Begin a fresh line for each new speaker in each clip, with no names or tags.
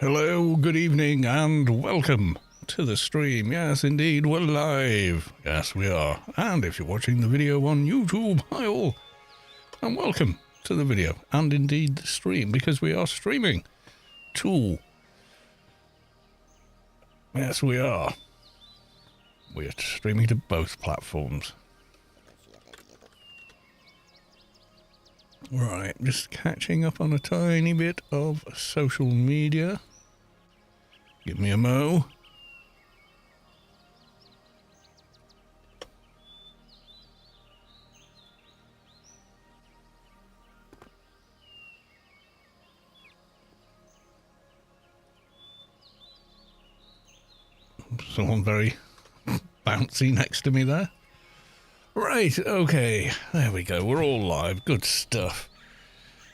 Hello, good evening, and welcome to the stream. Yes, indeed, we're live. Yes, we are. And if you're watching the video on YouTube, hi all, and welcome to the video, and indeed the stream, because we are streaming too. Yes, we are. We are streaming to both platforms. Right, just catching up on a tiny bit of social media. Give me a mo. Someone very bouncy next to me there. Right, okay, there we go, we're all live, good stuff.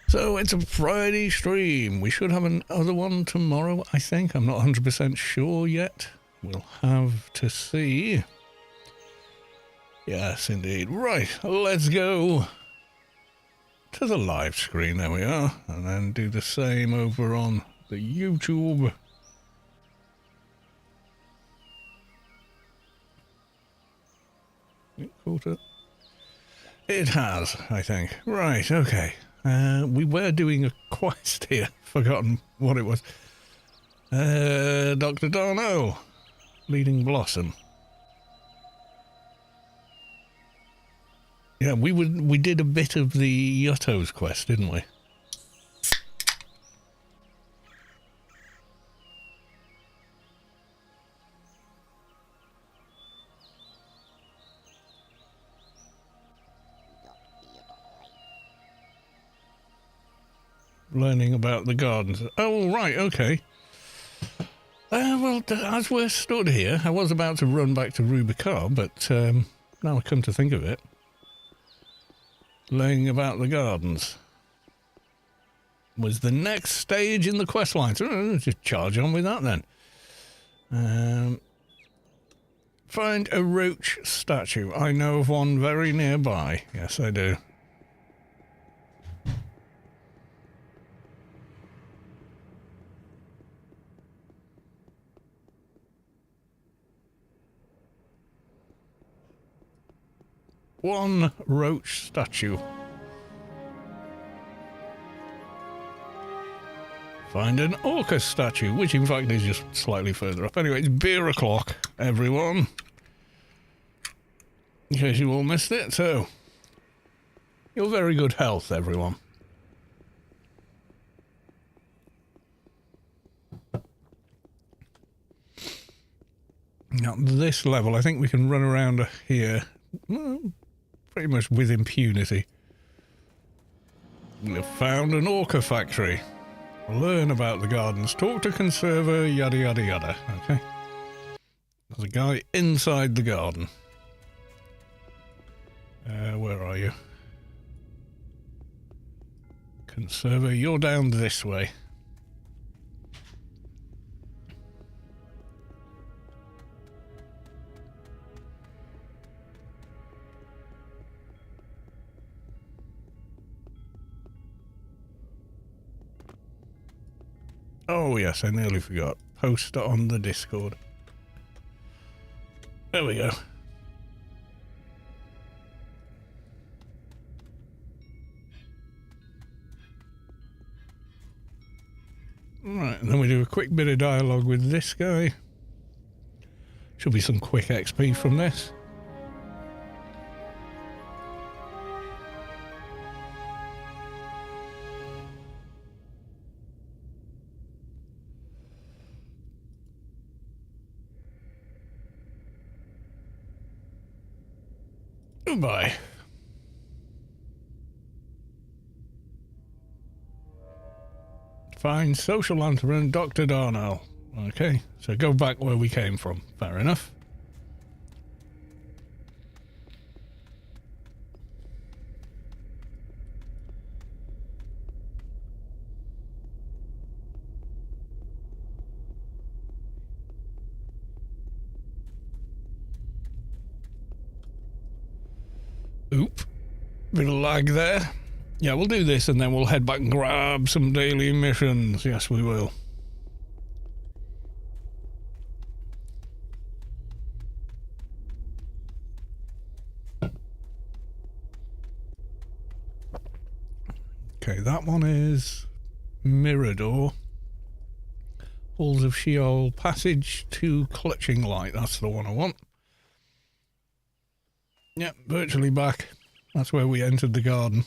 So it's a Friday stream. We should have another one tomorrow, I think. I'm not 100% sure yet. We'll have to see. Yes, indeed. Right, let's go to the live screen. There we are. And then do the same over on the YouTube. It has, I think. Right, okay. We were doing a quest here. Forgotten what it was. Dr. Darno, Leading Blossom. Yeah, we did a bit of the Yutto's quest, didn't we? Learning about the gardens. Oh, right, okay. Well, as we're stood here, I was about to run back to Rubicar, but now I come to think of it. Learning about the gardens was the next stage in the quest line. So just charge on with that then. Find a roach statue. I know of one very nearby. Yes, I do. One roach statue. Find an orca statue, which in fact is just slightly further up. Anyway, it's beer o'clock, everyone. In case you all missed it, so you're very good health, everyone. Now, this level, I think we can run around here. Well, pretty much with impunity. We've found an orca factory. Learn about the gardens. Talk to conserver, yada yada yada. Okay. There's a guy inside the garden. Where are you? Conserver, you're down this way. Oh yes, I nearly forgot. Post on the Discord. There we go. Right, and then we do a quick bit of dialogue with this guy. Should be some quick XP from this. Goodbye. Find social lantern Dr. Darnell. Okay, so go back where we came from. Fair enough. Oop. Bit of lag there. Yeah, we'll do this and then we'll head back and grab some daily missions. Yes, we will. one is Mirador. Halls of Sheol, passage to Clutching Light. That's the one I want. Yep, virtually back. That's where we entered the garden.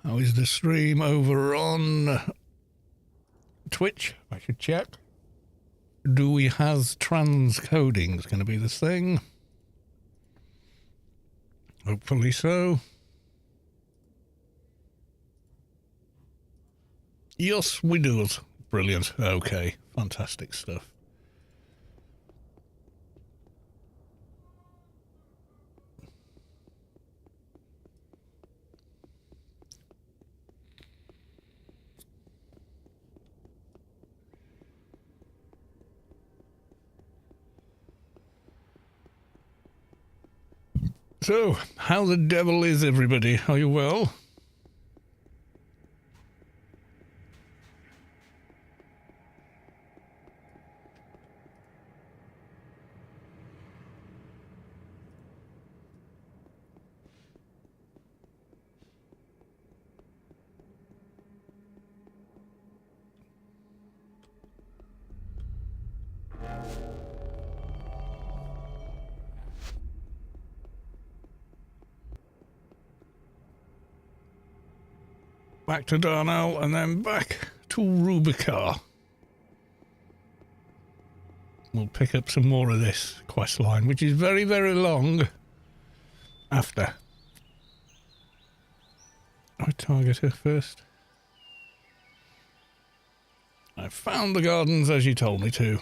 How is the stream over on Twitch? I should check. Do we have transcoding? Is going to be the thing. Hopefully so. Yes, we do. Brilliant. Okay, fantastic stuff. So, how the devil is everybody? Are you well? Back to Darnell and then back to Rubicar. We'll pick up some more of this quest line, which is very, very long after. I target her first. I found the gardens as you told me to.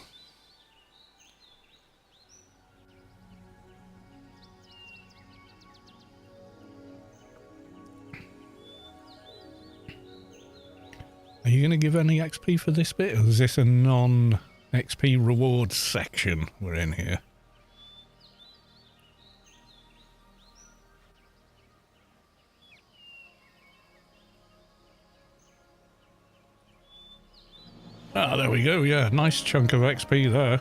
Are you going to give any XP for this bit, or is this a non-XP rewards section we're in here? Ah, there we go, yeah, nice chunk of XP there.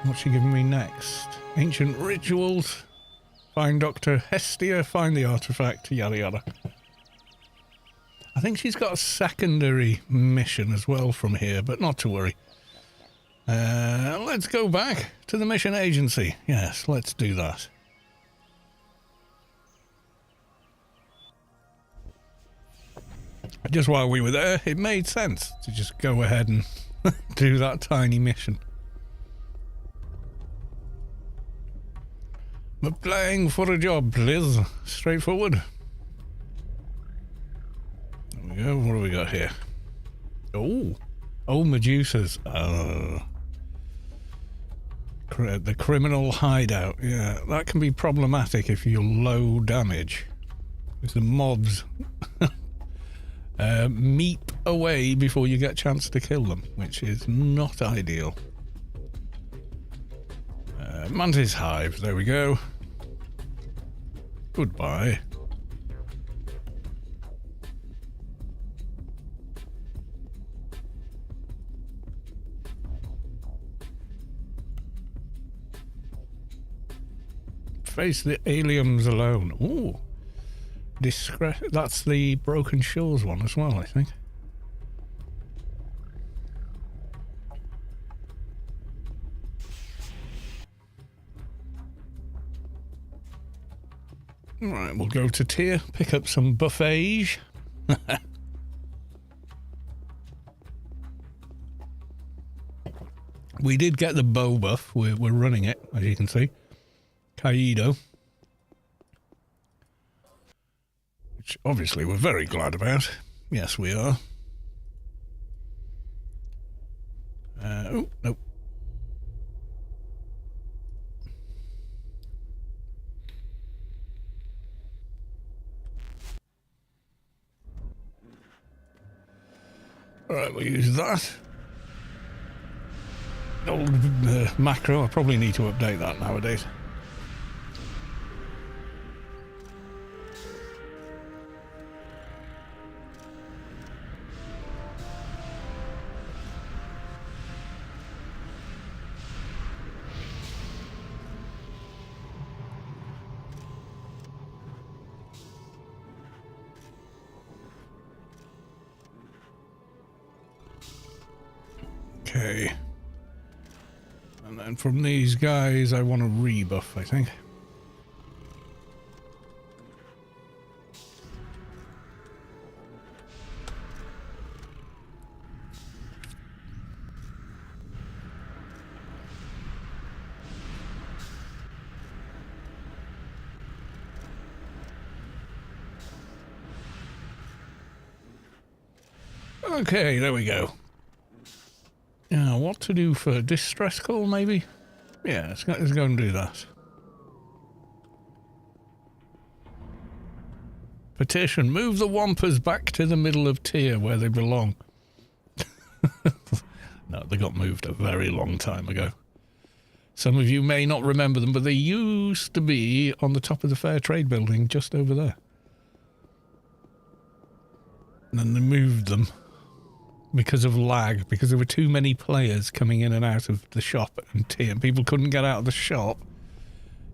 What's she giving me next? Ancient rituals, find Dr. Hestia, find the artifact, yada yada. I think she's got a secondary mission as well from here, but not to worry. Let's go back to the mission agency. Yes, let's do that. Just while we were there, it made sense to just go ahead and do that tiny mission. I'm applying for a job, please. Straightforward. There we go. What do we got here? Oh, Medusas. The criminal hideout. Yeah, that can be problematic if you're low damage. Because the mobs meep away before you get a chance to kill them, which is not ideal. Mantis hive. There we go. Goodbye. Face the aliens alone. Ooh. That's the Broken Shores one as well, I think. Right, we'll go to tier, pick up some buffets. We did get the bow buff. We're running it, as you can see. Kaido. Which obviously we're very glad about. Yes, we are. Oh, nope. Alright, we'll use that. Old macro, I probably need to update that nowadays. Okay. And then from these guys, I want a rebuff, I think. Okay, there we go. Now, what to do for distress call, maybe? Yeah, let's go and do that. Petition, move the Wampers back to the middle of tier where they belong. No, they got moved a very long time ago. Some of you may not remember them, but they used to be on the top of the Fair Trade building just over there. And then they moved them because of lag, because there were too many players coming in and out of the shop and tier, and people couldn't get out of the shop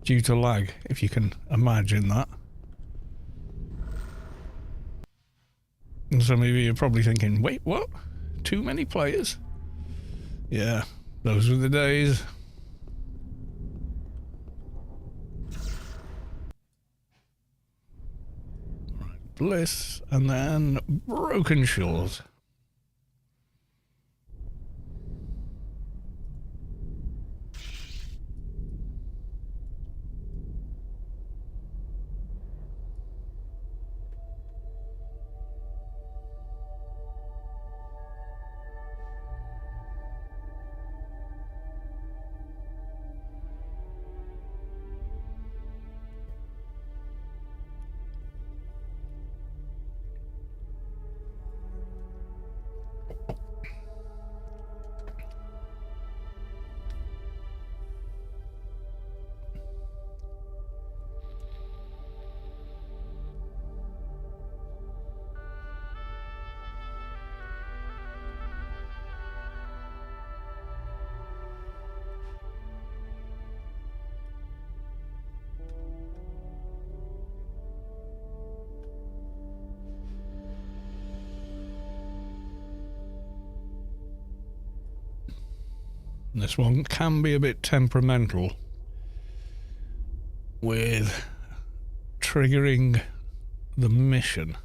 due to lag, if you can imagine that. And some of you are probably thinking, wait, what? Too many players? Yeah, those were the days. Right, Bliss, and then Broken Shores. This one can be a bit temperamental with triggering the mission.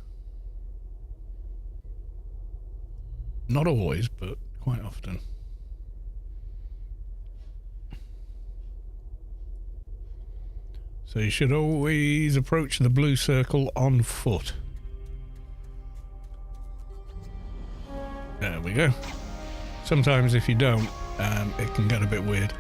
Not always, but quite often. So you should always approach the blue circle on foot. There we go. Sometimes if you don't, it can get a bit weird.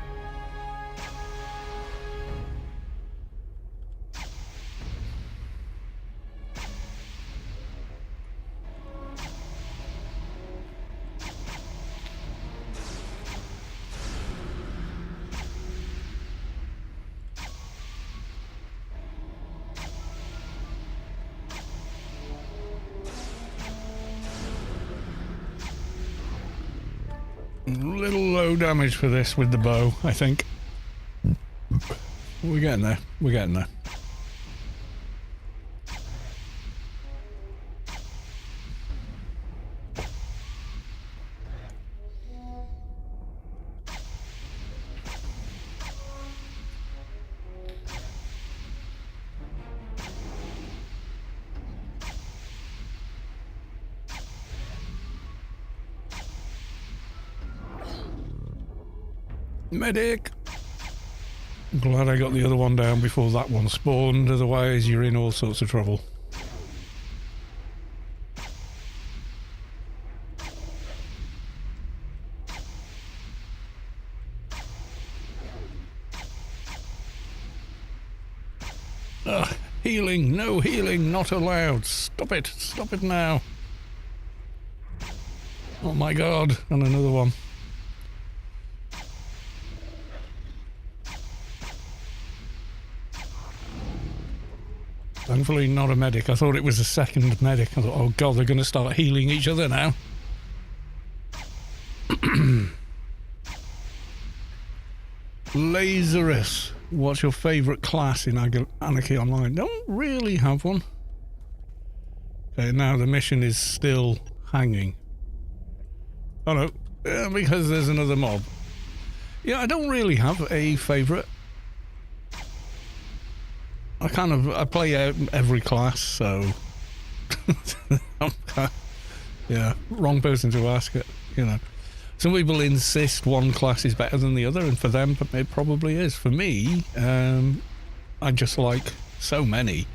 Little low damage for this with the bow, I think. We're getting there. We're getting there. Medic! Glad I got the other one down before that one spawned, otherwise you're in all sorts of trouble. Ugh, healing, no healing, not allowed. Stop it now. Oh my god, and another one. Thankfully not a medic. I thought it was a second medic. I thought, oh god, they're going to start healing each other now. Lazarus. What's your favourite class in Anarchy Online? Don't really have one. Okay, now the mission is still hanging. Oh no, because there's another mob. Yeah, I don't really have a favourite. I play every class, so yeah, wrong person to ask it, you know. Some people insist one class is better than the other, and for them it probably is. For me, I just like so many.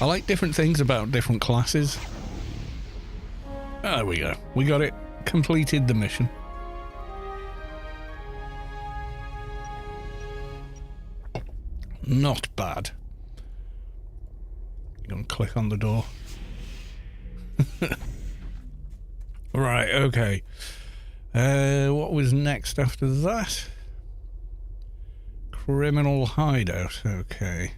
I like different things about different classes. There we go. We got it. Completed the mission. Not bad. You're gonna click on the door. Right, okay. What was next after that? Criminal hideout, okay.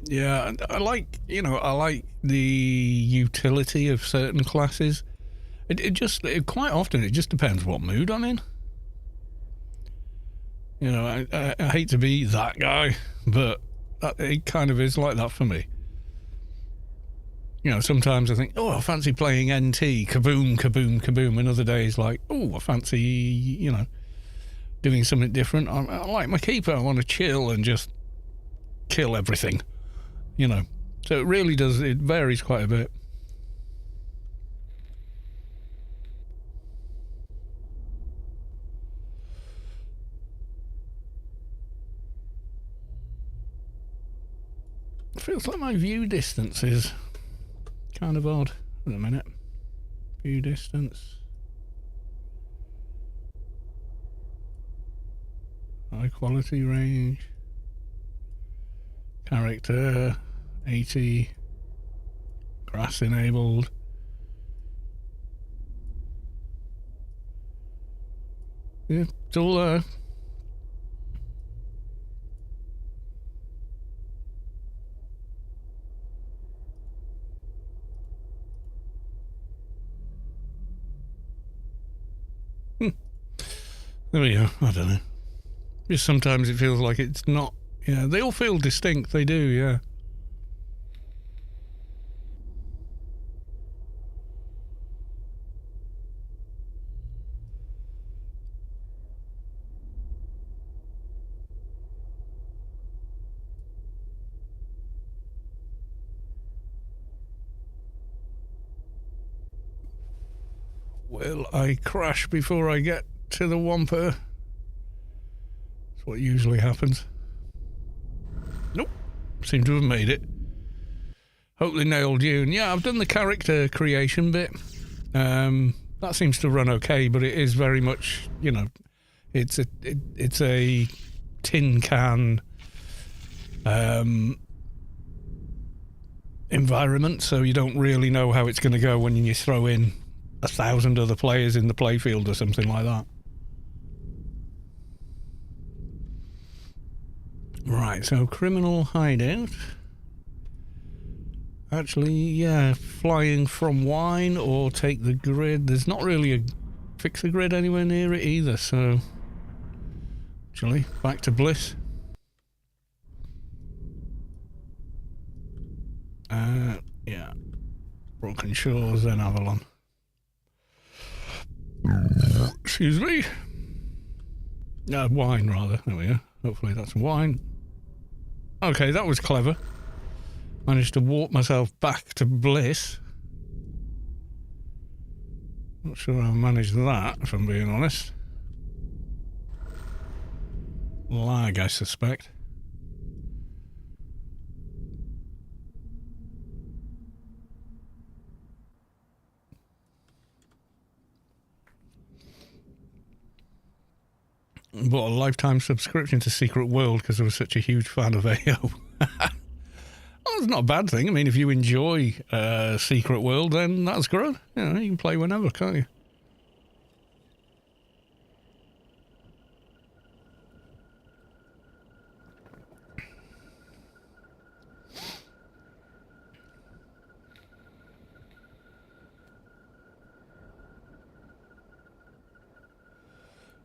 Yeah, I like the utility of certain classes. Quite often it just depends what mood I'm in. You know, I hate to be that guy, but it kind of is like that for me. You know, sometimes I think, oh, I fancy playing NT, kaboom, kaboom, kaboom, and other days like, oh, I fancy, you know, doing something different. I like my keeper, I want to chill and just kill everything, you know. So it varies quite a bit. Feels like my view distance is kind of odd at the minute. View distance. High quality range. Character. 80. Grass enabled. Yeah, it's all there. There we go. I don't know. Just sometimes it feels like it's not. Yeah, they all feel distinct. They do, yeah. Will I crash before I get to the Wampa? That's what usually happens. Nope. Seem to have made it. Hope they nailed you. And yeah, I've done the character creation bit. That seems to run okay, but it is very much, you know, it's a tin can environment, so you don't really know how it's going to go when you throw in 1,000 other players in the playfield or something like that. Right, so criminal hideout. Actually, yeah, flying from wine or take the grid. There's not really a fixer grid anywhere near it either, so actually, back to Bliss. Yeah. Broken Shores, then Avalon. Excuse me. Wine, rather. There we go. Hopefully that's wine. Okay, that was clever. Managed to walk myself back to Bliss. Not sure I managed that, if I'm being honest. Lag, I suspect. Bought a lifetime subscription to Secret World because I was such a huge fan of AO. Well, it's not a bad thing. I mean, if you enjoy Secret World, then that's good. You know, you can play whenever, can't you?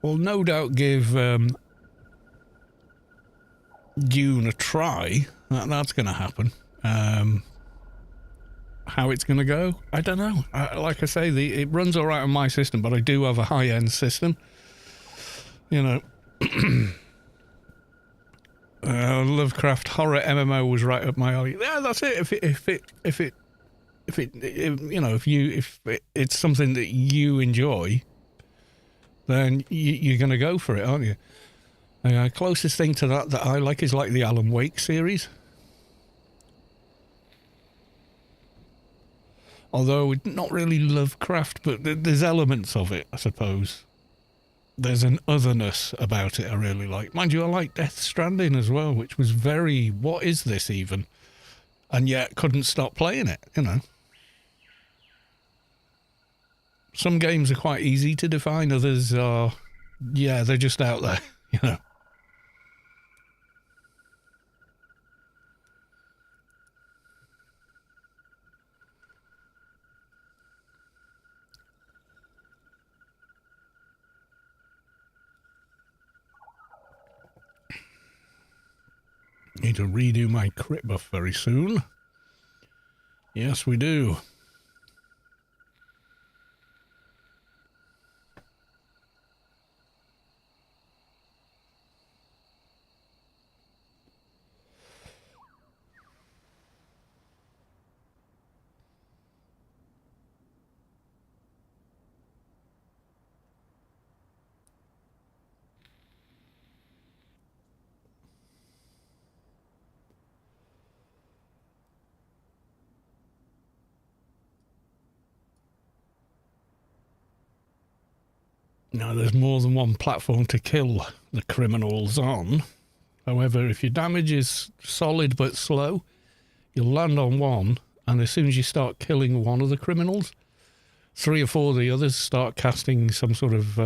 Well, no doubt give Dune a try. That's going to happen. how it's going to go. I don't know. Like I say, it runs all right on my system, but I do have a high-end system. You know, Lovecraft horror MMO was right up my alley. Yeah, that's it. If it's something that you enjoy, then you're going to go for it, aren't you? Closest thing to that I like is like the Alan Wake series. Although not really Lovecraft, but there's elements of it, I suppose. There's an otherness about it I really like. Mind you, I like Death Stranding as well, which was very, what is this even? And yet couldn't stop playing it, you know. Some games are quite easy to define, others are, yeah, they're just out there, you know. Need to redo my crit buff very soon. Yes, we do. Now, there's more than one platform to kill the criminals on. However, if your damage is solid but slow, you'll land on one, and as soon as you start killing one of the criminals, 3 or 4 of the others start casting some sort of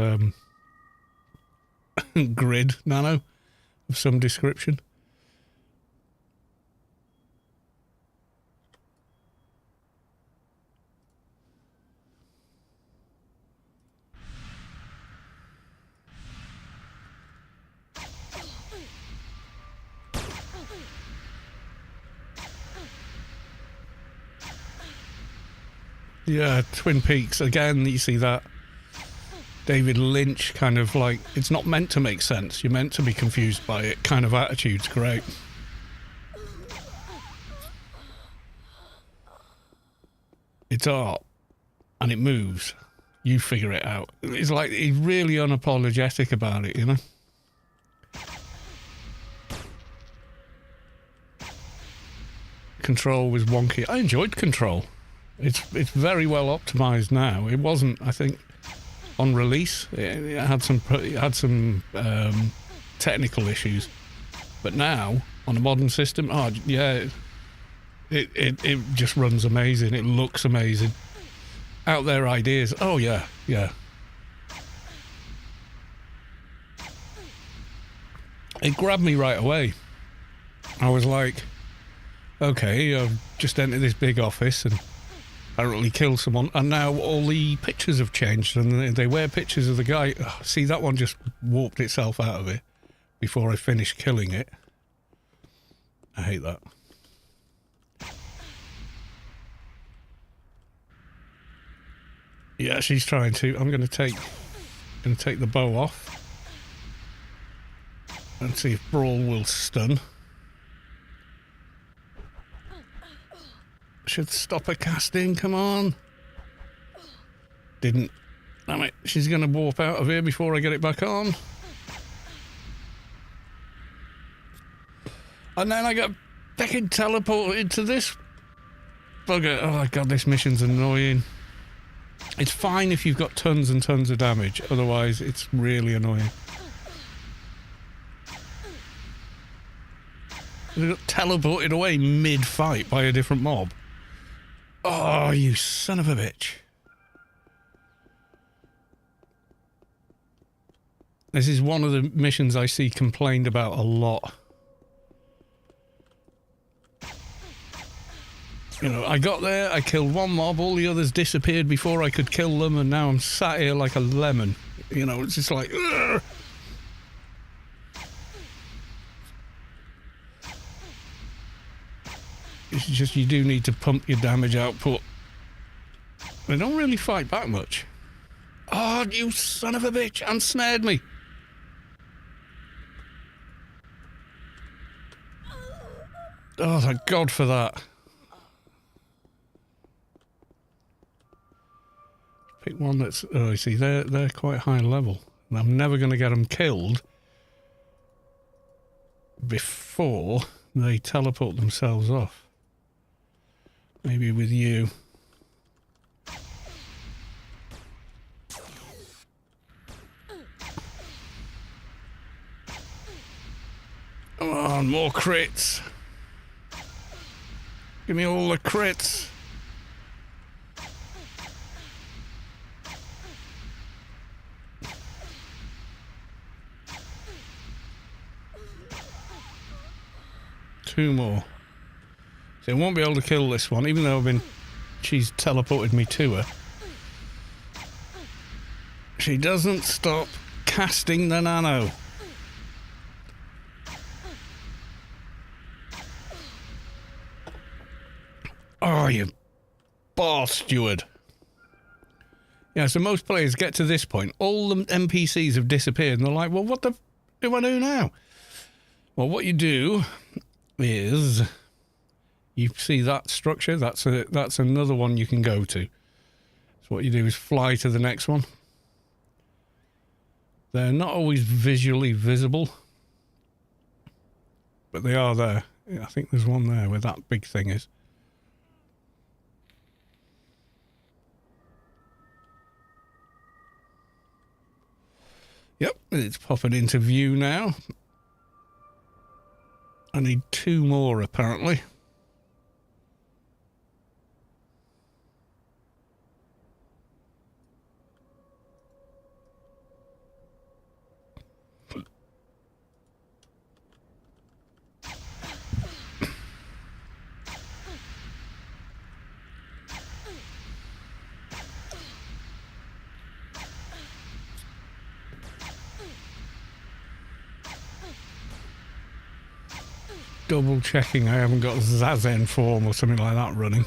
grid nano of some description. Yeah, Twin Peaks, again, you see that David Lynch kind of like, it's not meant to make sense, you're meant to be confused by it kind of attitude's great. It's art, and it moves. You figure it out. It's like, he's really unapologetic about it, you know? Control was wonky. I enjoyed Control. It's very well optimized now. It wasn't, I think, on release. It had some technical issues, but now on a modern system, oh yeah, it just runs amazing. It looks amazing. Out there ideas. Oh yeah. It grabbed me right away. I was like, okay, I've just entered this big office and apparently killed someone, and now all the pictures have changed, and they wear pictures of the guy. Oh, see, that one just warped itself out of it before I finished killing it. I hate that. Yeah, she's trying to. I'm going to take the bow off and see if Brawl will stun. Should stop her casting, come on. Didn't. Damn it, she's going to warp out of here before I get it back on. And then I got fucking teleported to this bugger. Oh my god, this mission's annoying. It's fine if you've got tons and tons of damage, otherwise it's really annoying. I got teleported away mid-fight by a different mob. Oh, you son of a bitch. This is one of the missions I see complained about a lot. You know, I got there, I killed one mob, all the others disappeared before I could kill them, and now I'm sat here like a lemon. You know, it's just like... Ugh. It's just you do need to pump your damage output. They don't really fight back much. Oh, you son of a bitch, unsnared me. Oh, thank God for that. Pick one that's... Oh, you see, they're quite high level. And I'm never going to get them killed before they teleport themselves off. Maybe with you. Come on, more crits. Give me all the crits. Two more. So I won't be able to kill this one, even though she's teleported me to her. She doesn't stop casting the nano. Oh, you bar steward. Yeah, so most players get to this point, all the NPCs have disappeared, and they're like, well, what the f do I do now? Well, what you do is, you see that structure? That's another one you can go to. So what you do is fly to the next one. They're not always visually visible, but they are there. I think there's one there where that big thing is. Yep, it's popping into view now. I need two more, apparently. Double checking I haven't got Zazen form or something like that running.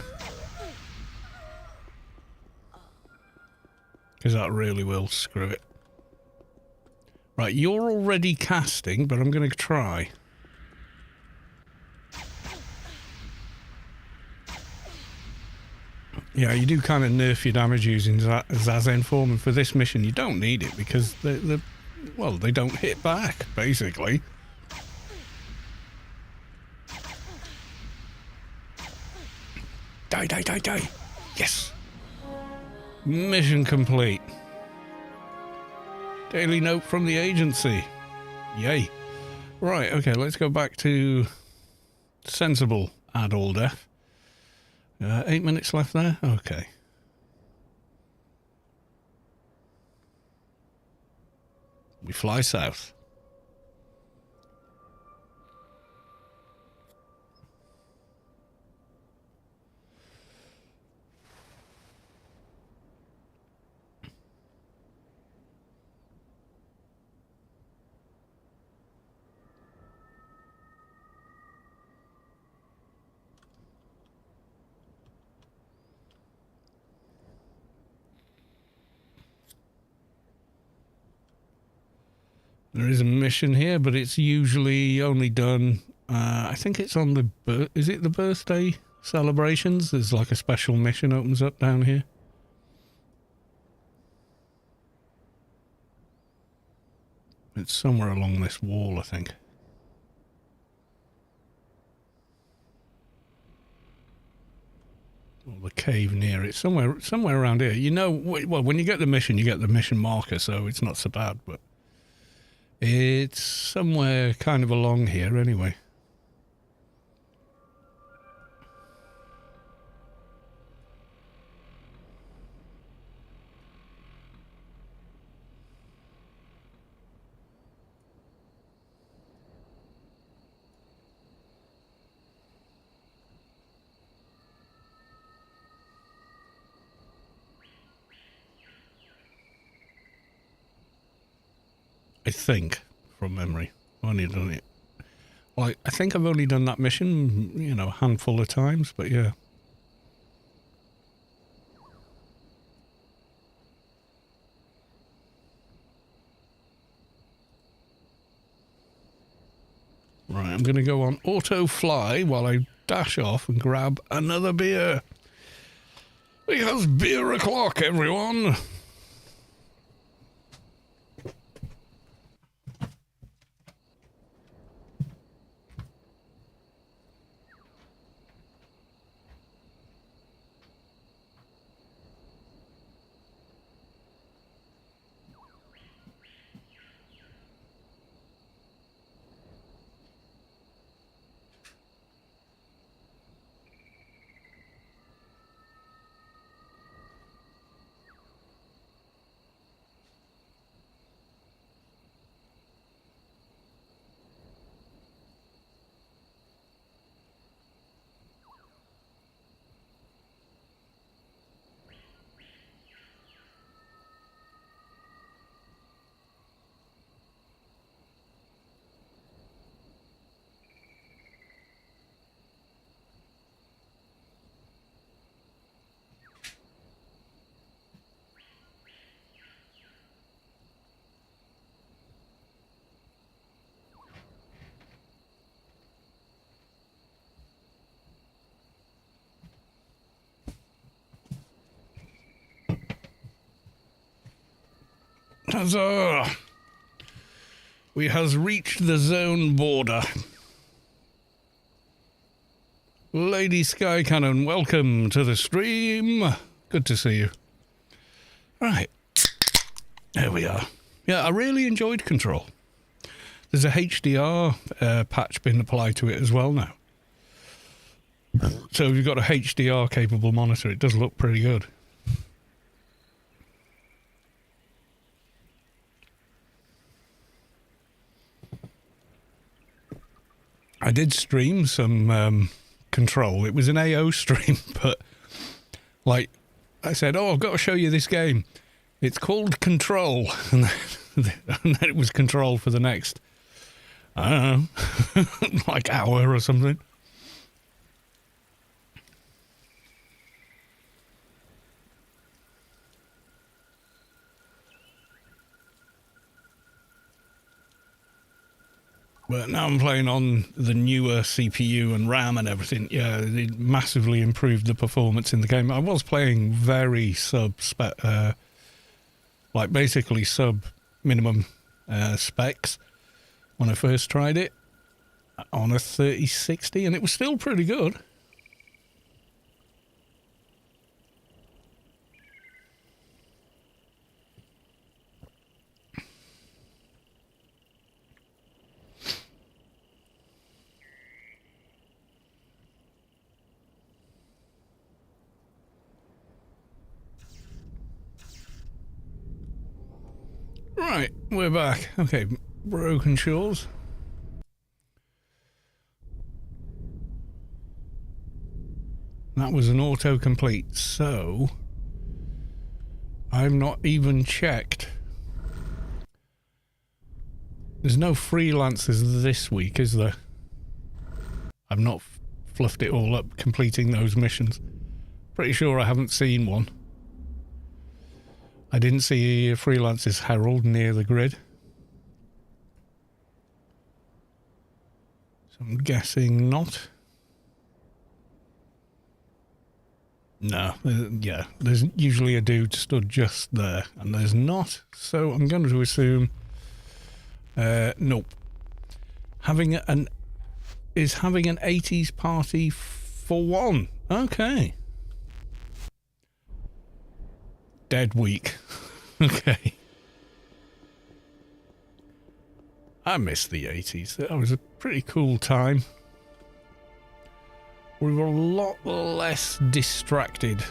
Because that really will screw it. Right, you're already casting, but I'm going to try. Yeah, you do kind of nerf your damage using Zazen form, and for this mission you don't need it because well, they don't hit back, basically. Die, die, die, die. Yes. Mission complete. Daily note from the agency. Yay. Right, okay, let's go back to sensible add all death. 8 minutes left there? Okay. We fly south. There is a mission here, but it's usually only done, I think it's on the, is it the birthday celebrations? There's like a special mission opens up down here. It's somewhere along this wall, I think. Or the cave near it, somewhere around here. You know, well, when you get the mission marker, so it's not so bad, but it's somewhere kind of along here anyway. I think, from memory. I've only done it Like, I think I've only done that mission, you know, a handful of times, but yeah. Right, I'm going to go on auto fly while I dash off and grab another beer. Because beer o'clock, everyone. Huzzah! We has reached the zone border. Lady Sky Cannon, welcome to the stream. Good to see you. Right. There we are. Yeah, I really enjoyed Control. There's a HDR patch been applied to it as well now. So if you've got a HDR capable monitor, it does look pretty good. I did stream some Control. It was an AO stream, but like I said, oh, I've got to show you this game. It's called Control. And then it was Control for the next, I don't know, like hour or something. But now I'm playing on the newer CPU and RAM and everything. Yeah, it massively improved the performance in the game. I was playing very like basically sub minimum specs when I first tried it on a 3060, and it was still pretty good. Right, we're back. Okay, Broken Shores. That was an autocomplete, so I've not even checked. There's no freelancers this week, is there? I've not fluffed it all up completing those missions. Pretty sure I haven't seen one. I didn't see a freelancer's herald near the grid. So I'm guessing not. No, yeah, there's usually a dude stood just there, and there's not. So I'm going to assume, nope. Having an 80s party for one. Okay. Dead week. Okay. I miss the 80s. That was a pretty cool time. We were a lot less distracted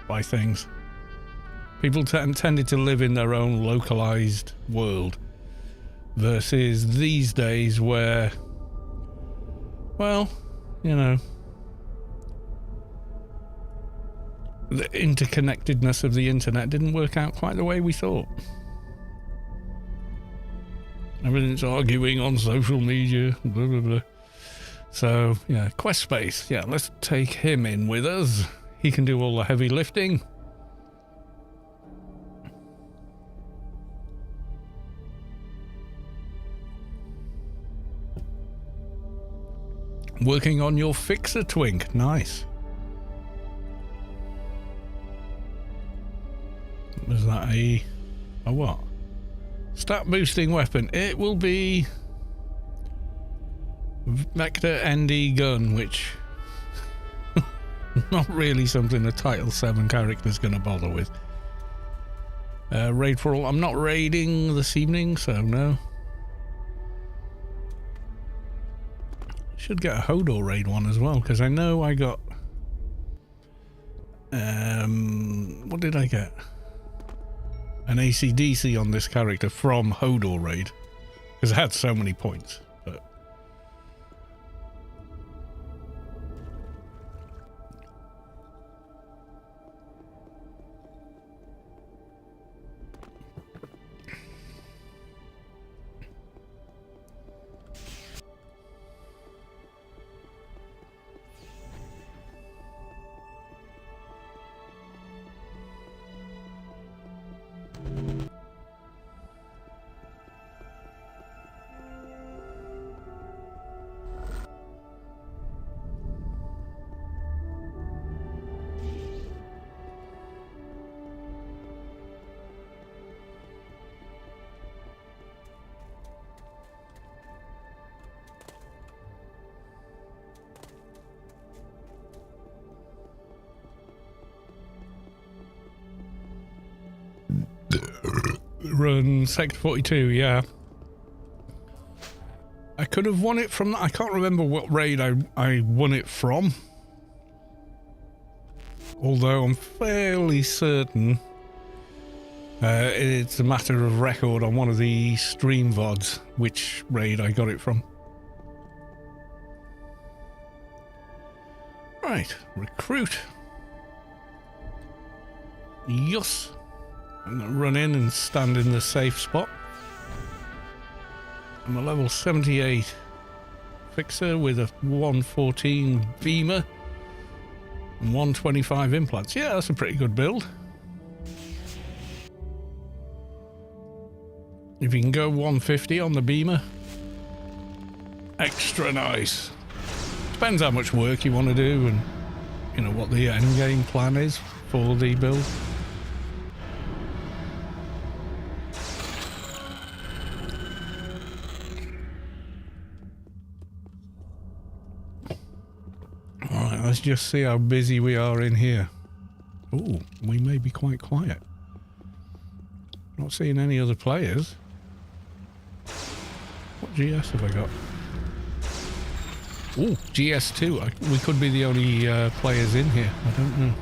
by things. People tended to live in their own localized world versus these days where, well, you know, the interconnectedness of the internet didn't work out quite the way we thought. Everything's arguing on social media, blah, blah, blah. So, yeah, quest space. Yeah, let's take him in with us. He can do all the heavy lifting. Working on your fixer twink. Nice. Was that a what? Stat boosting weapon. It will be Vector ND gun, which not really something a Title 7 character's going to bother with. Raid for all. I'm not raiding this evening, so no. Should get a Hodor raid one as well, because I know I got what did I get? An AC/DC on this character from Hodor raid, because it had so many points. But run Sector 42, yeah. I could have won it from... I can't remember what raid I won it from. Although I'm fairly certain it's a matter of record on one of the stream VODs which raid I got it from. Right, recruit. Yes. I'm going to run in and stand in the safe spot. I'm a level 78 fixer with a 114 beamer and 125 implants. Yeah, that's a pretty good build. If you can go 150 on the beamer, extra nice. Depends how much work you want to do and, you know, what the end game plan is for the build. Alright, let's just see how busy we are in here. Ooh, we may be quite quiet. Not seeing any other players. What GS have I got? Ooh, GS2. We could be the only players in here. I don't know.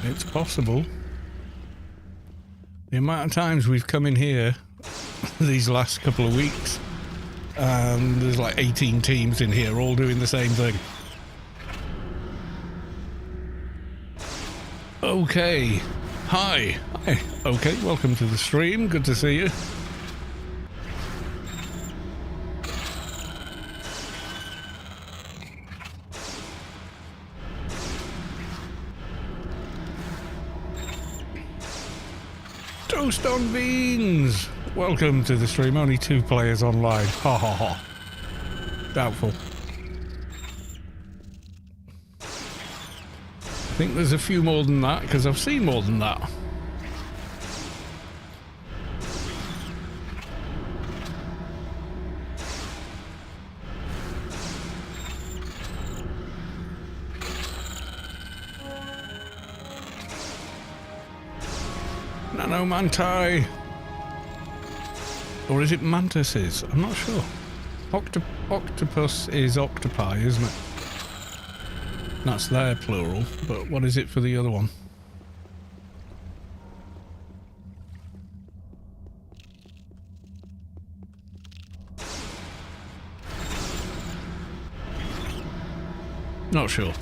It's possible. The amount of times we've come in here these last couple of weeks, and there's like 18 teams in here all doing the same thing. Okay. Hi. Hi. Okay, welcome to the stream. Good to see you. Toast on beans. Welcome to the stream. Only 2 players online. Ha ha ha. Doubtful. I think there's a few more than that, because I've seen more than that. Nano Manti. Or is it mantises? I'm not sure. Octopus is octopi, isn't it? That's their plural, but what is it for the other one? Not sure.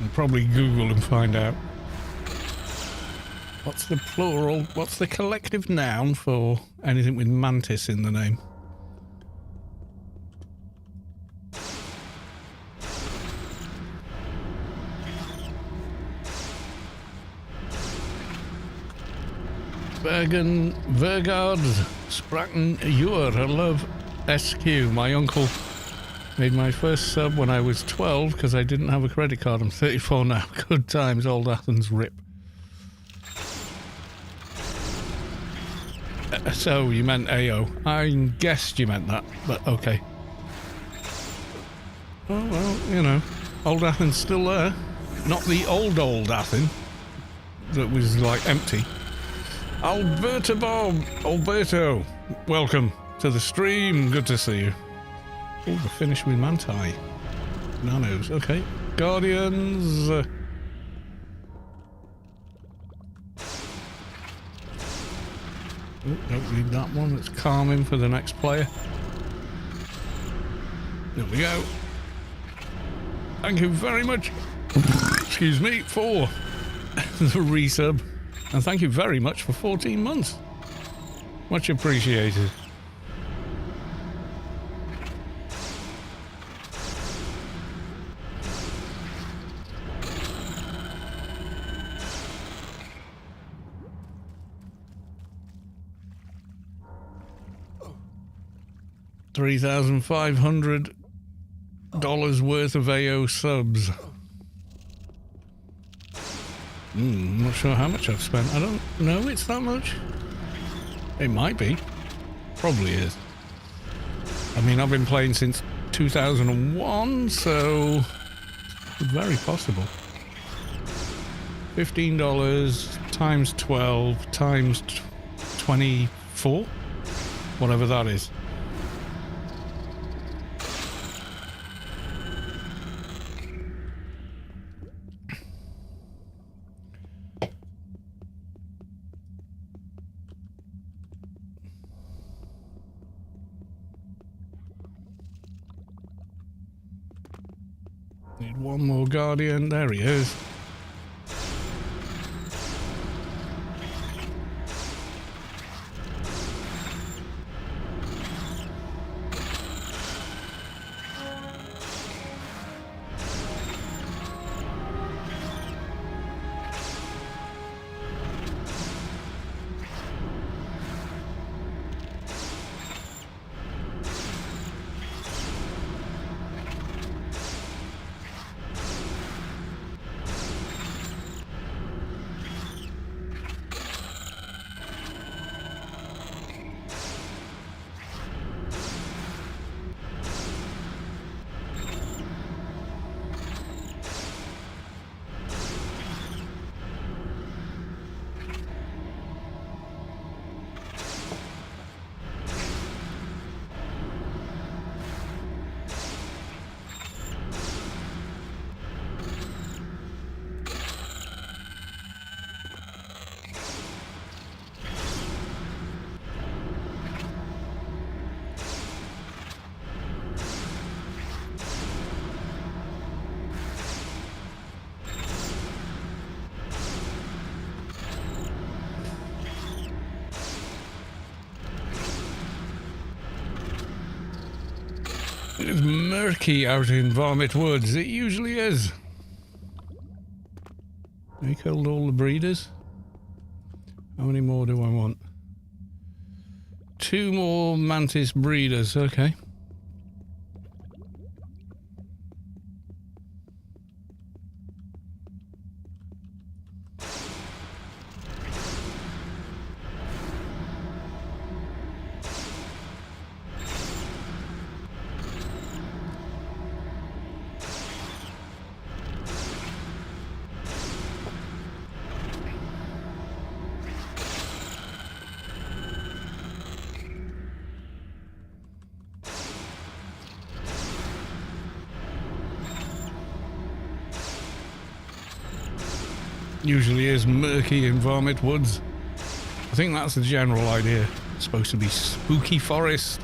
I'll probably Google and find out. What's the plural? What's the collective noun for anything with mantis in the name? Bergen, Vergard, Spracken, Ewer, I love SQ. My uncle made my first sub when I was 12 because I didn't have a credit card. I'm 34 now. Good times, old Athens rip. So you meant AO. I guessed you meant that, but okay. Oh well, you know, old Athens still there. Not the old Athens that was like empty. Alberto Bob, Alberto, welcome to the stream. Good to see you. Oh, we're finished with Manti. Nanos, okay. Guardians. Oh, don't need that one. Let's calm him for the next player. There we go. Thank you very much. Excuse me, for the resub. And thank you very much for 14 months. Much appreciated. $3,500 worth of AO subs. I'm not sure how much I've spent. I don't know it's that much. It might be. Probably is. I mean, I've been playing since 2001, so very possible. $15 times 12 times 24, whatever that is. Need one more Guardian. There he is. It's murky out in Varmint Woods. It usually is. We killed all the breeders. How many more do I want? 2 more mantis breeders. Okay. Usually is murky in Varmint Woods. I think that's the general idea. It's supposed to be spooky forest.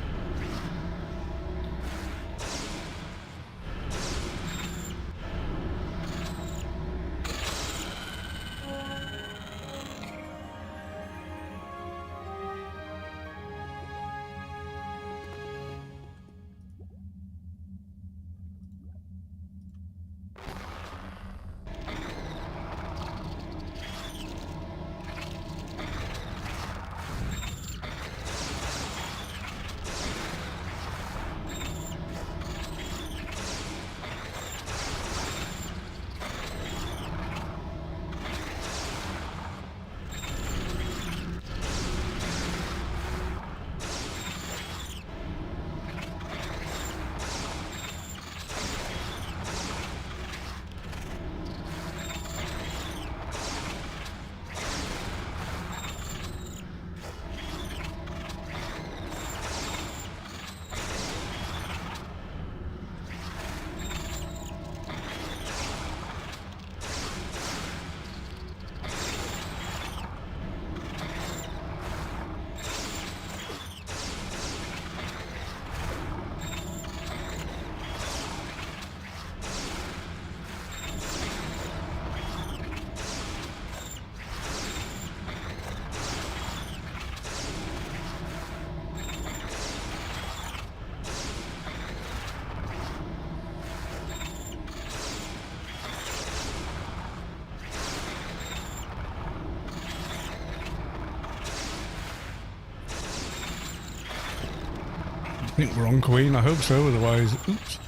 I think we're on Queen, I hope so, otherwise... Oops.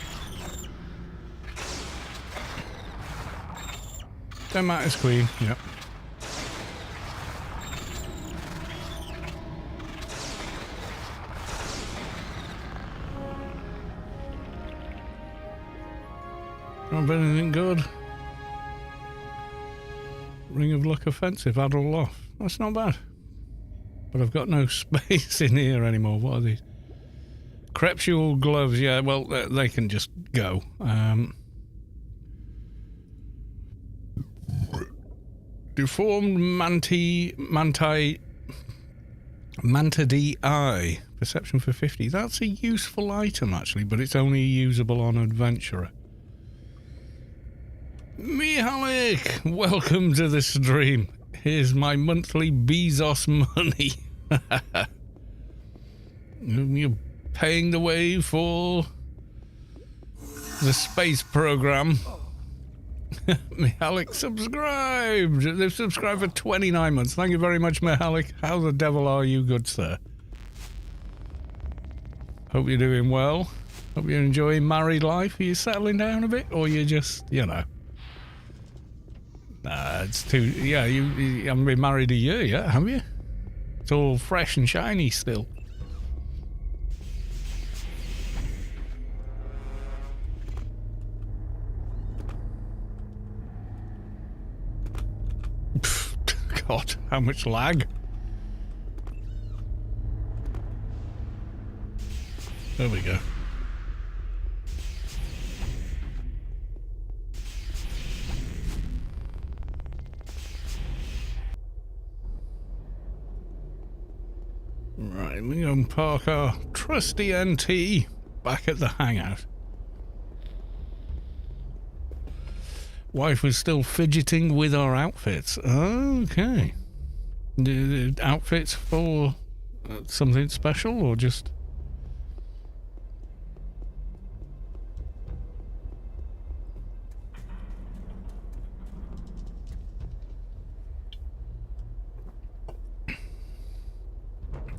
Don't matter, it's Queen, yep. Not been anything good. Ring of Luck offensive, add all off. That's not bad. But I've got no space in here anymore. What are these? Crepuscular gloves, yeah, well, they can just go. Deformed Mantidae eye. Perception for 50. That's a useful item, actually, but it's only usable on Adventurer. Mihalik, welcome to the stream. Here's my monthly Bezos money. You're paying the way for the space program. Mihalik subscribed. They've subscribed for 29 months. Thank you very much, Mihalik. How the devil are you, good sir? Hope you're doing well. Hope you're enjoying married life. Are you settling down a bit, or you just, you know? Nah, it's too... Yeah, you haven't been married a year yet, have you? It's all fresh and shiny still. God, how much lag? There we go. Right, we go and park our trusty NT back at the hangout. Wife was still fidgeting with our outfits. Okay. The outfits for something special or just...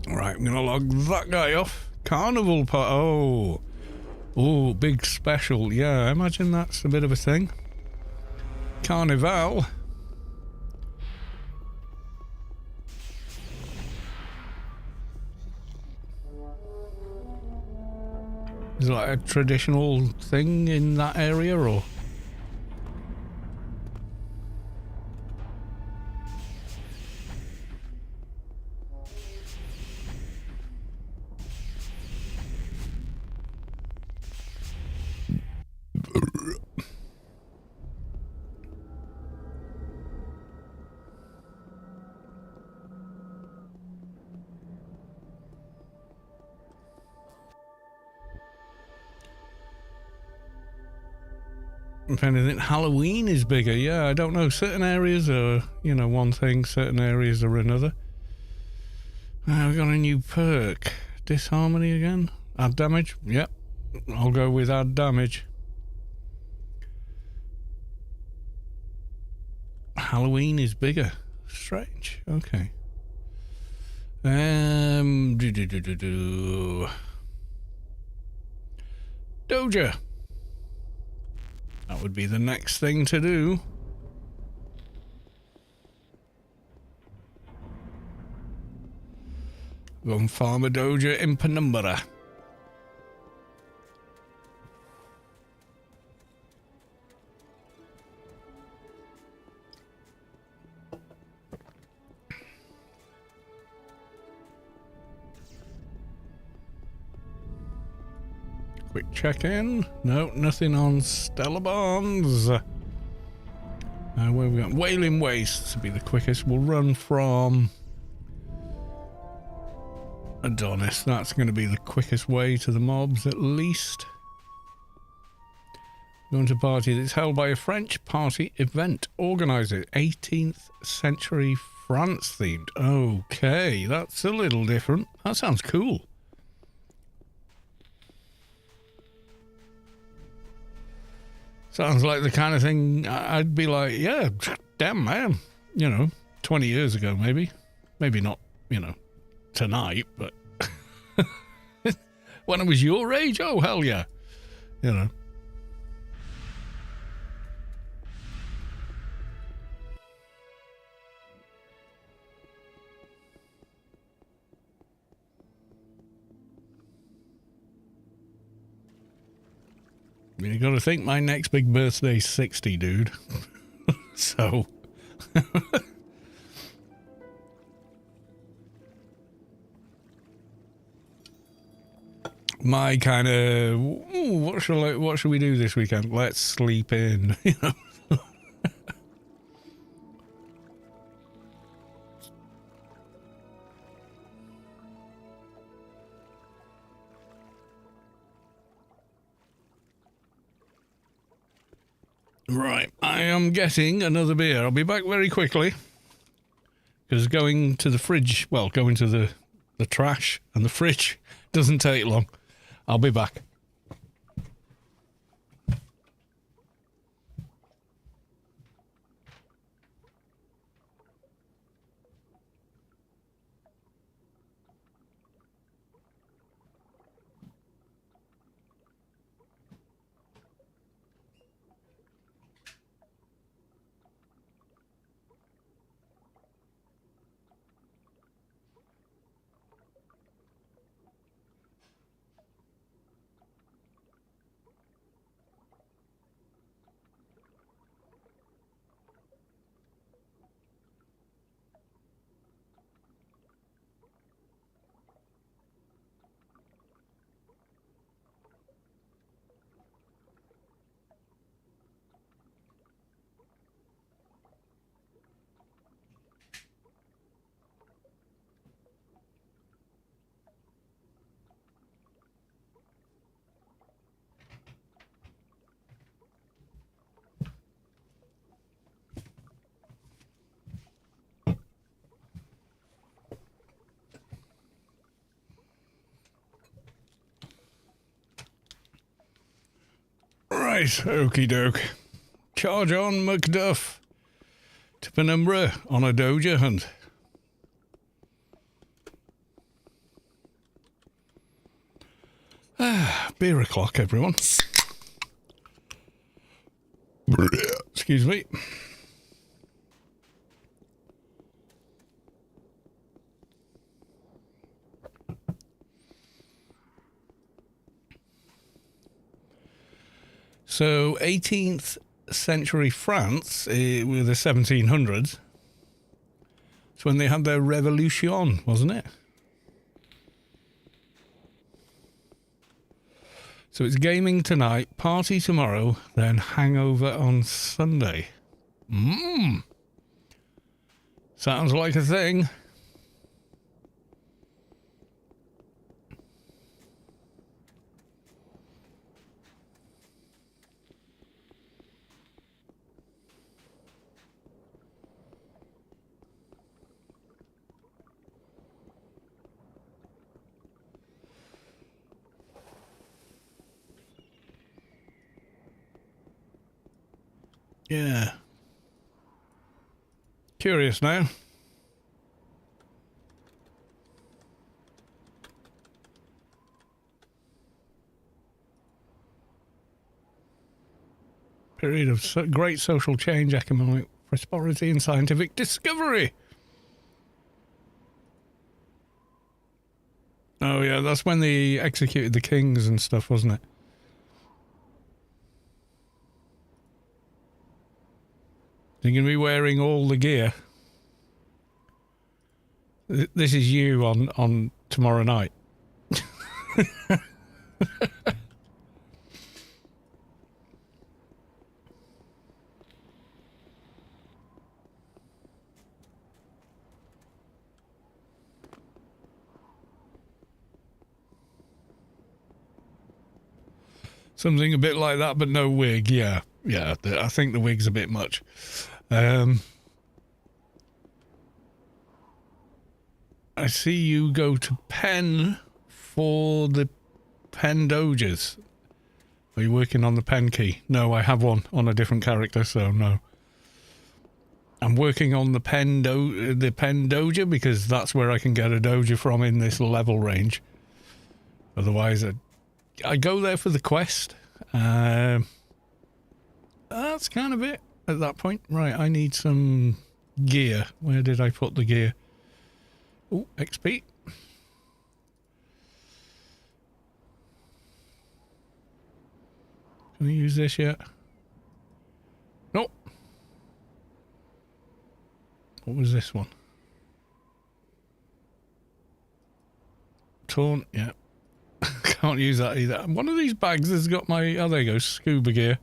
Right, I'm gonna log that guy off. Carnival part. Oh. Oh, big special. Yeah, I imagine that's a bit of a thing. Carnival. Is it like a traditional thing in that area, or? If anything, Halloween is bigger. Yeah, I don't know. Certain areas are, you know, one thing. Certain areas are another. We got a new perk. Disharmony again. Add damage. Yep. I'll go with add damage. Halloween is bigger. Strange. Okay. Doja. That would be the next thing to do. Go and farm a Doja in Penumbra. Quick check-in. No, nothing on Stellar Bonds. Where have we got? Wailing Wastes to be the quickest. We'll run from Adonis. That's going to be the quickest way to the mobs, at least. Going to a party that's held by a French party event organizer. 18th century France themed. Okay, that's a little different. That sounds cool. Sounds like the kind of thing I'd be like, yeah, damn man. You know, 20 years ago maybe. Maybe not, you know, tonight, but when I was your age, oh hell yeah. You know. You got to think my next big birthday's 60, dude. So my kind of what should we do this weekend? Let's sleep in, you know. Right, I am getting another beer. I'll be back very quickly. Because going to the fridge, well, going to the trash and the fridge doesn't take long. I'll be back. Right, okie doke. Charge on, Macduff. To Penumbra on a Doja hunt. Beer o'clock, everyone. Excuse me. So, 18th century France, with the 1700s, it's when they had their revolution, wasn't it? So it's gaming tonight, party tomorrow, then hangover on Sunday. Sounds like a thing. Yeah. Curious now. Period of great social change, economic prosperity, and scientific discovery. Oh, yeah, that's when they executed the kings and stuff, wasn't it? You're going to be wearing all the gear. This is you on tomorrow night. Something a bit like that, but no wig. Yeah, yeah. I think the wig's a bit much. I see you go to pen for the pen doges. Are you working on the pen key? No, I have one on a different character, so no. I'm working on the pen doja because that's where I can get a doja from in this level range. Otherwise, I go there for the quest. That's kind of it at that point. Right, I need some gear. Where did I put the gear? Oh, XP. Can we use this yet? Nope. What was this one? Taunt, yeah. Can't use that either. One of these bags has got my... Oh, there you go. Scuba gear.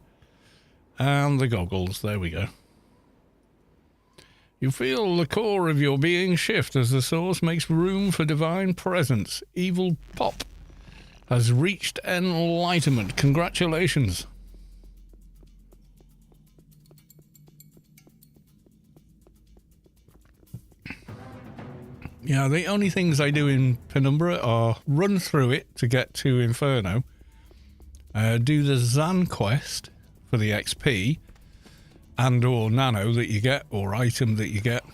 And the goggles. There we go. You feel the core of your being shift as the source makes room for divine presence. Evil Pop has reached enlightenment. Congratulations. Yeah, the only things I do in Penumbra are run through it to get to Inferno, do the Zan quest for the XP, and or nano that you get, or item that you get,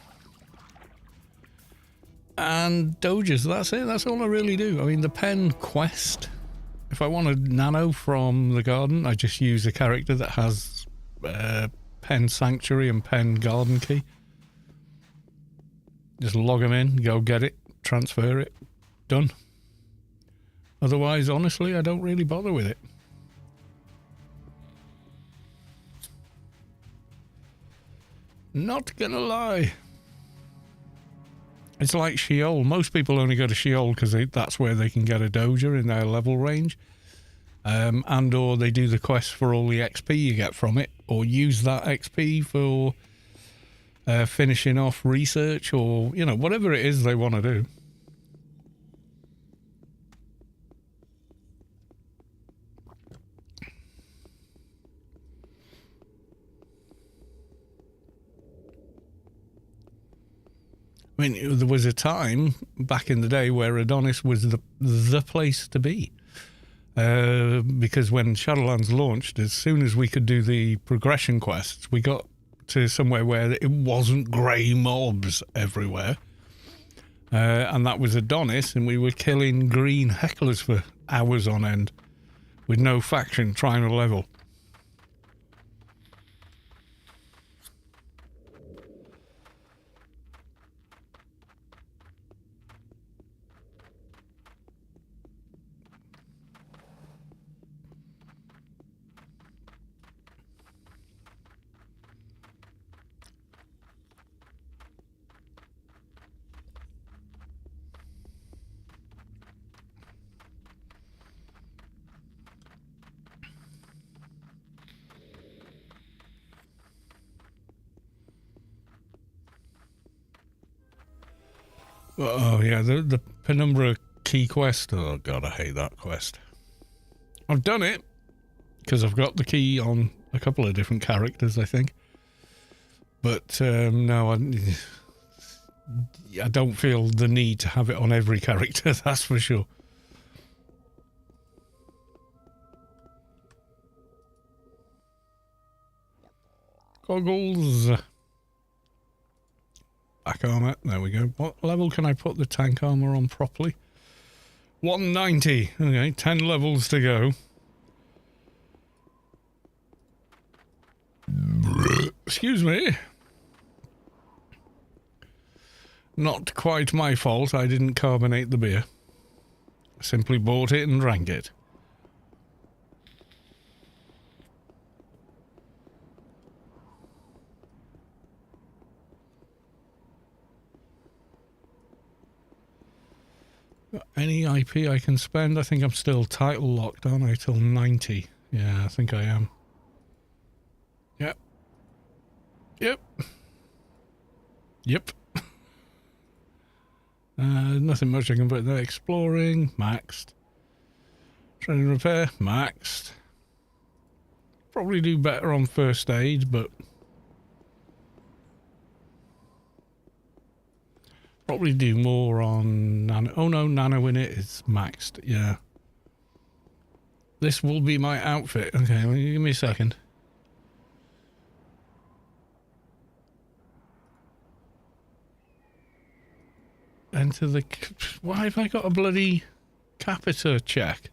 and doges. That's it. That's all I really do. I mean, the pen quest, if I want a nano from the garden, I just use a character that has pen sanctuary and pen garden key. Just log them in, go get it, transfer it, done. Otherwise, honestly, I don't really bother with it. Not gonna lie. It's like Sheol. Most people only go to Sheol because that's where they can get a doja in their level range. And or they do the quest for all the XP you get from it, or use that XP for finishing off research, or, you know, whatever it is they want to do. I mean, there was a time back in the day where Adonis was the place to be. Because when Shadowlands launched, as soon as we could do the progression quests, we got to somewhere where it wasn't grey mobs everywhere. And that was Adonis, and we were killing green hecklers for hours on end with no faction trying to level. Oh, yeah, the Penumbra key quest. Oh, God, I hate that quest. I've done it, because I've got the key on a couple of different characters, I think. But, no, I don't feel the need to have it on every character, that's for sure. Goggles. Back armor. There we go. What level can I put the tank armor on properly? 190. Okay, 10 levels to go. Excuse me. Not quite my fault. I didn't carbonate the beer. Simply bought it and drank it. Any IP I can spend? I think I'm still title locked, aren't I? Till 90. Yeah, I think I am. Yep. Yep. Yep. Nothing much I can put there. Exploring, maxed. Training repair, maxed. Probably do better on first aid, but probably do more on nano. Oh no, nano in it is maxed. Yeah. This will be my outfit. Okay, give me a second. Enter the... Why have I got a bloody capita check?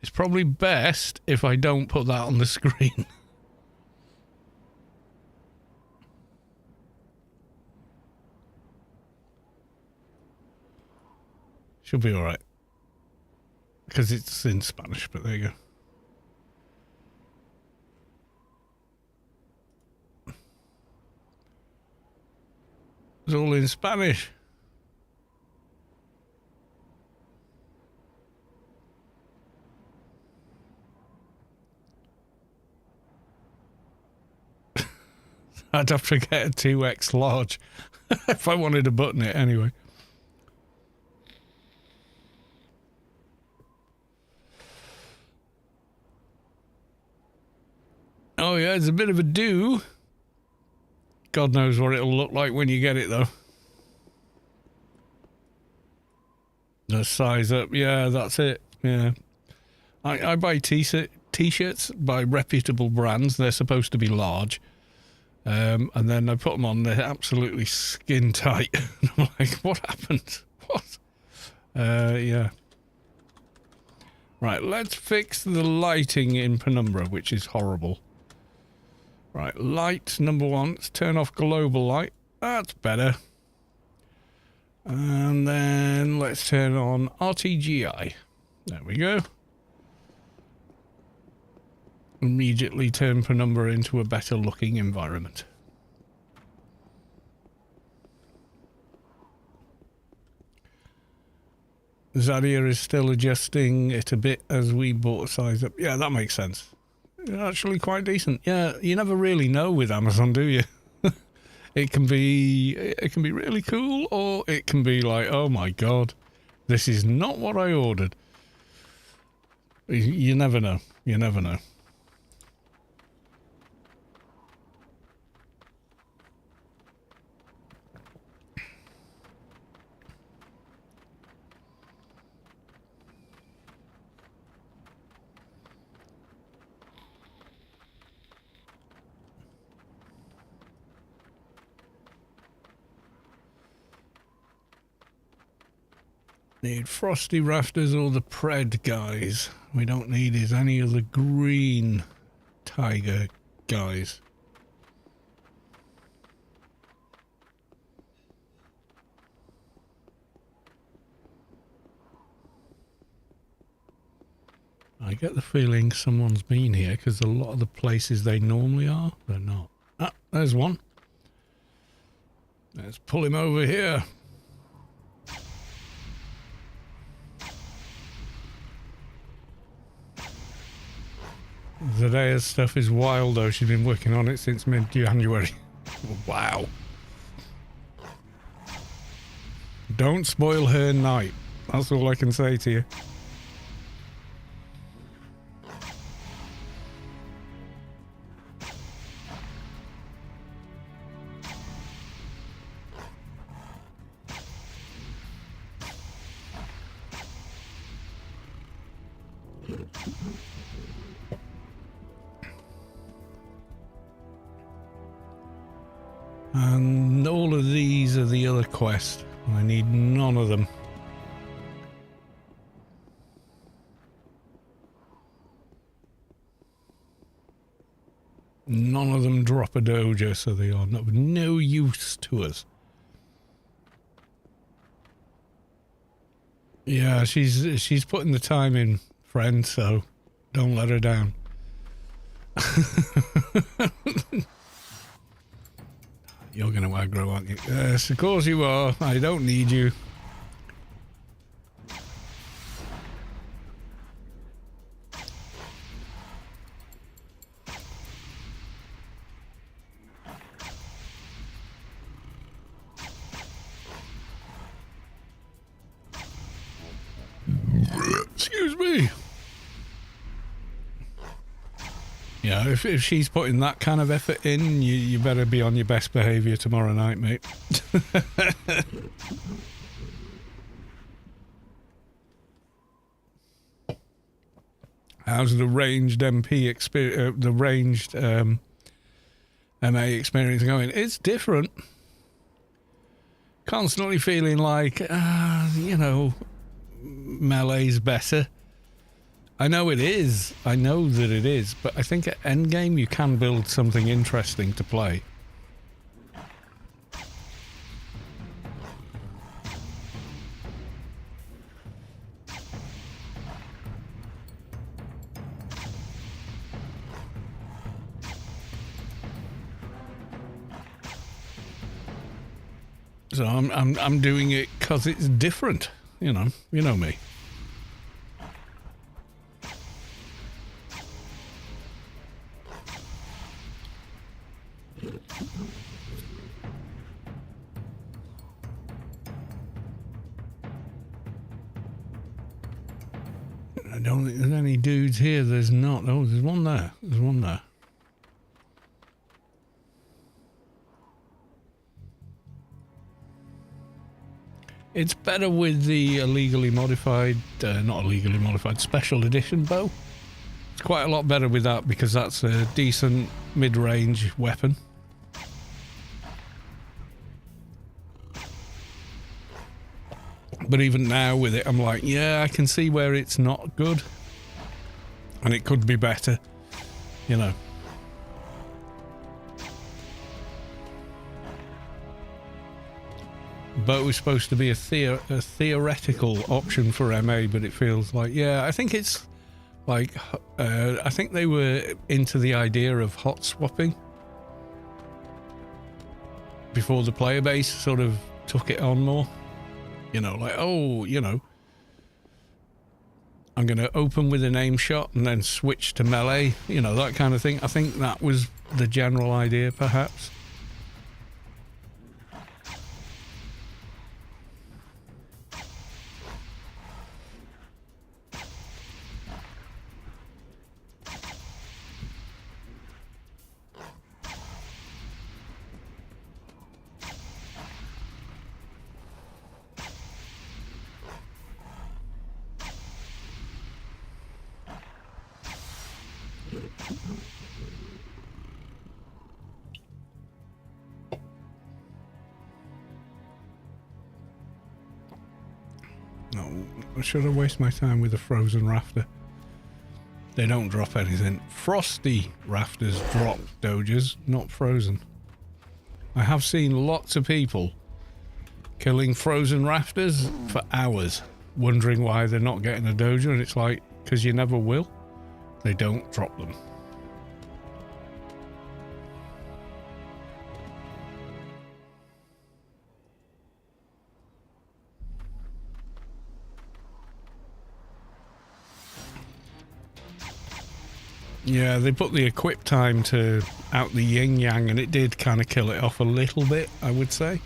It's probably best if I don't put that on the screen. Should be alright. Because it's in Spanish, but there you go. It's all in Spanish. I'd have to get a 2X large if I wanted to button it anyway. Oh yeah, it's a bit of a do. God knows what it'll look like when you get it though. The size up, yeah, that's it. Yeah, I buy t-shirts by reputable brands. They're supposed to be large. And then I put them on, they're absolutely skin tight. I'm like, what happened? What? Yeah. Right, let's fix the lighting in Penumbra, which is horrible. Right, light number 1. Let's turn off global light. That's better. And then let's turn on RTGI. There we go. Immediately turn Penumbra into a better looking environment. Zadia is still adjusting it a bit as we bought size up. Yeah, that makes sense. Actually quite decent. Yeah, you never really know with Amazon, do you? It can be really cool, or it can be like, oh my god, this is not what I ordered. You never know. You never know. Need frosty rafters or the pred guys. We don't need is any of the green tiger guys. I get the feeling someone's been here because a lot of the places they normally are, they're not. Ah, there's one. Let's pull him over here. Zadea's stuff is wild though. She's been working on it since mid-January. Wow. Don't spoil her night. That's all I can say to you. And all of these are the other quests. I need none of them. None of them drop a dojo, so they are of no use to us. Yeah, she's putting the time in, friend, so don't let her down. You're going to aggro, aren't you? Yes, of course you are. I don't need you. Excuse me. Yeah, if she's putting that kind of effort in, you better be on your best behaviour tomorrow night, mate. How's the ranged MP experience? The ranged MA experience going? It's different. Constantly feeling like, you know, melee's better. I know it is. I know that it is. But I think at endgame you can build something interesting to play. So I'm doing it because it's different. You know me. I don't think there's any dudes here. There's not. Oh, there's one there. There's one there. It's better with the illegally modified, not illegally modified, special edition bow. It's quite a lot better with that because that's a decent mid-range weapon. But even now with it, I'm like, yeah, I can see where it's not good. And it could be better, you know. Bow is supposed to be a theoretical option for MA, but it feels like, yeah, I think it's like, I think they were into the idea of hot swapping before the player base sort of took it on more. You know, like, oh, you know, I'm going to open with an aim shot and then switch to melee, you know, that kind of thing. I think that was the general idea, perhaps. No, should I waste my time with a frozen rafter? They don't drop anything. Frosty rafters drop dojas, not frozen. I have seen lots of people killing frozen rafters for hours, wondering why they're not getting a doja, and it's like, because you never will. They don't drop them. Yeah, they put the equip time to out the yin yang, and it did kind of kill it off a little bit, I would say.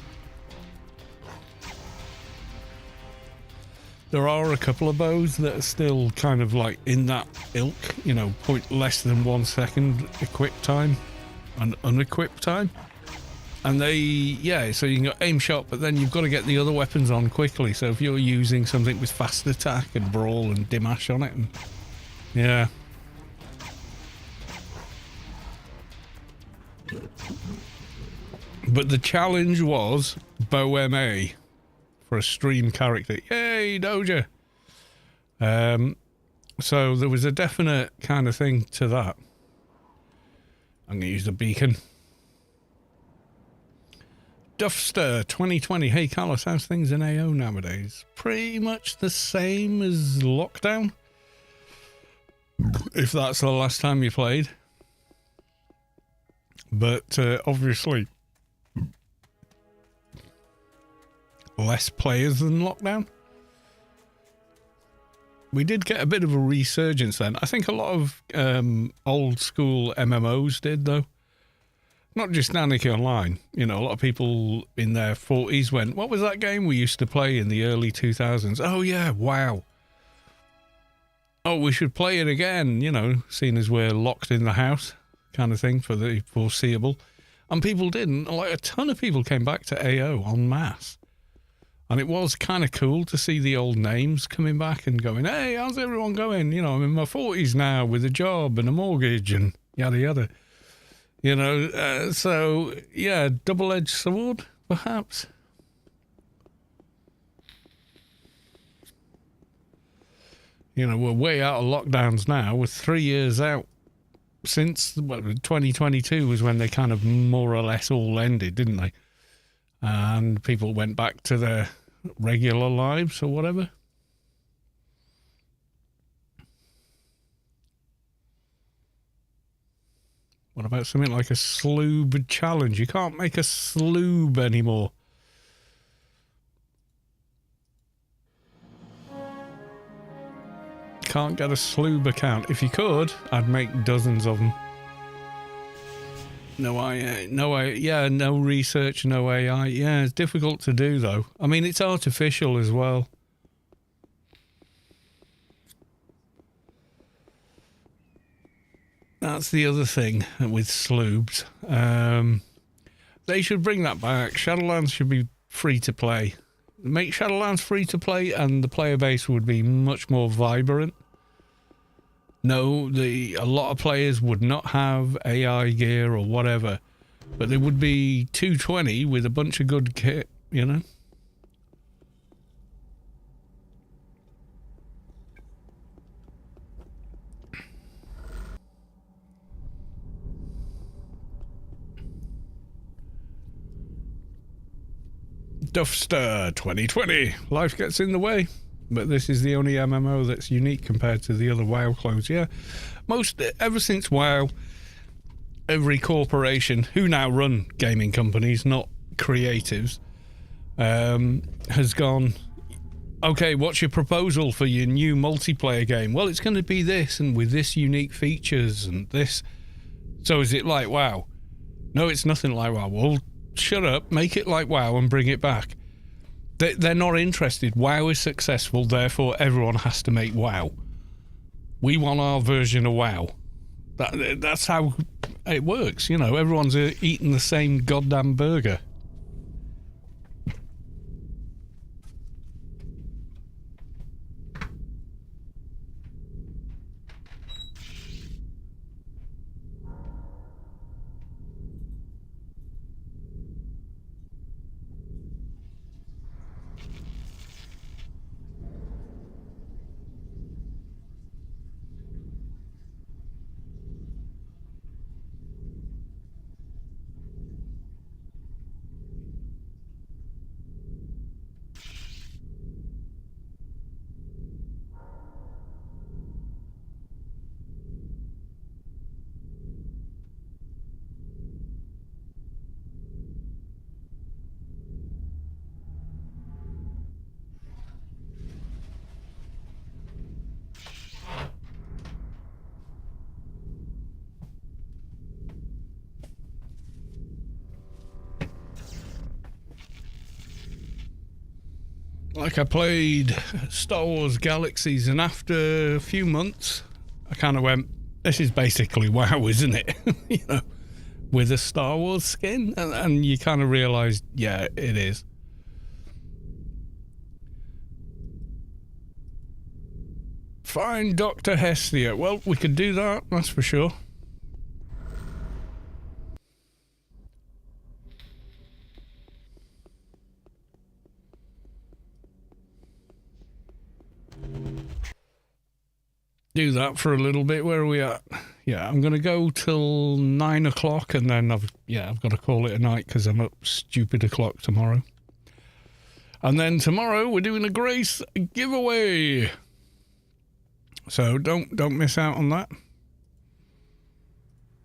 There are a couple of bows that are still kind of like in that ilk, you know, point less than 1 second equip time and unequip time. And they, yeah, so you can go aim shot, but then you've got to get the other weapons on quickly. So if you're using something with fast attack and brawl and dimash on it, and Yeah. But the challenge was Bo MA for a stream character. Yay, Doja! So there was a definite kind of thing to that. I'm going to use the beacon. Duffster 2020. Hey, Carlos, how's things in AO nowadays? Pretty much the same as lockdown. If that's the last time you played. But obviously, less players than lockdown. We did get a bit of a resurgence then. I think a lot of old school MMOs did, though. Not just Anarchy Online. You know, a lot of people in their 40s went, what was that game we used to play in the early 2000s? Oh, yeah, WoW. Oh, we should play it again, you know, seeing as we're locked in the house kind of thing for the foreseeable. And people didn't. Like, a ton of people came back to AO en masse. And it was kind of cool to see the old names coming back and going, hey, how's everyone going? You know, I'm in my 40s now with a job and a mortgage and yada yada. You know, so, yeah, double-edged sword, perhaps. You know, we're way out of lockdowns now. We're 3 years out since 2022 was when they kind of more or less all ended, didn't they? And people went back to their regular lives or whatever. What about something like a sloob challenge? You can't make a sloob anymore. Can't get a sloob account. If you could, I'd make dozens of them. No research, no AI. Yeah, it's difficult to do though. I mean, it's artificial as well. That's the other thing with sloobs. They should bring that back. Shadowlands should be free to play. Make Shadowlands free to play and the player base would be much more vibrant. No, a lot of players would not have AI gear or whatever, but they would be 220 with a bunch of good kit, you know? Duffster 2020. Life gets in the way. But this is the only MMO that's unique compared to the other WoW clones. Yeah, ever since WoW, every corporation who now run gaming companies, not creatives, has gone, okay, what's your proposal for your new multiplayer game? Well, it's going to be this and with this unique features and this. So is it like WoW? No, it's nothing like WoW. Well, shut up, make it like WoW and bring it back. They're not interested. WoW is successful, therefore everyone has to make WoW. We want our version of WoW. That's how it works, you know. Everyone's eating the same goddamn burger. Like I played Star Wars Galaxies and after a few months I kind of went, this is basically WoW, isn't it? You know, with a Star Wars skin, and you kind of realised, yeah, it is. find Dr. Hestia. Well, we could do that, that's for sure. Do that for a little bit. Where are we at? Yeah, I'm going to go till 9 o'clock and then I've got to call it a night because I'm up stupid o'clock tomorrow. And then tomorrow we're doing a Grace giveaway. So don't miss out on that.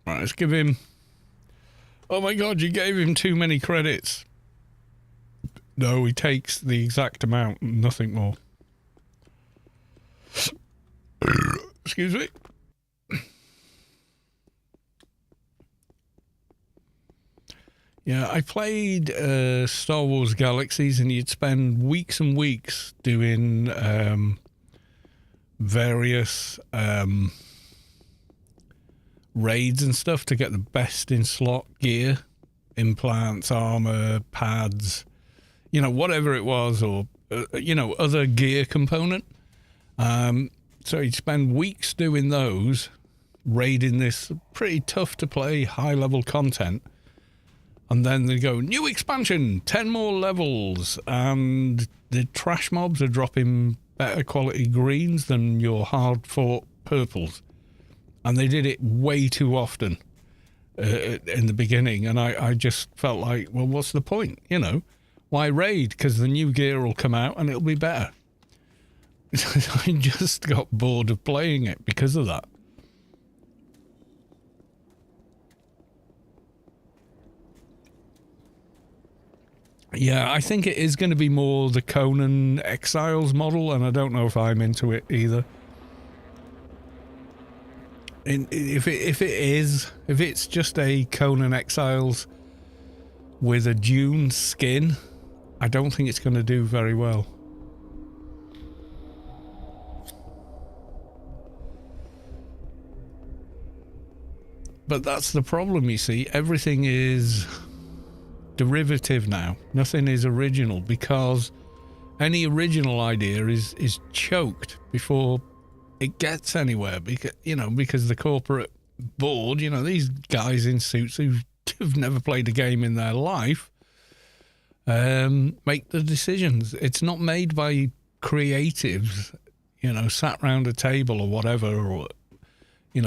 Right, let's give him... Oh my God, you gave him too many credits. No, he takes the exact amount, nothing more. Excuse me. Yeah, I played Star Wars Galaxies, and you'd spend weeks and weeks doing various raids and stuff to get the best in slot gear, implants, armor, pads, whatever it was, or other gear component. So you'd spend weeks doing those, raiding this pretty tough to play, high level content. And then they go, new expansion, 10 more levels, and the trash mobs are dropping better quality greens than your hard-fought purples. And they did it way too often in the beginning, and I just felt like, well, what's the point, Why raid? Because the new gear will come out and it'll be better. I just got bored of playing it because of that. Yeah, I think it is going to be more the Conan Exiles model, and I don't know if I'm into it either. If it's just a Conan Exiles with a Dune skin, I don't think it's going to do very well. But that's the problem, you see. Everything is derivative now. Nothing is original, because any original idea is choked before it gets anywhere, because the corporate board, these guys in suits who've never played a game in their life, make the decisions. It's not made by creatives, sat round a table or whatever, or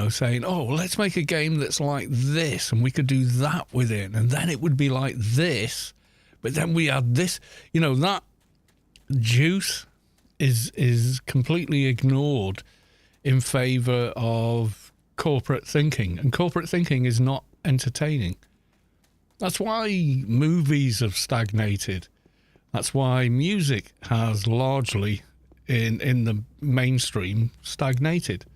saying, oh, let's make a game that's like this, and we could do that with it, and then it would be like this, but then we add this. That juice is completely ignored in favour of corporate thinking, and corporate thinking is not entertaining. That's why movies have stagnated. That's why music has largely, in the mainstream, stagnated.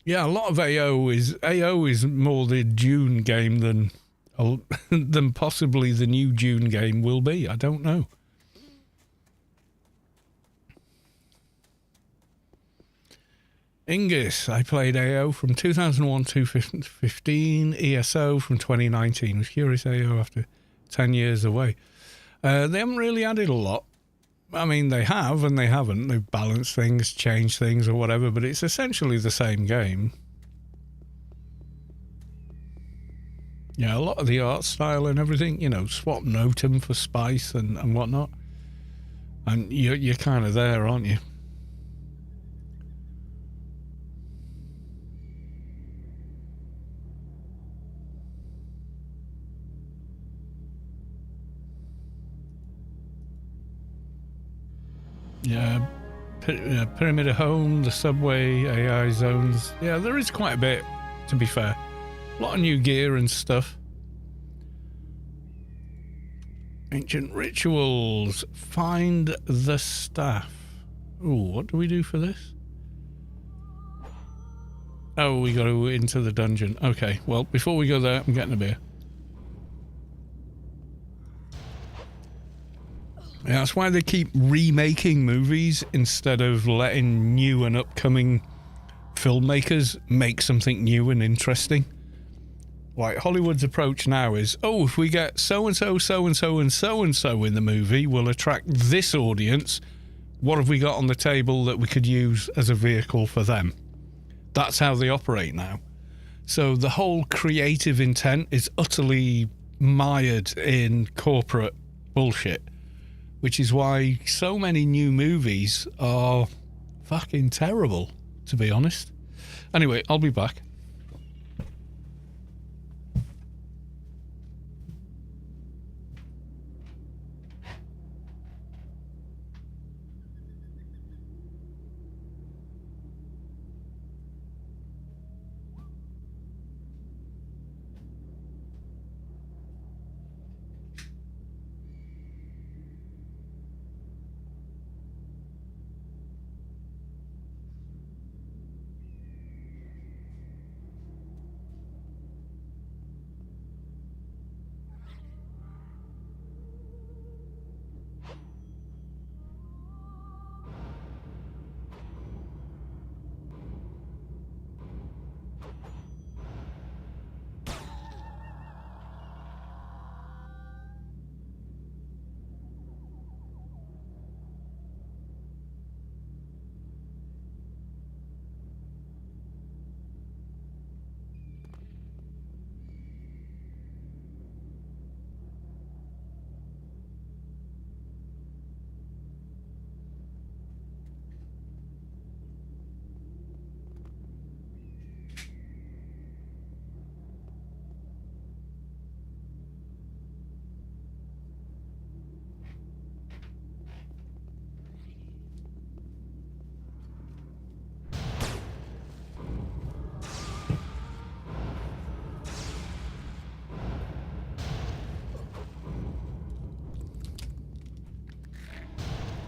Yeah, a lot of AO is more the Dune game than possibly the new Dune game will be. I don't know. Ingus, I played AO from 2001 to 2015, ESO from 2019. Was curious AO after 10 years away. They haven't really added a lot. I mean, they have and they haven't. They've balanced things, changed things or whatever, but it's essentially the same game. Yeah, a lot of the art style and everything, swap Notum for spice and whatnot. And you're kind of there, aren't you? Yeah, Pyramid of Home, the subway, AI zones. Yeah, there is quite a bit, to be fair. A lot of new gear and stuff. Ancient rituals. Find the staff. Ooh, what do we do for this? Oh, we got to go into the dungeon. Okay, well, before we go there, I'm getting a beer. Yeah, that's why they keep remaking movies instead of letting new and upcoming filmmakers make something new and interesting. Like, Hollywood's approach now is, oh, if we get so-and-so, so-and-so, and so-and-so in the movie, we'll attract this audience. What have we got on the table that we could use as a vehicle for them? That's how they operate now. So the whole creative intent is utterly mired in corporate bullshit, which is why so many new movies are fucking terrible, to be honest. Anyway, I'll be back.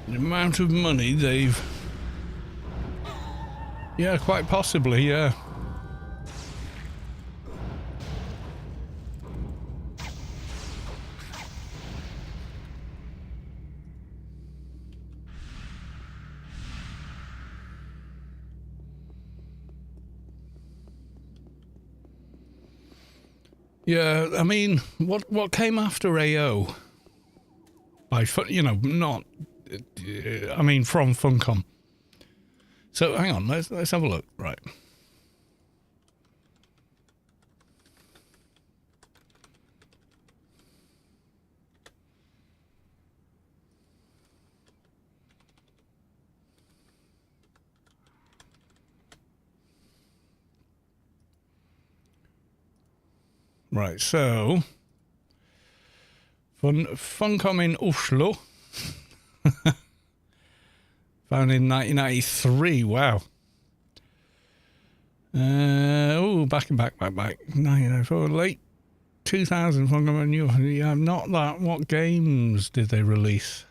The amount of money they've... Yeah, quite possibly, yeah. Yeah, I mean, what came after AO? Not... I mean, from Funcom. So, hang on, let's have a look. Right. Right, so... Funcom in Oslo... Found in 1993. Wow. Back. 1994. Late 2000. Funcom new. Yeah, not that. What games did they release?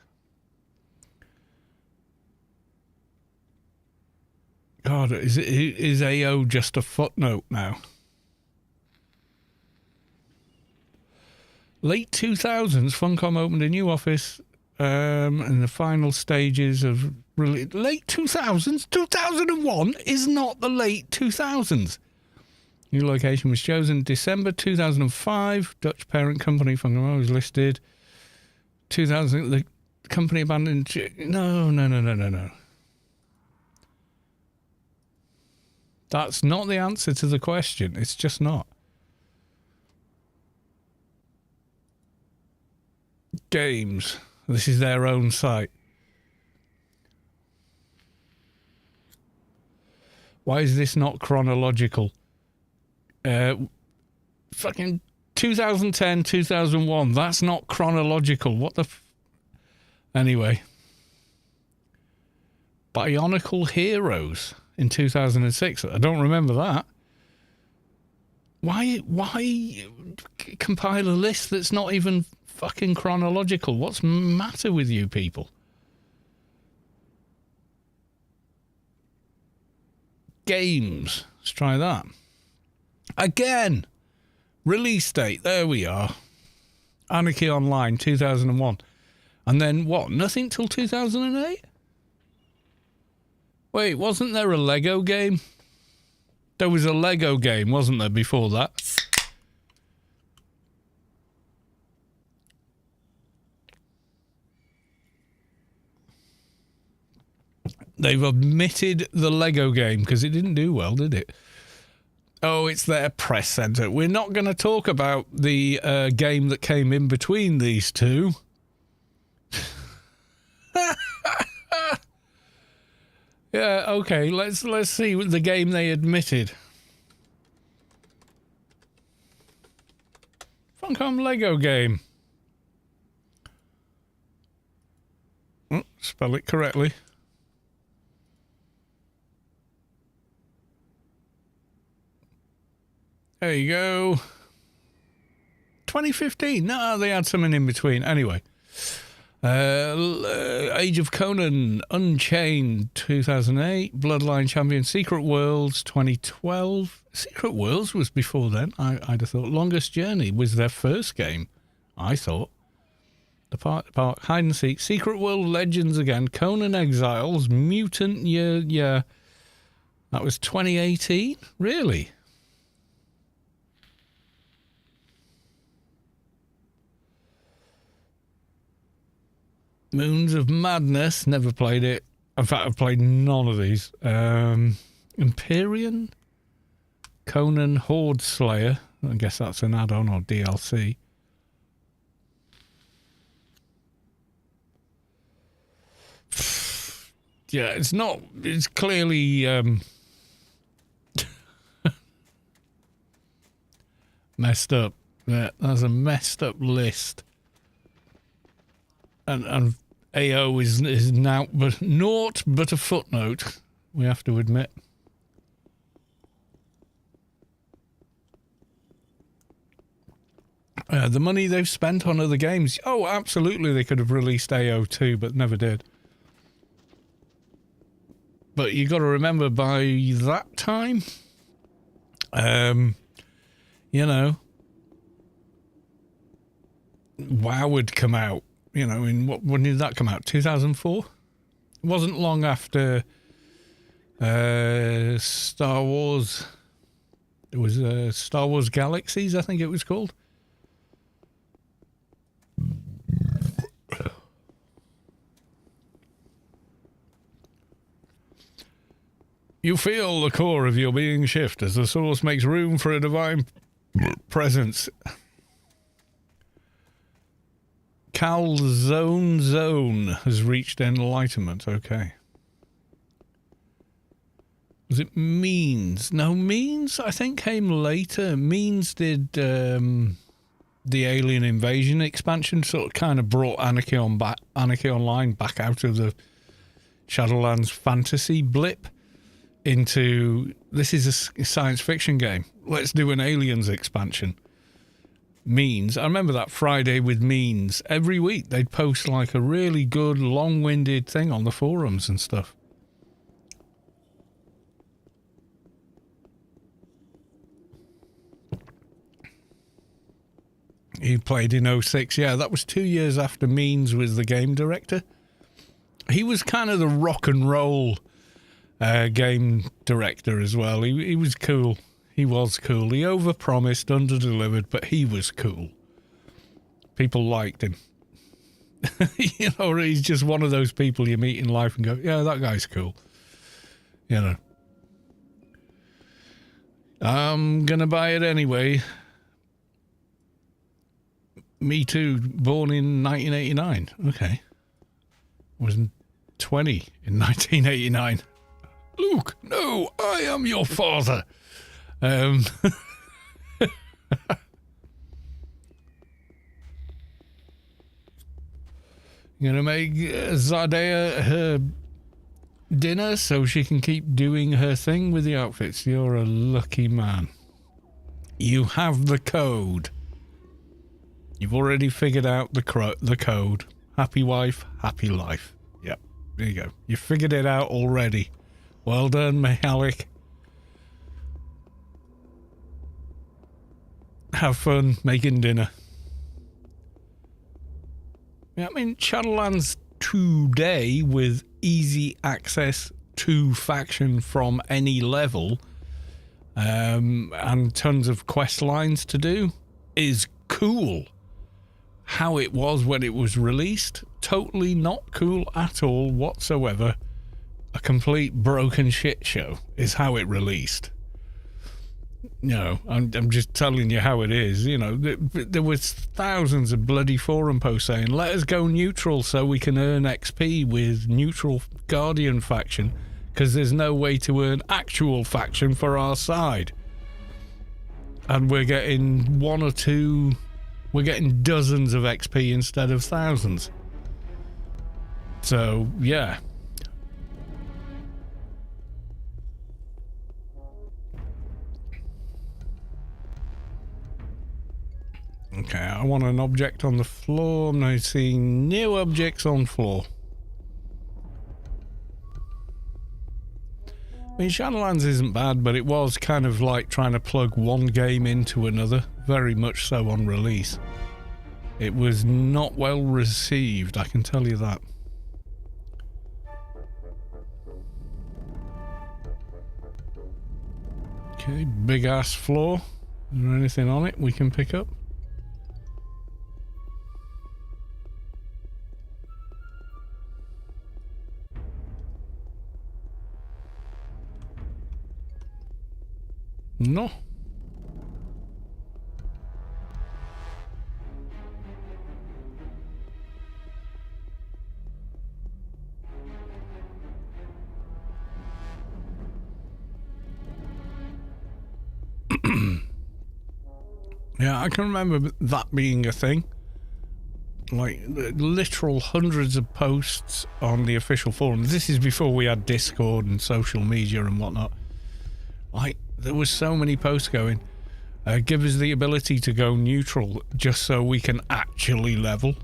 God, is AO just a footnote now? Late 2000s, Funcom opened a new office in the final stages of late 2000s. 2001 is not the late 2000s. New location was chosen December 2005. Dutch parent company Funcom was listed. 2000. The company abandoned. No. That's not the answer to the question. It's just not. Games. This is their own site. Why is this not chronological? Fucking 2010, 2001. That's not chronological. What the... Anyway. Bionicle Heroes in 2006. I don't remember that. Why compile a list that's not even fucking chronological? What's the matter with you people? Games. Let's try that. Again. Release date. There we are. Anarchy Online, 2001. And then what? Nothing till 2008? Wait, wasn't there a Lego game? There was a Lego game, wasn't there, before that? They've omitted the Lego game because it didn't do well, did it? Oh, it's their press centre. We're not going to talk about the game that came in between these two. Yeah, okay, let's see the game they admitted. Funcom Lego game. Spell it correctly. There you go. 2015. No, they had something in between. Anyway. Age of Conan, Unchained, 2008. Bloodline Champion, Secret Worlds, 2012. Secret Worlds was before then. I'd have thought. Longest Journey was their first game, I thought. The Park, Hide and Seek, Secret World Legends again, Conan Exiles, Mutant Year. That was 2018? Really? Moons of Madness, never played it. In fact, I've played none of these. Empyrean, Conan Horde Slayer. I guess that's an add-on or DLC. Yeah, it's not. It's clearly messed up. Yeah, that's a messed up list. And AO is now but naught but a footnote, we have to admit. The money they've spent on other games. Oh, absolutely, they could have released AO too, but never did. But you got to remember, by that time, you know, WoW had come out. You know, when did that come out? 2004? It wasn't long after Star Wars. It was Star Wars Galaxies, I think it was called. You feel the core of your being shift as the source makes room for a divine presence. Calzone Zone has reached enlightenment. Okay. Was it Means? No, Means I think came later. Means did the Alien Invasion expansion, sort of kind of brought Anarchy Online back out of the Shadowlands fantasy blip into, this is a science fiction game. Let's do an Aliens expansion. Means, I remember that Friday with Means. Every week they'd post like a really good long-winded thing on the forums and stuff. He played in 06. Yeah, that was 2 years after Means was the game director. He was kind of the rock and roll game director as well. He was cool. He was cool. He overpromised, underdelivered, but he was cool. People liked him. You know, he's just one of those people you meet in life and go, yeah, that guy's cool. You know. I'm going to buy it anyway. Me too, born in 1989. Okay. I was 20 in 1989. Luke, no, I am your father. Gonna make Zardea her dinner so she can keep doing her thing with the outfits. You're a lucky man. You have the code. You've already figured out the code. Happy wife, happy life. Yep, there you go. You figured it out already. Well done, Mihalik. Have fun making dinner. Yeah, I mean, Shadowlands today, with easy access to faction from any level, and tons of quest lines to do, is cool. How it was when it was released, totally not cool at all whatsoever. a complete broken shit show is how it released. You know, I'm just telling you how it is. You know, there was thousands of bloody forum posts saying, let us go neutral so we can earn XP with neutral Guardian faction, because there's no way to earn actual faction for our side. And we're getting we're getting dozens of XP instead of thousands. So, yeah. Okay, I want an object on the floor. I'm now seeing new objects on floor. I mean, Shadowlands isn't bad, but it was kind of like trying to plug one game into another. Very much so on release. It was not well received, I can tell you that. Okay, big ass floor. Is there anything on it we can pick up? No. Yeah, I can remember that being a thing. Like, literal hundreds of posts on the official forum. This is before we had Discord and social media and whatnot. Like, there was so many posts going, give us the ability to go neutral just so we can actually level.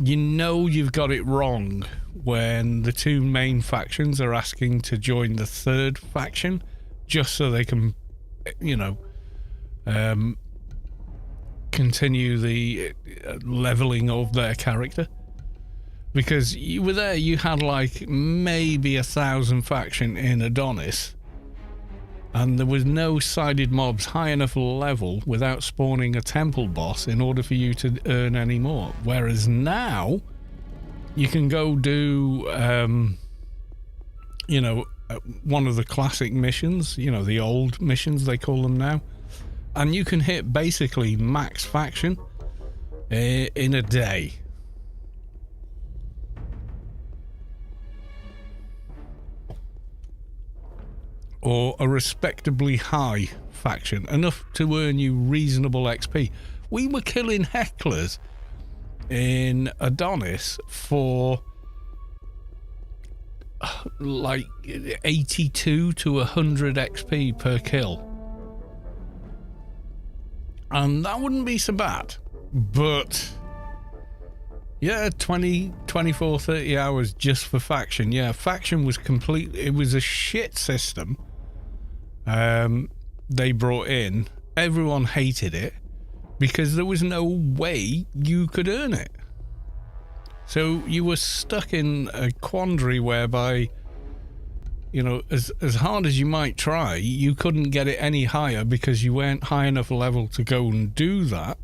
You know you've got it wrong when the two main factions are asking to join the third faction just so they can, you know, continue the leveling of their character. Because you were there, you had like maybe 1,000 faction in Adonis, and there was no sided mobs high enough level without spawning a temple boss in order for you to earn any more. Whereas now, you can go do, you know, one of the classic missions, you know, the old missions they call them now, and you can hit basically max faction in a day. Or a respectably high faction, enough to earn you reasonable XP. We were killing hecklers in Adonis for like 82 to 100 XP per kill. And that wouldn't be so bad. But yeah, 20, 24, 30 hours just for faction. Yeah, faction was complete. It was a shit system. They brought in. Everyone hated it because there was no way you could earn it. So you were stuck in a quandary whereby, you know, as hard as you might try, you couldn't get it any higher because you weren't high enough level to go and do that,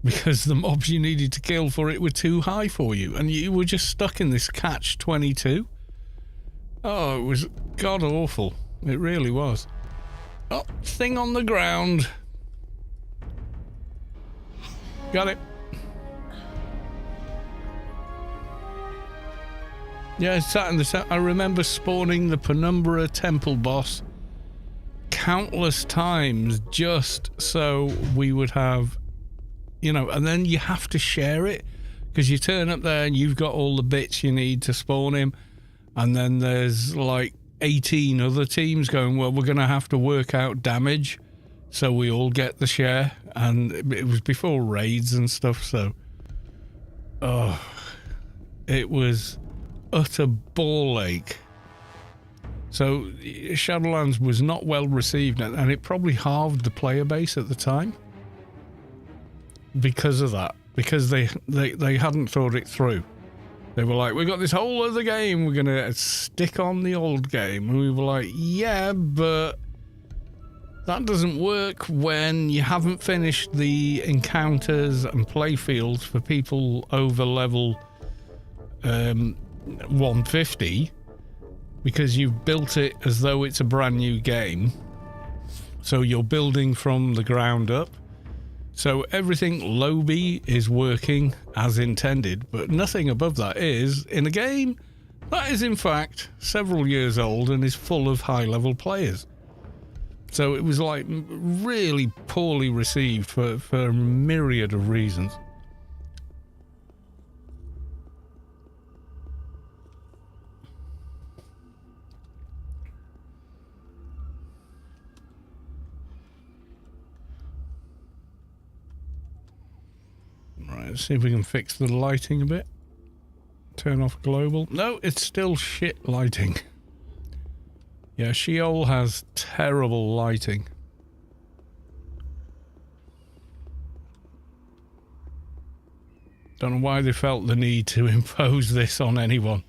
because the mobs you needed to kill for it were too high for you, and you were just stuck in this catch-22. Oh, it was god awful. It really was. Oh, thing on the ground. Got it. Yeah, sat in the. I remember spawning the Penumbra Temple boss countless times just so we would have, you know, and then you have to share it because you turn up there and you've got all the bits you need to spawn him, and then there's like 18 other teams going, well, we're going to have to work out damage so we all get the share. And it was before raids and stuff, so it was utter ball ache. So Shadowlands was not well received, and it probably halved the player base at the time because of that, because they hadn't thought it through. They were like, we got this whole other game, we're going to stick on the old game. And we were like, yeah, but that doesn't work when you haven't finished the encounters and playfields for people over level 150, because you've built it as though it's a brand new game. So you're building from the ground up. So everything lowby is working as intended, but nothing above that is in a game that is in fact several years old and is full of high-level players. So it was like really poorly received for a myriad of reasons. Right, let's see if we can fix the lighting a bit. Turn off global. No, it's still shit lighting. Yeah, Sheol has terrible lighting. Don't know why they felt the need to impose this on anyone.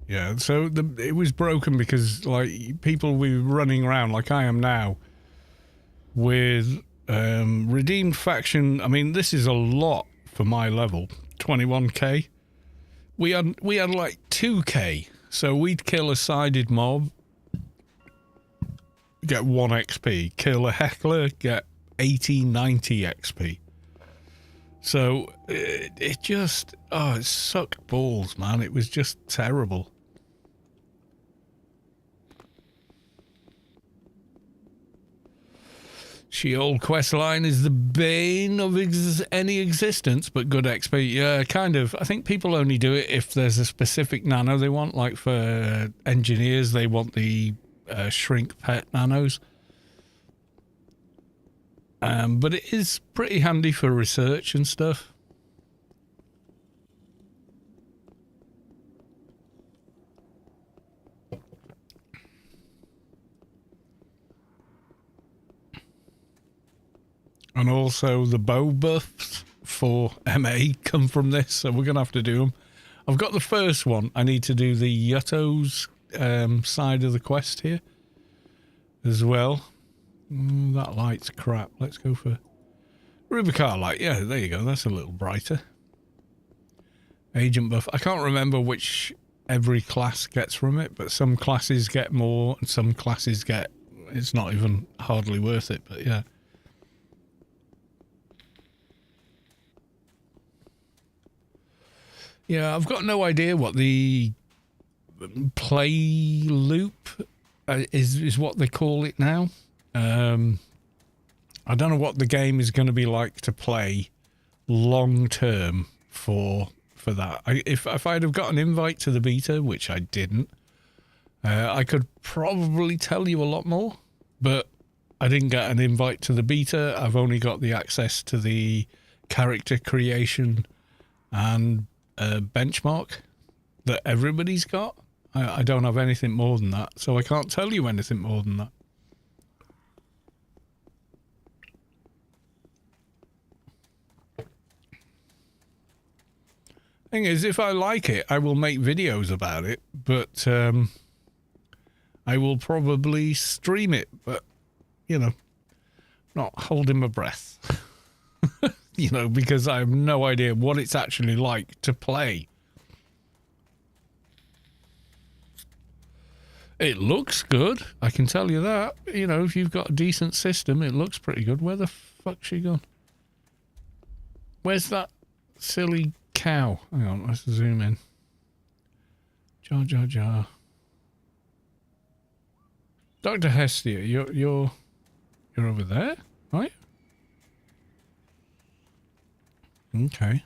Yeah, so it was broken because, like, people were running around like I am now with redeemed faction. I mean, this is a lot for my level, 21k. We had like 2k, so we'd kill a sided mob, get 1 XP, kill a heckler, get 80, 90 XP. So it just, it sucked balls, man. It was just terrible. Sheol questline is the bane of any existence, but good XP. Yeah, kind of. I think people only do it if there's a specific nano they want. Like for engineers, they want the shrink pet nanos. But it is pretty handy for research and stuff. And also the bow buffs for MA come from this, so we're going to have to do them. I've got the first one. I need to do the Yutto's side of the quest here as well. That light's crap. Let's go for Rubicar light. Yeah, there you go. That's a little brighter. Agent buff. I can't remember which every class gets from it, but some classes get more and some classes get... It's not even hardly worth it, but yeah. Yeah, I've got no idea what the play loop is what they call it now. I don't know what the game is going to be like to play long term for that. If I'd have got an invite to the beta, which I didn't, I could probably tell you a lot more, but I didn't get an invite to the beta. I've only got the access to the character creation and benchmark that everybody's got. I don't have anything more than that, so I can't tell you anything more than that. Thing is, if I like it, I will make videos about it, but I will probably stream it, but, you know, not holding my breath. You know, because I have no idea what it's actually like to play. It looks good, I can tell you that. You know, if you've got a decent system, it looks pretty good. Where the fuck's she gone? Where's that silly cow? Hang on, let's zoom in. Jar, jar, jar. Dr. Hestia, you're over there, right? Okay.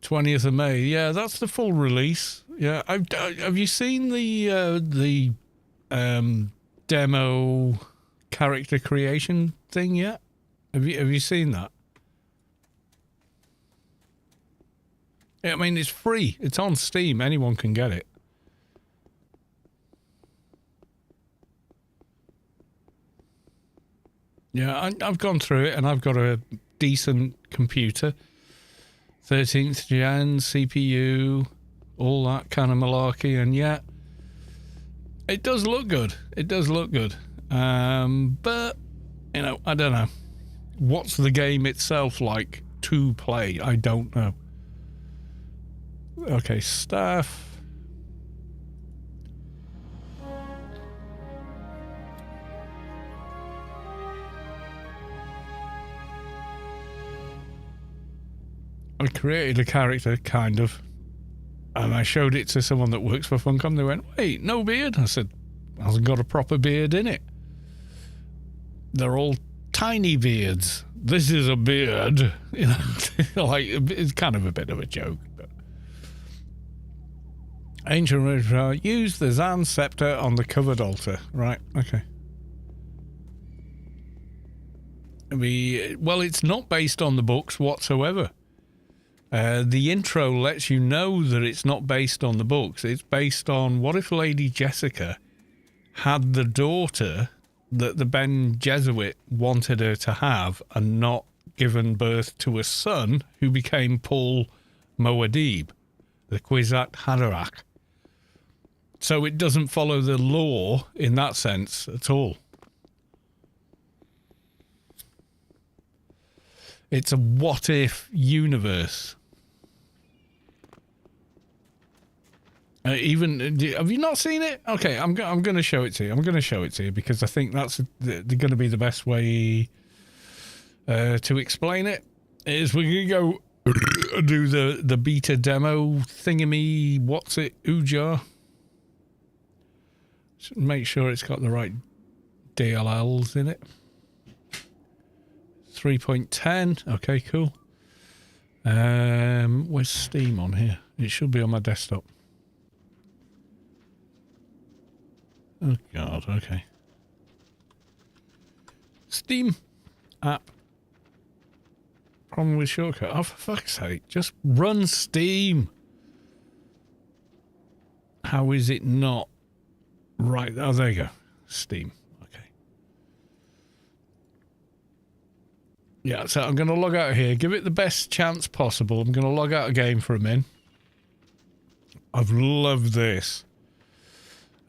20th of May. Yeah, that's the full release. Yeah, have you seen the demo character creation thing yet? Have you seen that? Yeah, I mean, it's free. It's on Steam. Anyone can get it. Yeah, I've gone through it and I've got a decent computer. 13th gen, CPU, all that kind of malarkey, and yet it does look good. It does look good. But, you know, I don't know. What's the game itself like to play? I don't know. Okay, staff. I created a character, kind of, and I showed it to someone that works for Funcom. They went, wait, no beard? I said, hasn't got a proper beard in it. They're all tiny beards. This is a beard. You know, like, it's kind of a bit of a joke. But. Ancient ritual. Use the Zan scepter on the covered altar. Right, okay. Well, it's not based on the books whatsoever. The intro lets you know that it's not based on the books. It's based on what if Lady Jessica had the daughter that the Ben Gesserit wanted her to have and not given birth to a son who became Paul Muad'Dib, the Kwisatz Haderach. So it doesn't follow the law in that sense at all. It's a what-if universe. Have you not seen it? Okay, I'm going to show it to you. I'm going to show it to you because I think that's going to be the best way to explain it. Is we're going to go do the beta demo thingamy. What's it? Ujar. Make sure it's got the right DLLs in it. 3.10. Okay, cool. Where's Steam on here? It should be on my desktop. Oh, God, okay. Steam app. Problem with shortcut. Oh, for fuck's sake. Just run Steam. How is it not? Right. Oh, there you go. Steam. Okay. Yeah, so I'm going to log out of here. Give it the best chance possible. I'm going to log out a game for a min. I've loved this.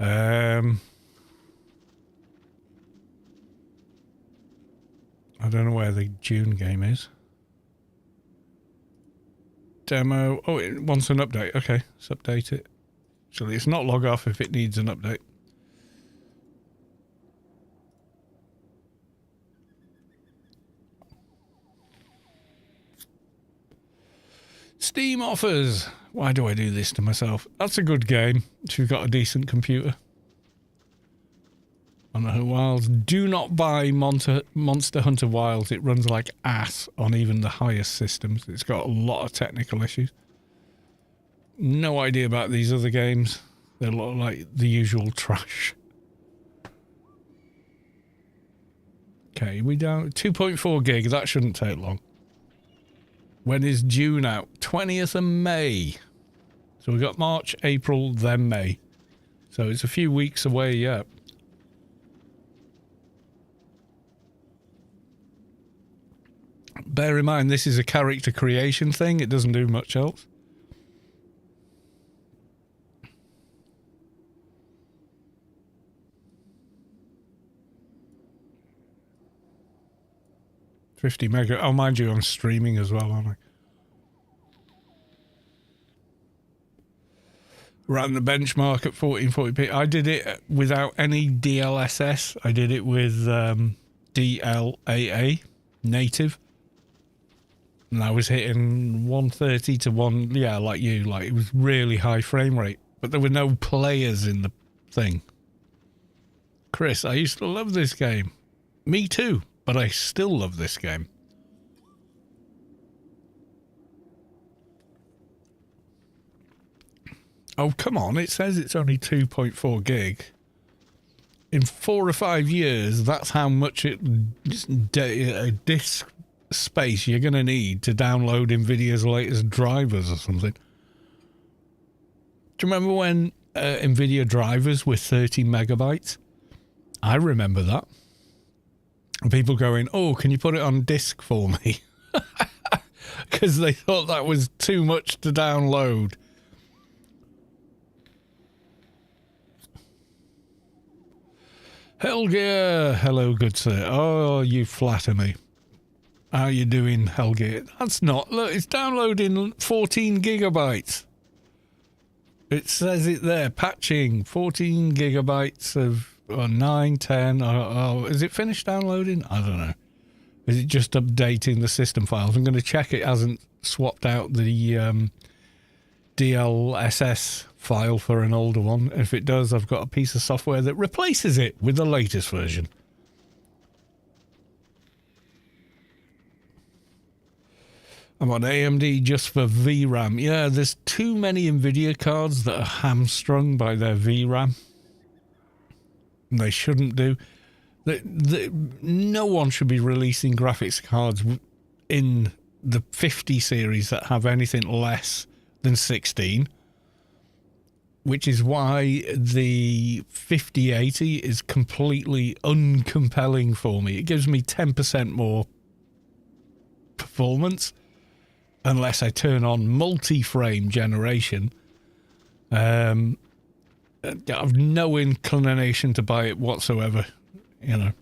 I don't know where the June game is. Demo. Oh, it wants an update. Okay, let's update it. Actually, it's not log off if it needs an update. Steam offers. Why do I do this to myself? That's a good game if you've got a decent computer. Hunter Wilds. Do not buy Monster Hunter Wilds. It runs like ass on even the highest systems. It's got a lot of technical issues. No idea about these other games. They look like the usual trash. Okay, we down 2.4 gig. That shouldn't take long. When is June out? 20th of May. So we've got March, April, then May. So it's a few weeks away yet. Bear in mind, this is a character creation thing. It doesn't do much else. $50 mega. Oh, mind you, I'm streaming as well, aren't I? Ran the benchmark at 1440p. I did it without any DLSS. I did it with DLAA, native. And I was hitting 130 to 1, yeah, like you. Like, it was really high frame rate. But there were no players in the thing. Chris, I used to love this game. Me too. But I still love this game. Oh, come on. It says it's only 2.4 gig. In 4 or 5 years, that's how much disk space you're going to need to download NVIDIA's latest drivers or something. Do you remember when NVIDIA drivers were 30 megabytes? I remember that. And people going, oh, can you put it on disk for me? because they thought that was too much to download. Hellgear, hello, good sir. Oh, you flatter me. How you doing, Hellgear? That's not... Look, it's downloading 14 gigabytes. It says it there, patching, 14 gigabytes of... 9, 10... is it finished downloading? I don't know. Is it just updating the system files? I'm going to check it hasn't swapped out the DLSS file for an older one. If it does, I've got a piece of software that replaces it with the latest version. I'm on AMD just for VRAM. Yeah, there's too many NVIDIA cards that are hamstrung by their VRAM. They shouldn't do. No one should be releasing graphics cards in the 50 series that have anything less than 16. Which is why the 5080 is completely uncompelling for me. It gives me 10% more performance. Unless I turn on multi-frame generation. I've no inclination to buy it whatsoever, you know.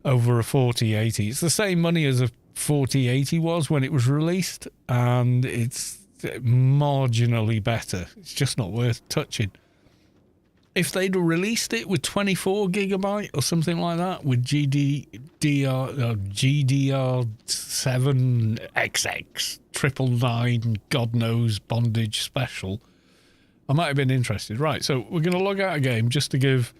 Over a 4080. It's the same money as a 4080 was when it was released, and it's marginally better. It's just not worth touching. If they'd released it with 24 gigabyte or something like that, with GDR7XX 999, God knows, bondage special, I might have been interested. Right, so we're going to log out a game just to give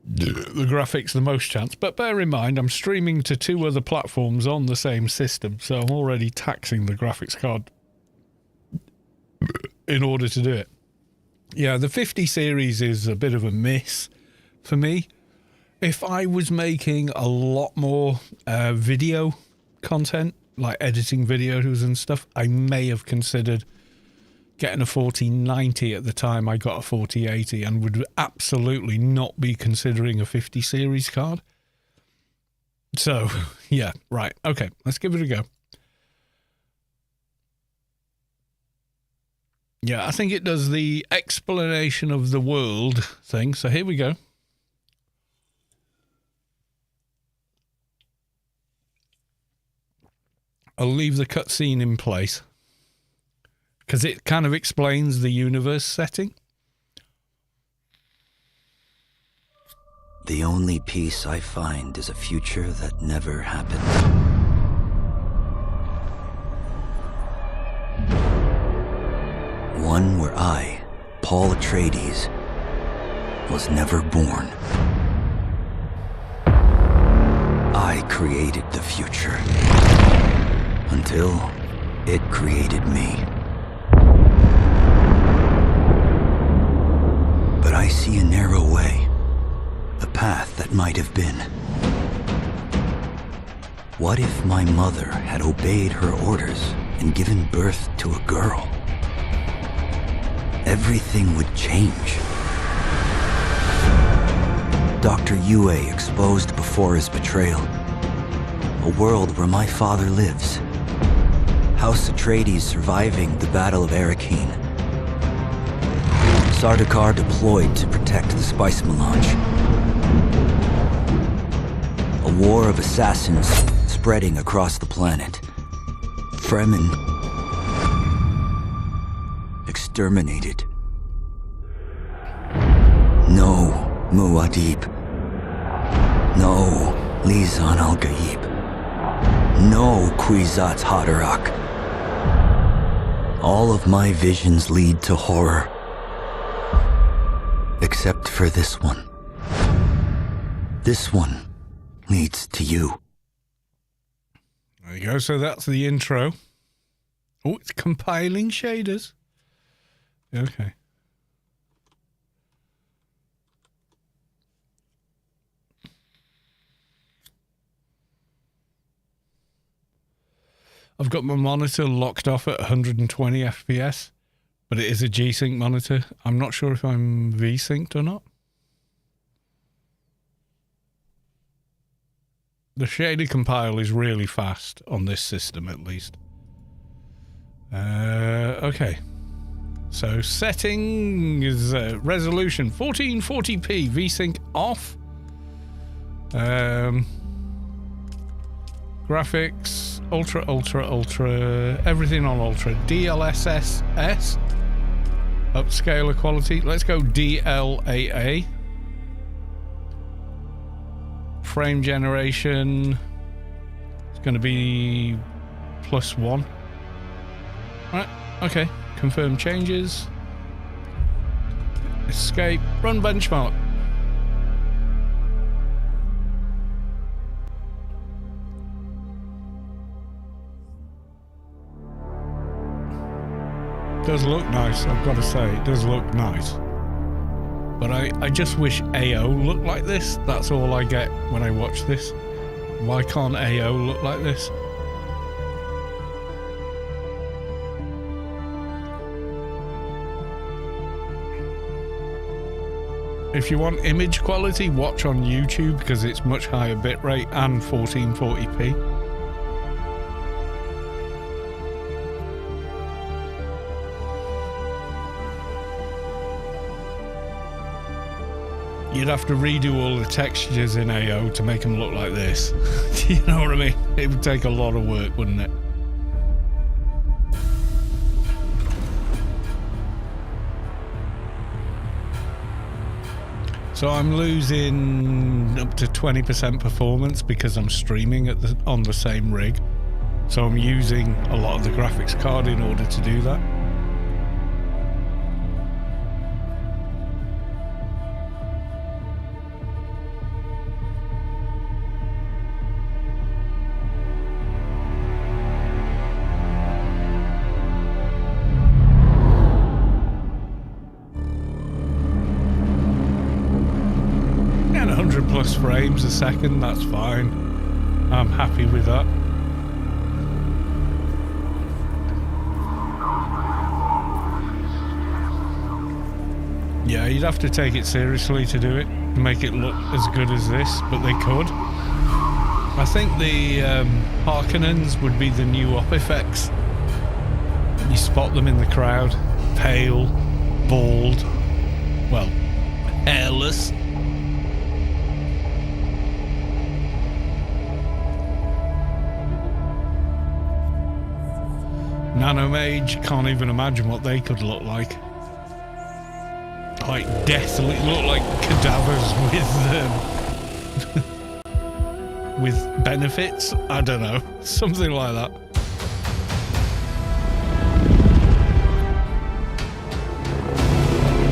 the graphics the most chance. But bear in mind, I'm streaming to 2 other platforms on the same system, so I'm already taxing the graphics card in order to do it. Yeah, the 50 series is a bit of a miss for me. If I was making a lot more video content, like editing videos and stuff, I may have considered getting a 4090 at the time I got a 4080, and would absolutely not be considering a 50 series card. So, yeah, right. Okay, let's give it a go. Yeah, I think it does the explanation of the world thing. So here we go. I'll leave the cutscene in place because it kind of explains the universe setting.
The only peace I find is a future that never happened. One where I, Paul Atreides, was never born. I created the future until it created me. But I see a narrow way, a path that might have been. What if my mother had obeyed her orders and given birth to a girl? Everything would change. Dr. Yue exposed before his betrayal. A world where my father lives. House Atreides surviving the Battle of Arrakeen. Sardaukar deployed to protect the spice melange. A war of assassins spreading across the planet. Fremen exterminated. No Muad'Dib. No Lisan al-Gaib. No Kwisatz Haderach. All of my visions lead to horror. Except for this one. This one leads to you.
There you go. So that's the intro. Oh, it's compiling shaders. Okay. I've got my monitor locked off at 120 FPS, but it is a G-Sync monitor. I'm not sure if I'm V-Synced or not. The shader compile is really fast on this system, at least. Okay. So settings, resolution 1440p, VSync off. Graphics, ultra, everything on ultra. DLSS, upscaler quality. Let's go DLAA. Frame generation, it's going to be +1. Right, okay. Confirm changes. Escape, run benchmark. Does look nice, I've got to say, it does look nice. But I just wish AO looked like this. That's all I get when I watch this. Why can't AO look like this? If you want image quality, watch on YouTube because it's much higher bitrate and 1440p. You'd have to redo all the textures in AO to make them look like this. You know what I mean? It would take a lot of work, wouldn't it? So I'm losing up to 20% performance because I'm streaming on the same rig. So I'm using a lot of the graphics card in order to do that. Plus frames a second, that's fine. I'm happy with that. Yeah, you'd have to take it seriously to do it, make it look as good as this, but they could. I think the Harkonnens would be the new op effects. You spot them in the crowd, pale, bald, well, hairless. Nanomage, can't even imagine what they could look like. Like deathly, look like cadavers with with benefits. I don't know, something like that.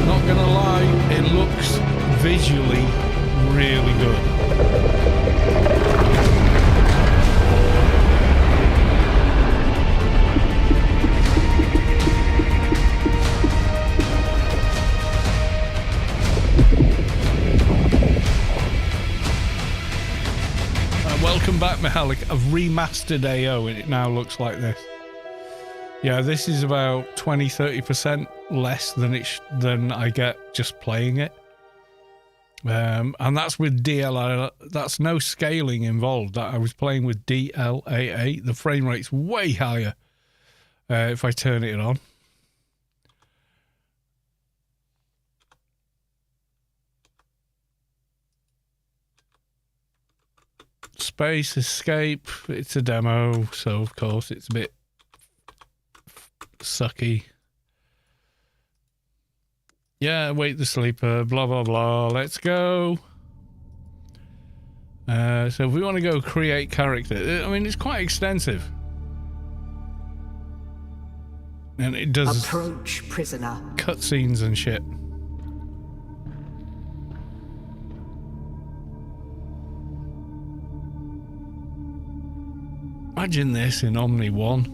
Not gonna lie, it looks visually really good. Welcome back, Mihalik. I've remastered AO and it now looks like this. Yeah, this is about 20-30% less than I get just playing it. And that's with DLAA. That's no scaling involved. That I was playing with DLAA. The frame rate's way higher if I turn it on. Space, escape, it's a demo, so of course it's a bit sucky. Yeah, wait the sleeper, blah blah blah, let's go. So if we want to go create character, I mean it's quite extensive. And it does
approach prisoner
cutscenes and shit. Imagine this in Omni 1.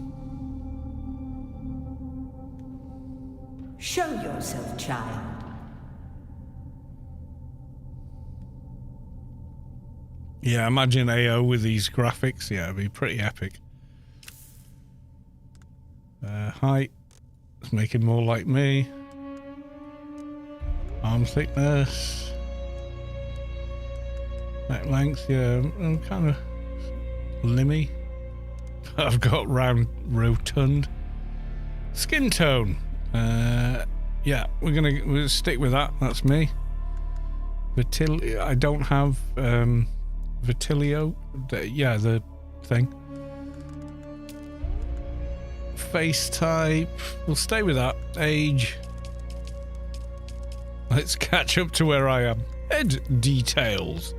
Show yourself, child.
Yeah, imagine AO with these graphics. Yeah, it'd be pretty epic. Height. Let's make it more like me. Arm thickness. Neck length, yeah. I'm kind of Limmy. I've got round, rotund. Skin tone. Yeah, we'll stick with that. That's me. I don't have Vitilio. Yeah, the thing. Face type. We'll stay with that. Age. Let's catch up to where I am. Head details.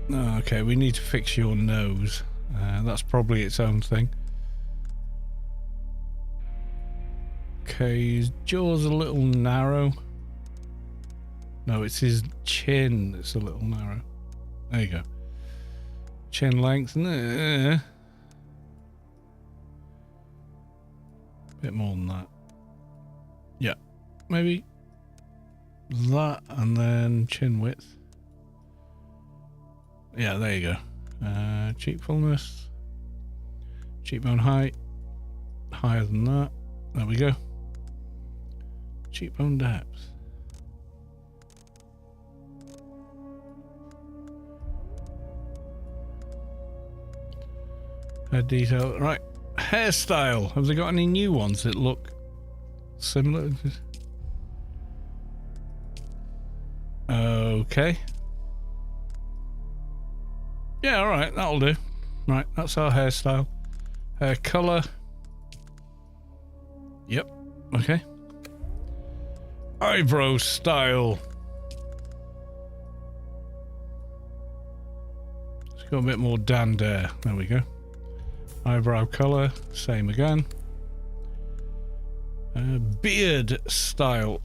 Okay, we need to fix your nose. That's probably its own thing. Okay, his jaw's a little narrow. No, it's his chin that's a little narrow. There you go. Chin length. Bit more than that. Yeah, maybe that, and then chin width. Yeah, there you go. Cheek fullness. Cheekbone height. Higher than that. There we go. Cheekbone depth. Head detail. Right. Hairstyle. Have they got any new ones that look similar? Okay. Yeah, alright, that'll do. Right, that's our hairstyle. Hair colour. Yep, okay. Eyebrow style. Let's go a bit more dander. There we go. Eyebrow colour, same again. Beard style.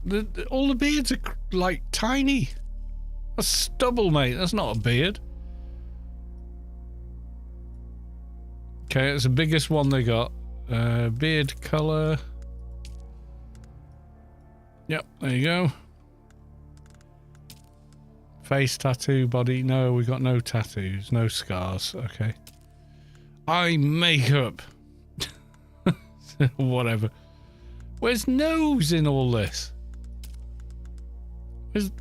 All the beards are like tiny. That's stubble, mate. That's not a beard. Okay, it's the biggest one they got. Beard colour. Yep, there you go. Face tattoo, body. No, we got no tattoos, no scars. Okay. Eye makeup. Whatever. Where's nose in all this?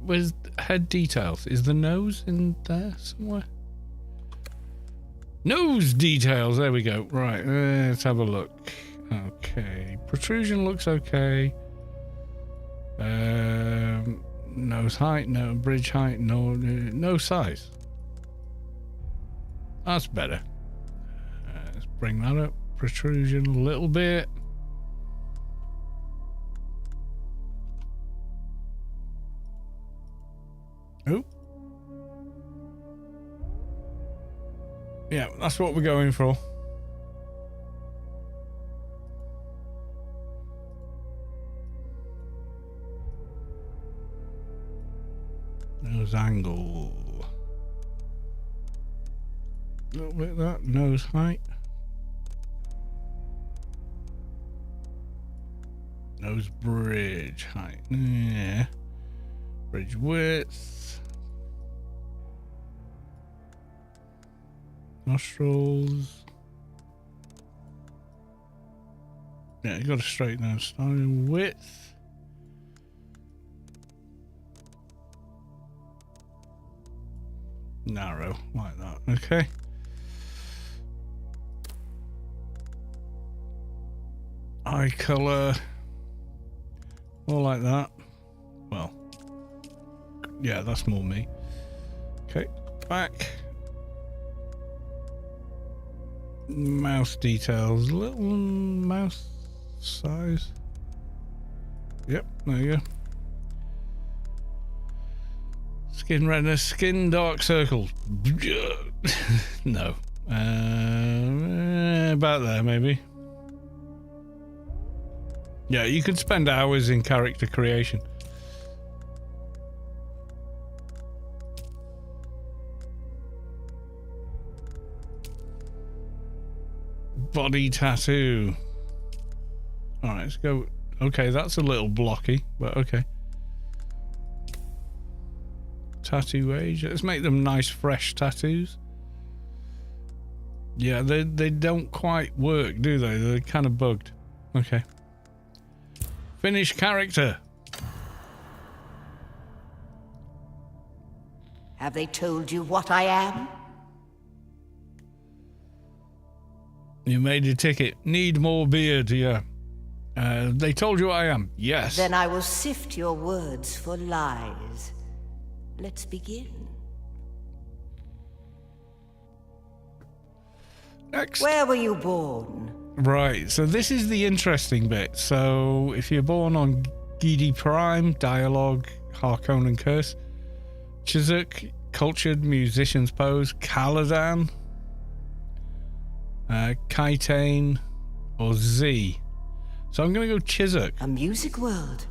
Where's head details? Is the nose in there somewhere? Nose details. There we go. Right. Let's have a look. Okay. Protrusion looks okay. Nose height. No. Bridge height. No size. That's better. Let's bring that up. Protrusion a little bit. Oh. Yeah, that's what we're going for. Nose angle. A little bit of that. Nose height. Nose bridge height. Yeah. Bridge width. Nostrils. Yeah, you got to straighten out style. Width. Narrow, like that. Okay. Eye color. More like that. Well. Yeah, that's more me. Okay. Back. Mouse details, little mouse size. Yep, there you go. Skin redness, skin dark circles. No. About there, maybe. Yeah, you could spend hours in character creation. Body tattoo. Alright, let's go. Okay, that's a little blocky, but okay. Tattoo age. Let's make them nice, fresh tattoos. Yeah, they don't quite work, do they? They're kind of bugged. Okay. Finish character.
Have they told you what I am?
You made your ticket. Need more beer, dear. They told you I am. Yes.
Then I will sift your words for lies. Let's begin.
Next.
Where were you born?
Right, so this is the interesting bit. So, if you're born on Gidi Prime, Dialogue, Harkonnen Curse, Chizuk, Cultured Musician's Pose, Caladan, Kaitane, or Z. So I'm going to go Chizuk.
A music world.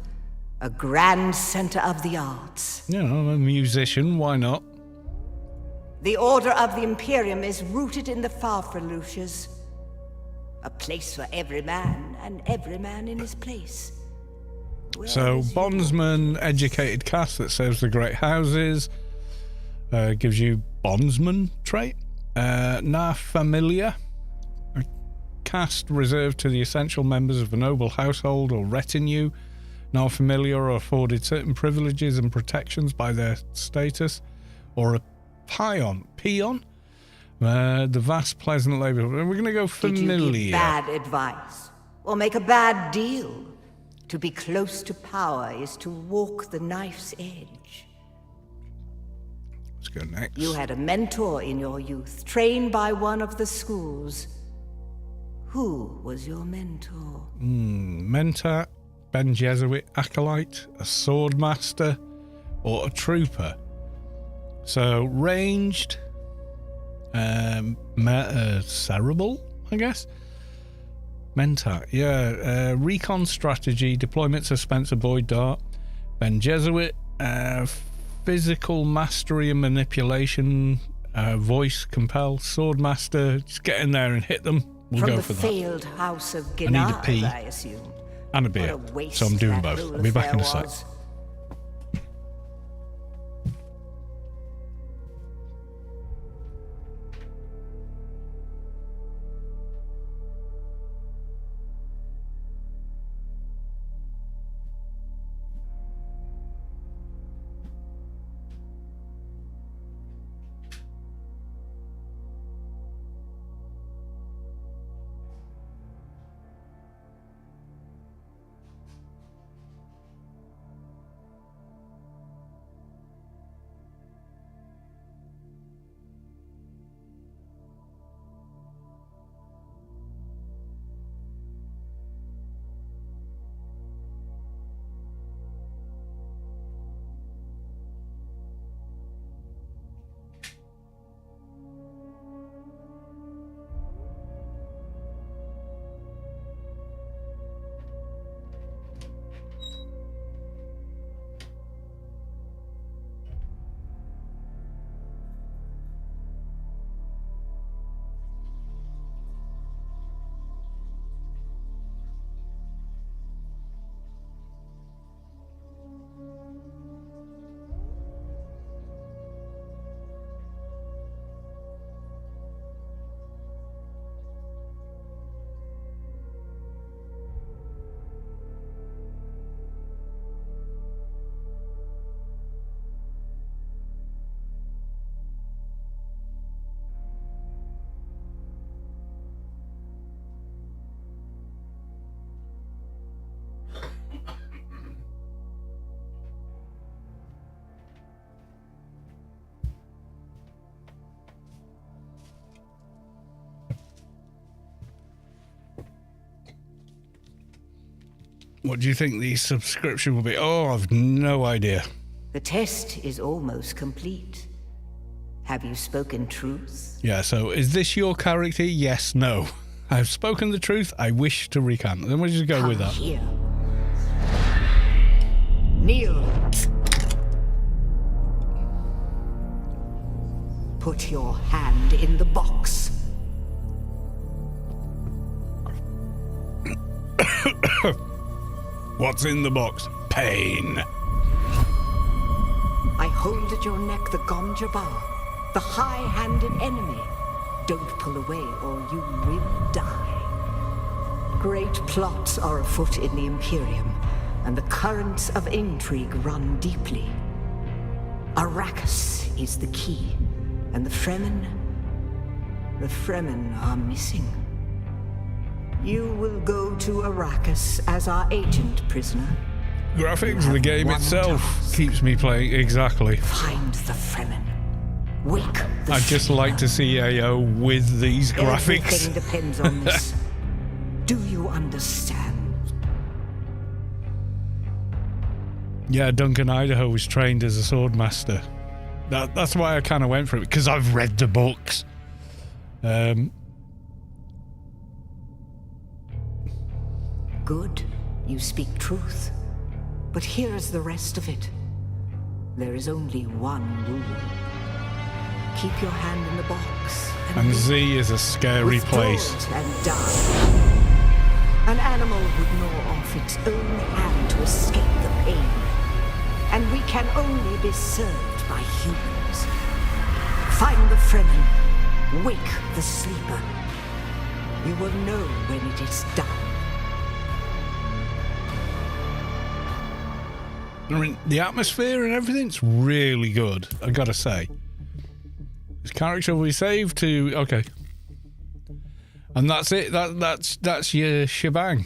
A grand center of the arts.
You know, I'm a musician, why not?
The Order of the Imperium is rooted in the Farfreluches. A place for every man, and every man in his place. Where
So,
is
bondsman, educated caste that serves the great houses, gives you bondsman trait. Na Familia, a caste reserved to the essential members of a noble household or retinue. Na Familia are afforded certain privileges and protections by their status. Or a peon. The vast, pleasant labor. We're going to go familiar.
Did you give bad advice? Or make a bad deal? To be close to power is to walk the knife's edge.
Let's go next.
You had a mentor in your youth, trained by one of the schools. Who was your mentor?
Mentor, Ben Jesuit, acolyte, a sword master, or a trooper. So ranged, cerebral, I guess. Mentor, yeah. Recon strategy, deployments of Spencer Boyd Dart, Ben Jesuit, physical mastery and manipulation, voice compel, sword master. Just get in there and hit them. We'll go for that.
From the failed house of
I need a
Ginard,
pee
I assume.
And a beer.
What a waste
So I'm doing
that
both.
whole
I'll be back in a
affair
sec.
was.
What do you think the subscription will be? Oh, I've no idea.
The test is almost complete. Have you spoken truth?
Yeah, so is this your character? Yes, no. I've spoken the truth. I wish to recant. Then we'll just go with that.
Here. Kneel. Put your hand in the box.
What's in the box? Pain.
I hold at your neck the Gomja bar, the high-handed enemy. Don't pull away or you will die. Great plots are afoot in the Imperium, and the currents of intrigue run deeply. Arrakis is the key, and the Fremen are missing. You will go to Arrakis as our agent, prisoner.
Graphics of the game itself keeps me playing. Exactly.
Find the Fremen. Wake the
I'd just like to see AO with these graphics.
Everything depends on this. Do you understand?
Yeah, Duncan Idaho was trained as a swordmaster. That's why I kind of went for it, because I've read the books.
Good. You speak truth. But here is the rest of it. There is only one rule. Keep your hand in the box.
And Z is a scary place.
And die. An animal would gnaw off its own hand to escape the pain. And we can only be served by humans. Find the Fremen. Wake the sleeper. You will know when it is done.
I mean, the atmosphere and everything's really good, I gotta say. This character will be saved to... Okay. And that's it. That's your shebang.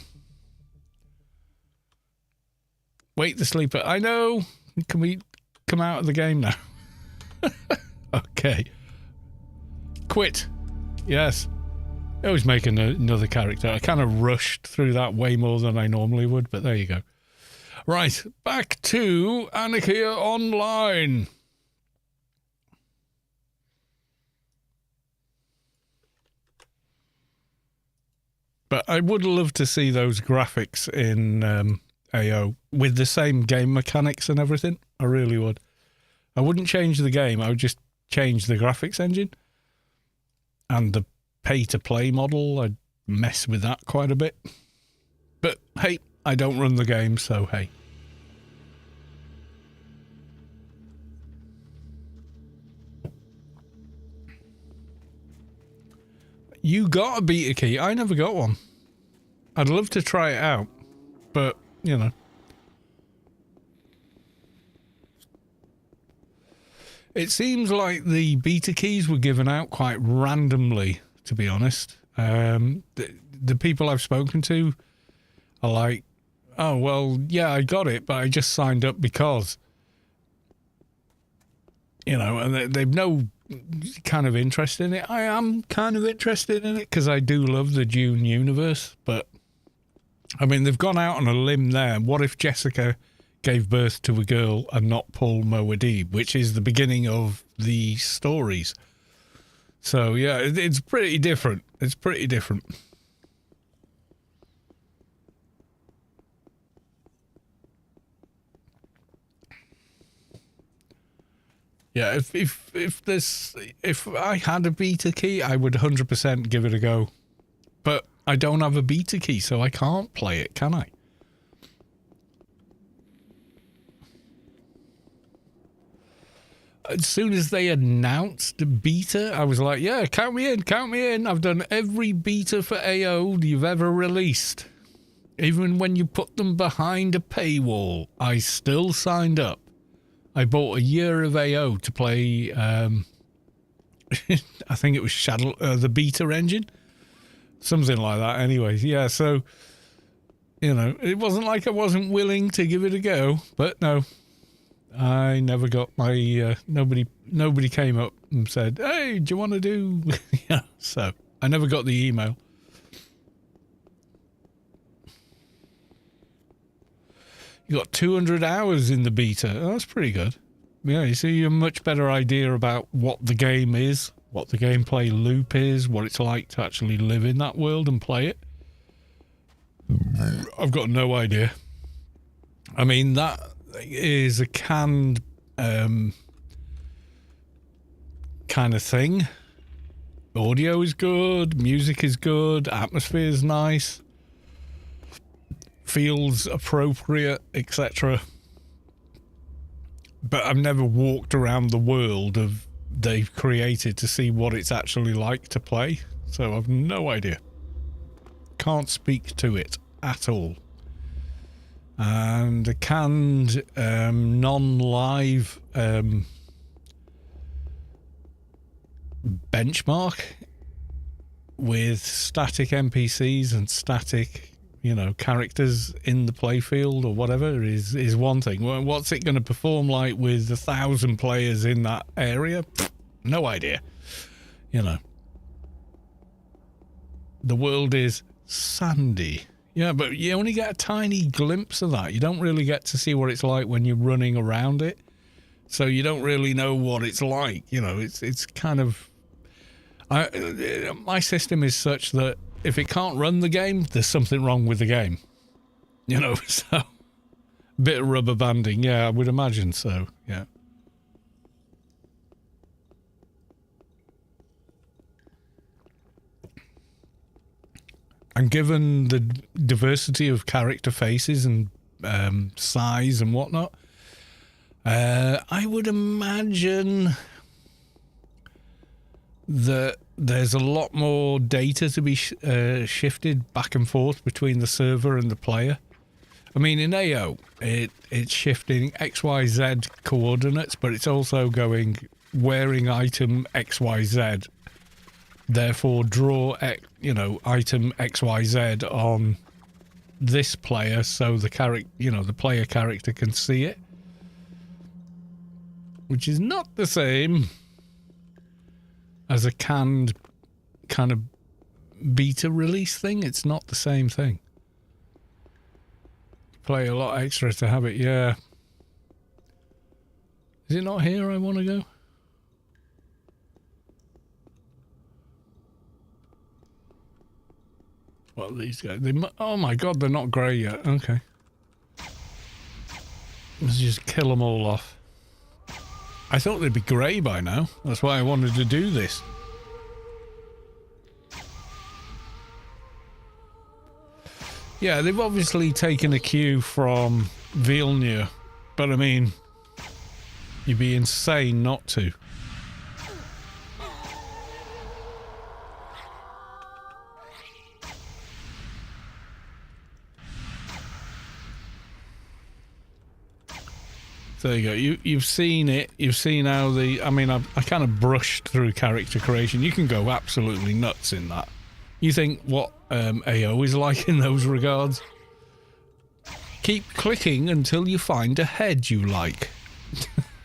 Wake the sleeper. I know. Can we come out of the game now? Okay. Quit. Yes. I was making another character. I kind of rushed through that way more than I normally would, but there you go. Right, back to Anarchy Online. But I would love to see those graphics in AO with the same game mechanics and everything. I really would. I wouldn't change the game. I would just change the graphics engine. And the pay-to-play model, I'd mess with that quite a bit. But, hey, I don't run the game, so hey. You got a beta key. I never got one. I'd love to try it out, but, you know. It seems like the beta keys were given out quite randomly, to be honest. The people I've spoken to are like, oh, well, yeah, I got it, but I just signed up because. You know, and they've no kind of interest in it. I am kind of interested in it because I do love the Dune universe, but I mean, they've gone out on a limb there. What if Jessica gave birth to a girl and not Paul Muad'Dib, which is the beginning of the stories? So, yeah, it's pretty different. It's pretty different. Yeah, if I had a beta key, I would 100% give it a go. But I don't have a beta key, so I can't play it, can I? As soon as they announced the beta, I was like, yeah, count me in, count me in. I've done every beta for AO you've ever released. Even when you put them behind a paywall, I still signed up. I bought a year of AO to play, I think it was Shadow, the beta engine. Something like that anyways. Yeah, so, you know, it wasn't like I wasn't willing to give it a go, but no. I never got my, nobody came up and said, hey, do you want to do, yeah, so I never got the email. You got 200 hours in the beta. Oh, that's pretty good. Yeah, you see a much better idea about what the game is, what the gameplay loop is, what it's like to actually live in that world and play it. I've got no idea. I mean, that is a canned kind of thing. Audio is good, music is good, atmosphere is nice. Feels appropriate, etc. But I've never walked around the world of they've created to see what it's actually like to play, so I've no idea. Can't speak to it at all. And a canned non-live benchmark with static NPCs and static, you know, characters in the playfield or whatever is one thing. What's it going to perform like with 1,000 players in that area? No idea. You know. The world is sandy. Yeah, but you only get a tiny glimpse of that. You don't really get to see what it's like when you're running around it. So you don't really know what it's like. You know, it's kind of... my system is such that if it can't run the game, there's something wrong with the game. You know, so... bit of rubber banding. Yeah, I would imagine so. Yeah. And given the diversity of character faces and size and whatnot, I would imagine that there's a lot more data to be shifted back and forth between the server and the player. I mean, in AO, it's shifting XYZ coordinates, but it's also going wearing item XYZ. Therefore, draw, you know, item XYZ on this player so the character, you know, the player character can see it. Which is not the same as a canned kind of beta release thing. It's not the same thing. Play a lot extra to have it, yeah. Is it not here I want to go? Well, these guys, oh my god, they're not grey yet. Okay. Let's just kill them all off. I thought they'd be grey by now. That's why I wanted to do this. Yeah, they've obviously taken a cue from Vilnius, but I mean, you'd be insane not to. There you go. You've seen it. You've seen how the... I mean, I kind of brushed through character creation. You can go absolutely nuts in that. You think what AO is like in those regards? Keep clicking until you find a head you like.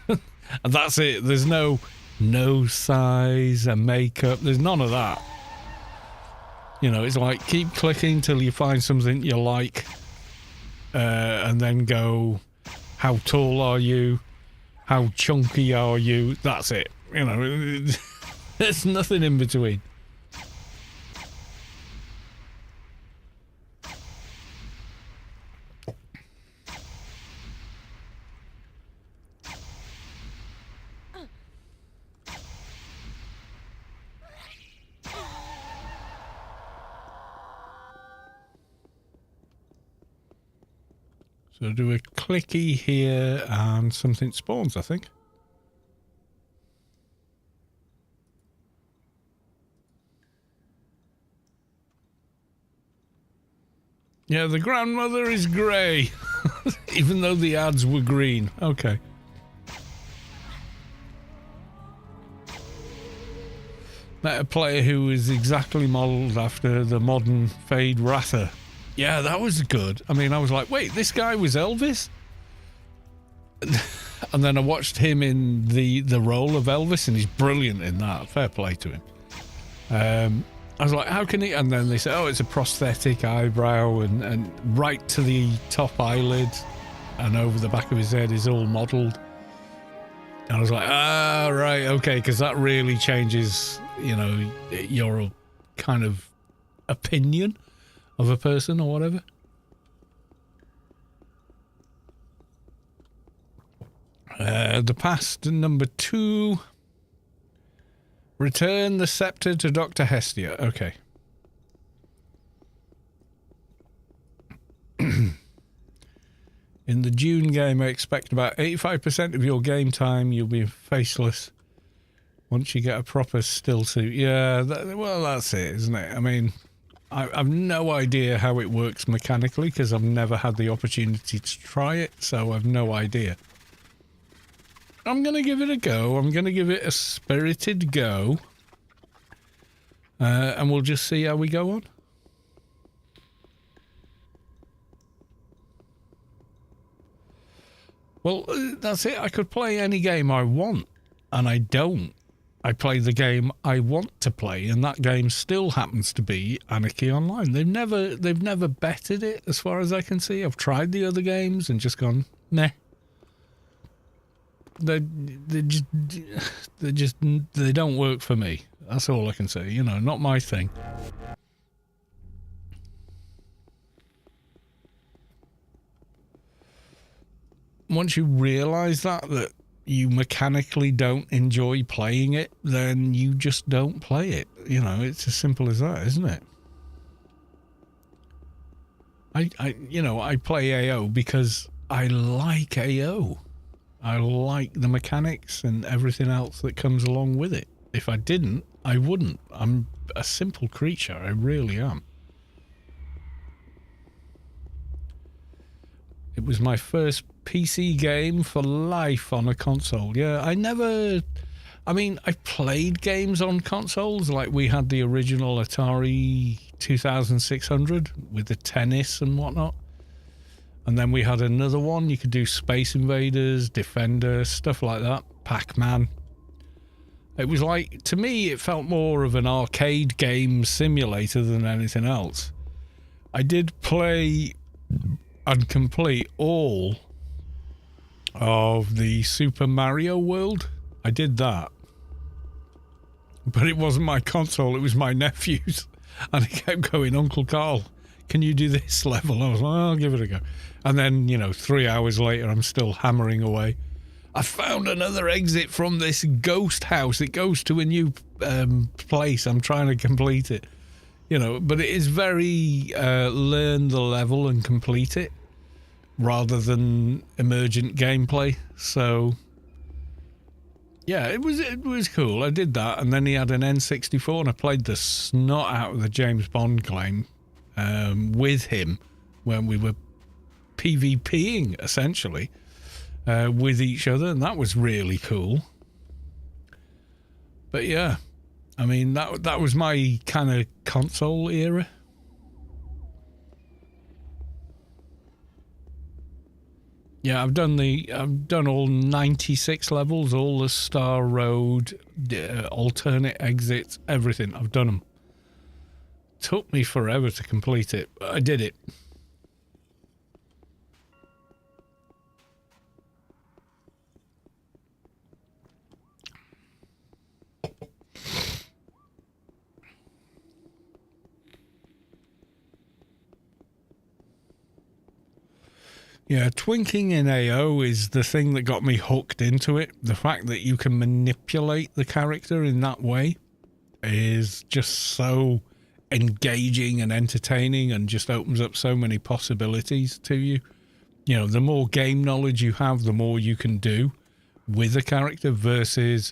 And that's it. There's no nose size and makeup. There's none of that. You know, it's like keep clicking till you find something you like. And then go... How tall are you? How chunky are you? That's it. You know, there's nothing in between. So do a clicky here and something spawns, I think. Yeah, the grandmother is grey, even though the ads were green. Okay. Met a player who is exactly modelled after the modern Fade Rather. Yeah, that was good. I mean, I was like, wait, this guy was Elvis? And then I watched him in the role of Elvis, and he's brilliant in that. Fair play to him. I was like, how can he? And then they said, oh, it's a prosthetic eyebrow, and right to the top eyelid and over the back of his head is all modelled. And I was like, ah, right, okay, because that really changes, you know, your kind of opinion of a person or whatever. The past, number 2. Return the scepter to Dr. Hestia. Okay. In the June game, I expect about 85% of your game time you'll be faceless once you get a proper still suit. Yeah, well, that's it, isn't it? I mean... I've no idea how it works mechanically because I've never had the opportunity to try it, so I've no idea. I'm going to give it a go. I'm going to give it a spirited go. And we'll just see how we go on. Well, that's it. I could play any game I want, and I don't. I play the game I want to play, and that game still happens to be Anarchy Online. They've never bettered it, as far as I can see. I've tried the other games and just gone, nah. They don't work for me. That's all I can say. You know, not my thing. Once you realise that you mechanically don't enjoy playing it, then you just don't play it. You know, it's as simple as that, isn't it? I play AO because I like AO. I like the mechanics and everything else that comes along with it. If I didn't, I wouldn't. I'm a simple creature. I really am. It was my first PC game for life on a console. Yeah, I mean, I played games on consoles. Like we had the original Atari 2600 with the tennis and whatnot. And then we had another one. You could do Space Invaders, Defender, stuff like that. Pac-Man. It was like, to me, it felt more of an arcade game simulator than anything else. I did play and complete all of the Super Mario World. I did that. But it wasn't my console, it was my nephew's. And he kept going, Uncle Carl, can you do this level? I was like, I'll give it a go. And then, 3 hours later, I'm still hammering away. I found another exit from this ghost house. It goes to a new place. I'm trying to complete it. But it is very learn the level and complete it rather than emergent gameplay. So, yeah, it was cool. I did that. And then he had an N64 and I played the snot out of the James Bond game with him when we were PvPing, essentially. With each other, and that was really cool. But yeah, I mean that was my kind of console era. Yeah, I've done all 96 levels, all the Star Road, alternate exits, everything. I've done them. Took me forever to complete it, but I did it. Yeah, twinking in AO is the thing that got me hooked into it. The fact that you can manipulate the character in that way is just so engaging and entertaining and just opens up so many possibilities to you. The more game knowledge you have, the more you can do with a character versus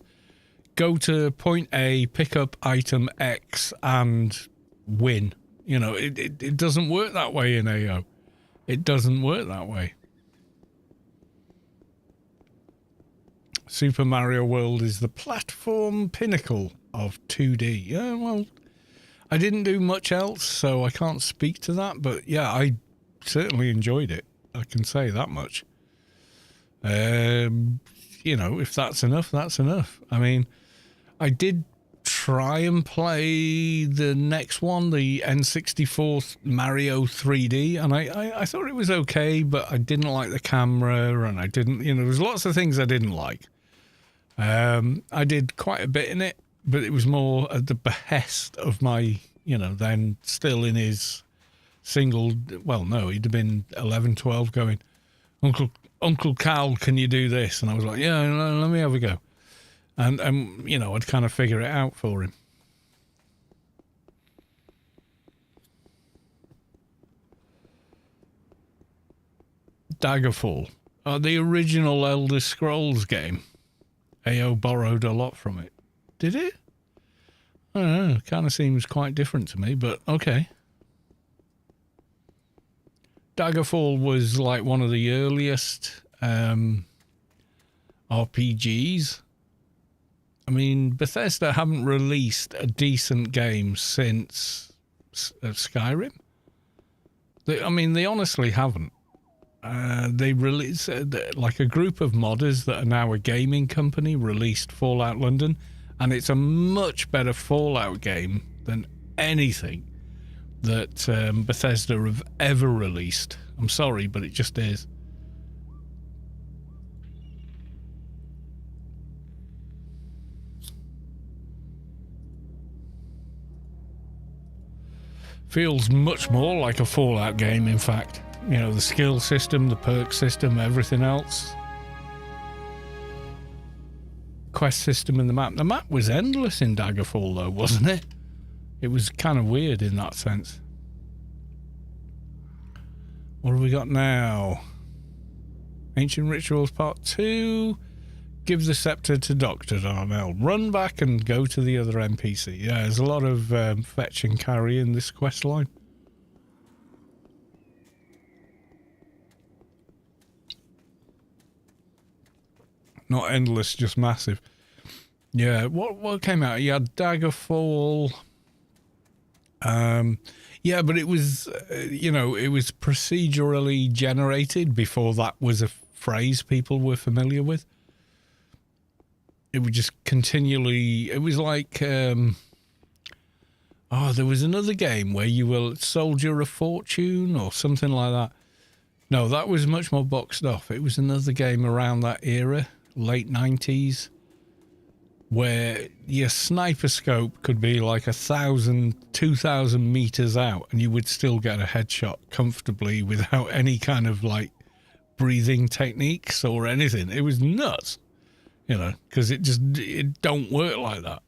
go to point A, pick up item X and win. It doesn't work that way in AO. It doesn't work that way. Super Mario World is the platform pinnacle of 2D. Yeah, well, I didn't do much else, so I can't speak to that. But yeah, I certainly enjoyed it. I can say that much. If that's enough, that's enough. I mean, I did try and play the next one, the N64 Mario 3D, and I thought it was okay, but I didn't like the camera, and I didn't, there was lots of things I didn't like. I did quite a bit in it, but it was more at the behest of my, then still in his single, well, no, he'd have been 11, 12 going, Uncle Cal, can you do this? And I was like, yeah, let me have a go. And I'd kind of figure it out for him. Daggerfall. The original Elder Scrolls game. AO borrowed a lot from it. Did it? I don't know. Kind of seems quite different to me, but okay. Daggerfall was like one of the earliest RPGs. I mean, Bethesda haven't released a decent game since Skyrim. They honestly haven't. They released, like a group of modders that are now a gaming company released Fallout London, and it's a much better Fallout game than anything that Bethesda have ever released. I'm sorry, but it just is. Feels much more like a Fallout game, in fact. You know, the skill system, the perk system, everything else. Quest system in the map. The map was endless in Daggerfall, though, wasn't it? It was kind of weird in that sense. What have we got now? Ancient Rituals Part 2. Give the scepter to Dr. Darnell. Run back and go to the other NPC. Yeah, there's a lot of fetch and carry in this quest line. Not endless, just massive. Yeah, what came out? You had Daggerfall. Yeah, but it was, it was procedurally generated before that was a phrase people were familiar with. It would just continually... It was like... there was another game where you were Soldier of Fortune or something like that. No, that was much more boxed off. It was another game around that era, late 90s, where your sniper scope could be like 1,000, 2,000 meters out and you would still get a headshot comfortably without any kind of like breathing techniques or anything. It was nuts. You know, because it don't work like that.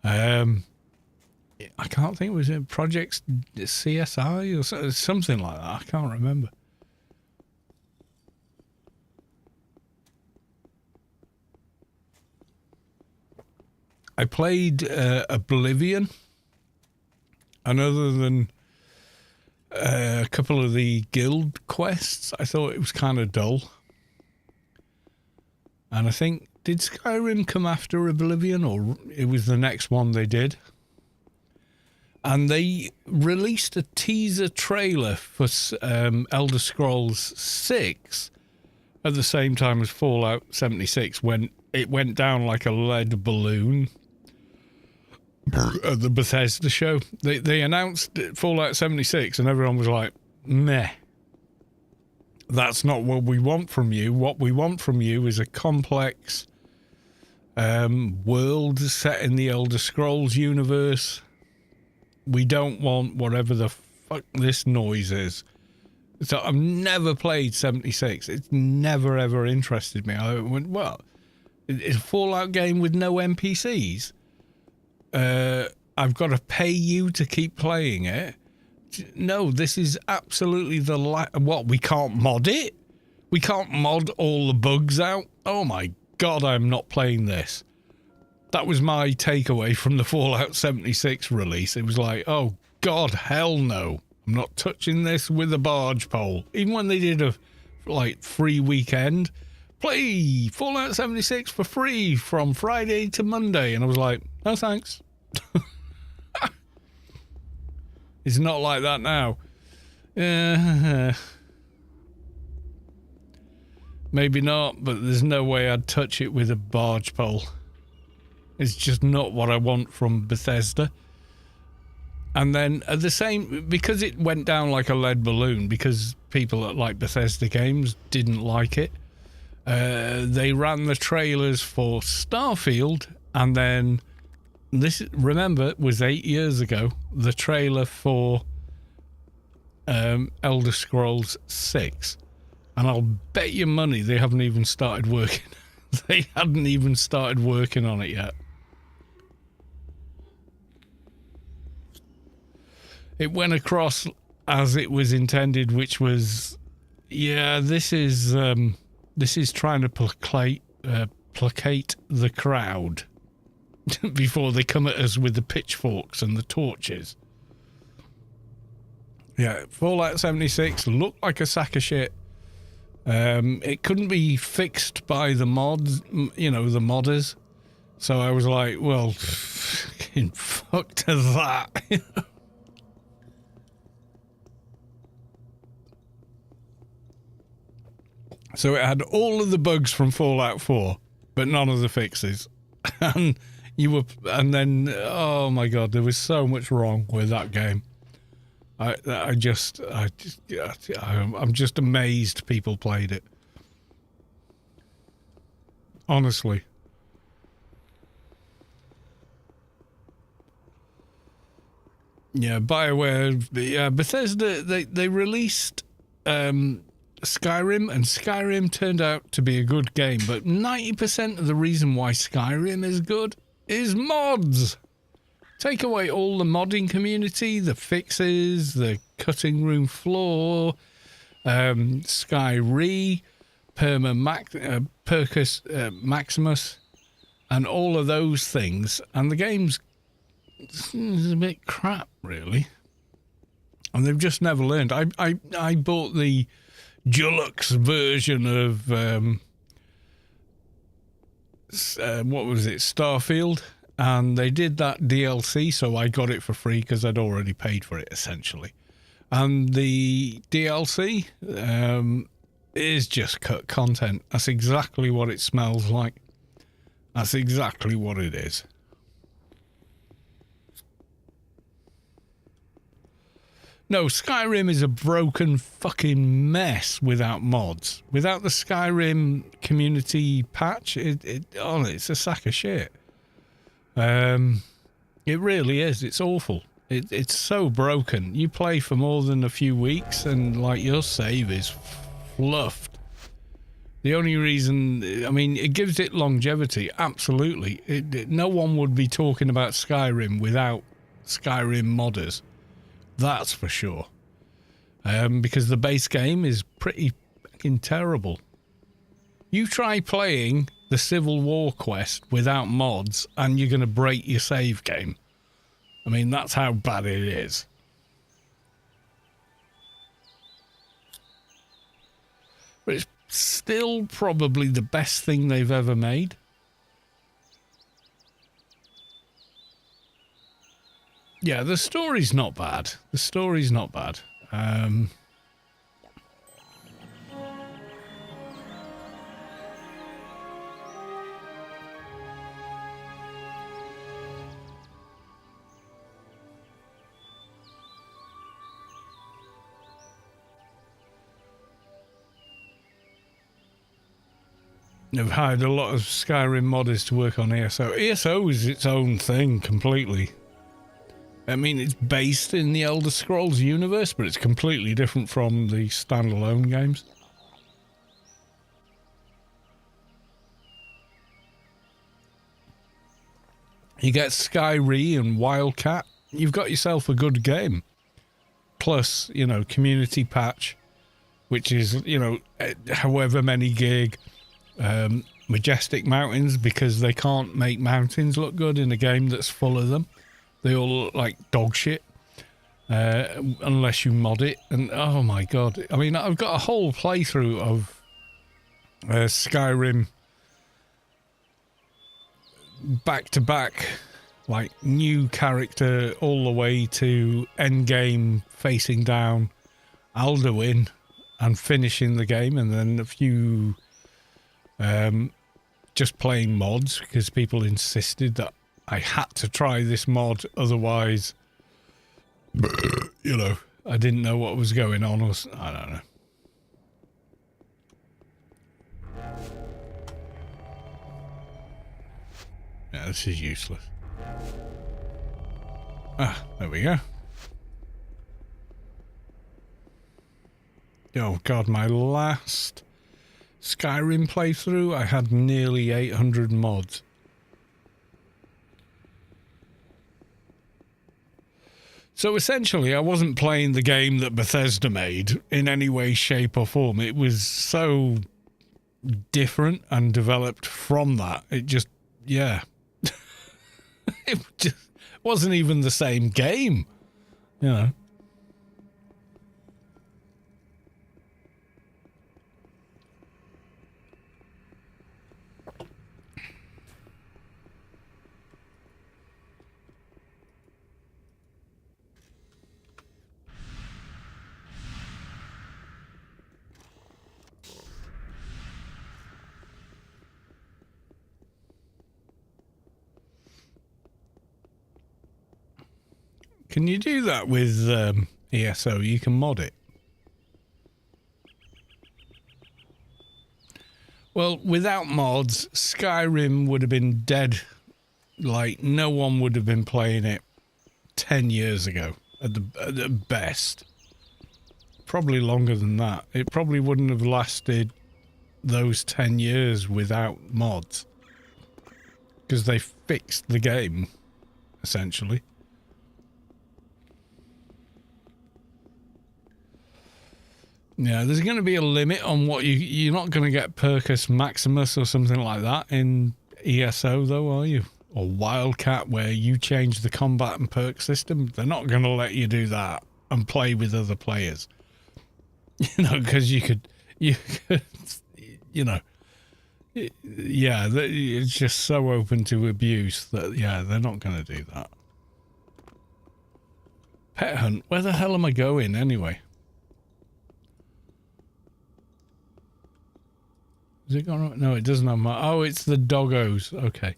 I can't think, was it Project CSI or something like that? I can't remember. I played Oblivion, and other than a couple of the guild quests, I thought it was kind of dull. And I think, did Skyrim come after Oblivion, or it was the next one they did? And they released a teaser trailer for Elder Scrolls 6 at the same time as Fallout 76, when it went down like a lead balloon at the Bethesda show. They announced Fallout 76 and everyone was like, meh. That's not what we want from you. What we want from you is a complex world set in the Elder Scrolls universe. We don't want whatever the fuck this noise is. So I've never played 76. It's never ever interested me. I went, well, it's a Fallout game with no NPCs. I've got to pay you to keep playing it. No, this is absolutely what, we can't mod it? We can't mod all the bugs out? Oh my God, I'm not playing this. That was my takeaway from the Fallout 76 release. It was like, oh God, hell no. I'm not touching this with a barge pole. Even when they did a free weekend, play Fallout 76 for free from Friday to Monday. And I was like, no thanks. It's not like that now. Maybe not, but there's no way I'd touch it with a barge pole. It's just not what I want from Bethesda. And then at the same, because it went down like a lead balloon, because people that like Bethesda games didn't like it, they ran the trailers for Starfield, and then this, remember, was 8 years ago, the trailer for Elder Scrolls 6. And I'll bet you money they haven't even started working. They hadn't even started working on it yet. It went across as it was intended, which was, yeah, this is trying to placate the crowd before they come at us with the pitchforks and the torches. Yeah, Fallout 76 looked like a sack of shit. It couldn't be fixed by the mods, the modders. So I was like, well, fucking fuck to that. So it had all of the bugs from Fallout 4, but none of the fixes. And oh my god, there was so much wrong with that game. I'm just amazed people played it. Honestly. Yeah, BioWare, Bethesda, they released Skyrim, and Skyrim turned out to be a good game, but 90% of the reason why Skyrim is good is mods. Take away all the modding community, the fixes, the cutting room floor, Skyre, Percus Maximus, and all of those things, and the game's a bit crap, really. And they've just never learned. I bought the deluxe version of what was it, Starfield, and they did that DLC, so I got it for free because I'd already paid for it essentially. And the DLC is just cut content. That's exactly what it smells like. That's exactly what it is. No, Skyrim is a broken fucking mess without mods. Without the Skyrim community patch, it's a sack of shit. It really is. It's awful. It's so broken. You play for more than a few weeks and like your save is fluffed. The only reason, I mean, it gives it longevity. Absolutely. No one would be talking about Skyrim without Skyrim modders. That's for sure. Because the base game is pretty fucking terrible. You try playing the Civil War quest without mods and you're going to break your save game. I mean, that's how bad it is. But it's still probably the best thing they've ever made. Yeah, the story's not bad. The story's not bad. They've hired a lot of Skyrim modders to work on ESO. ESO is its own thing completely. I mean, it's based in the Elder Scrolls universe, but it's completely different from the standalone games. You get Skyre and Wildcat, you've got yourself a good game. Plus, you know, community patch, which is, you know, however many gig. Majestic mountains, because they can't make mountains look good in a game that's full of them. They all look like dog shit unless you mod it. And oh my god, I mean, I've got a whole playthrough of Skyrim back to back, like new character all the way to end game facing down Alduin and finishing the game, and then a few just playing mods because people insisted that I had to try this mod, otherwise, you know, I didn't know what was going on, or I don't know. Yeah, this is useless. Ah, there we go. Oh god, my last Skyrim playthrough, I had nearly 800 mods. So essentially, I wasn't playing the game that Bethesda made in any way, shape or form. It was so different and developed from that. It just, yeah. It just wasn't even the same game, you know. Can you do that with ESO? You can mod it. Well, without mods, Skyrim would have been dead. Like, no one would have been playing it 10 years ago at the best. Probably longer than that. It probably wouldn't have lasted those 10 years without mods. Because they fixed the game, essentially. Yeah, there's going to be a limit on what you're not going to get Percus Maximus or something like that in ESO though, are you? Or Wildcat, where you change the combat and perk system. They're not going to let you do that and play with other players. You know, because you could, you know, yeah, it's just so open to abuse that, yeah, they're not going to do that. Pet hunt, where the hell am I going anyway? Is it going? No, it doesn't have my... Oh, it's the doggos. Okay.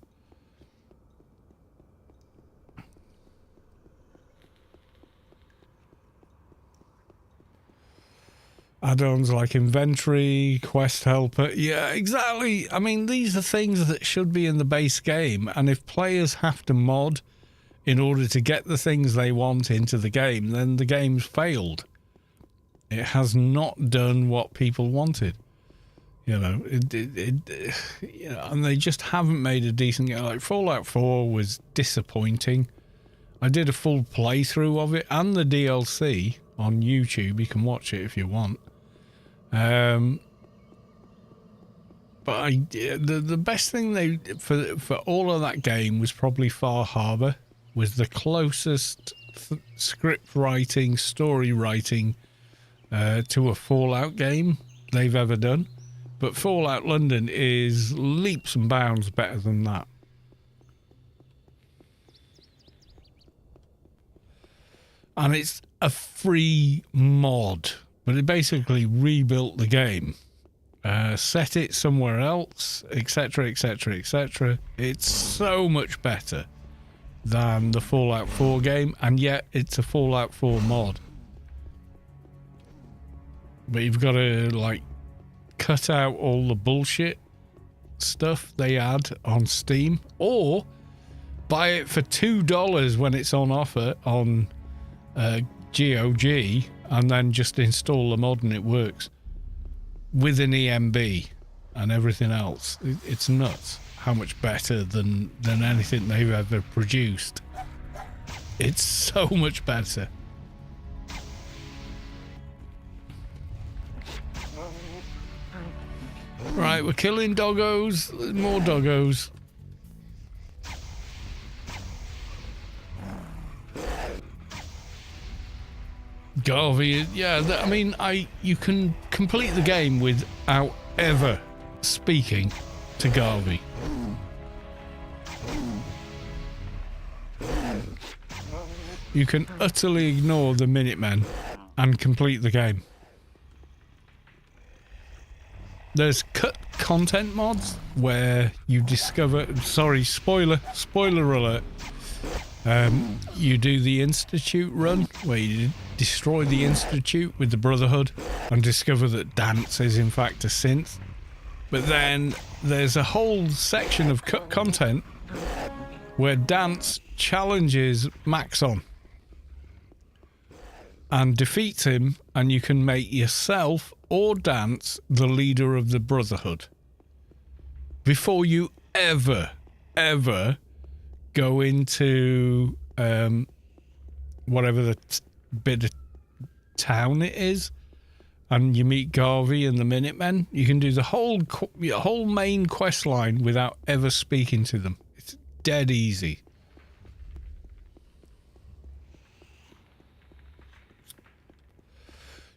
Add-ons like inventory, quest helper. Yeah, exactly. I mean, these are things that should be in the base game. And if players have to mod in order to get the things they want into the game, then the game's failed. It has not done what people wanted. You know, you know, and they just haven't made a decent game. Like Fallout 4 was disappointing. I did a full playthrough of it and the DLC on YouTube. You can watch it if you want. But the best thing they for all of that game was probably Far Harbor. Was the closest script writing, story writing to a Fallout game they've ever done. But Fallout London is leaps and bounds better than that. And it's a free mod, but it basically rebuilt the game. Set it somewhere else, etc, etc, etc. It's so much better than the Fallout 4 game, and yet it's a Fallout 4 mod. But you've got to, like, cut out all the bullshit stuff they add on Steam, or buy it for $2 when it's on offer on GOG, and then just install the mod and it works with an EMB and everything else. It's nuts how much better than anything they've ever produced. It's so much better. Right, we're killing doggos. More doggos. Garvey, yeah, I mean, you can complete the game without ever speaking to Garvey. You can utterly ignore the Minutemen and complete the game. There's cut content mods where you discover... Sorry, spoiler alert. You do the Institute run, where you destroy the Institute with the Brotherhood and discover that Dance is in fact a synth. But then there's a whole section of cut content where Dance challenges Maxon and defeats him, and you can make yourself or Dance the leader of the Brotherhood before you ever go into whatever the bit of town it is, and you meet Garvey and the Minutemen. You can do the whole main quest line without ever speaking to them. It's dead easy.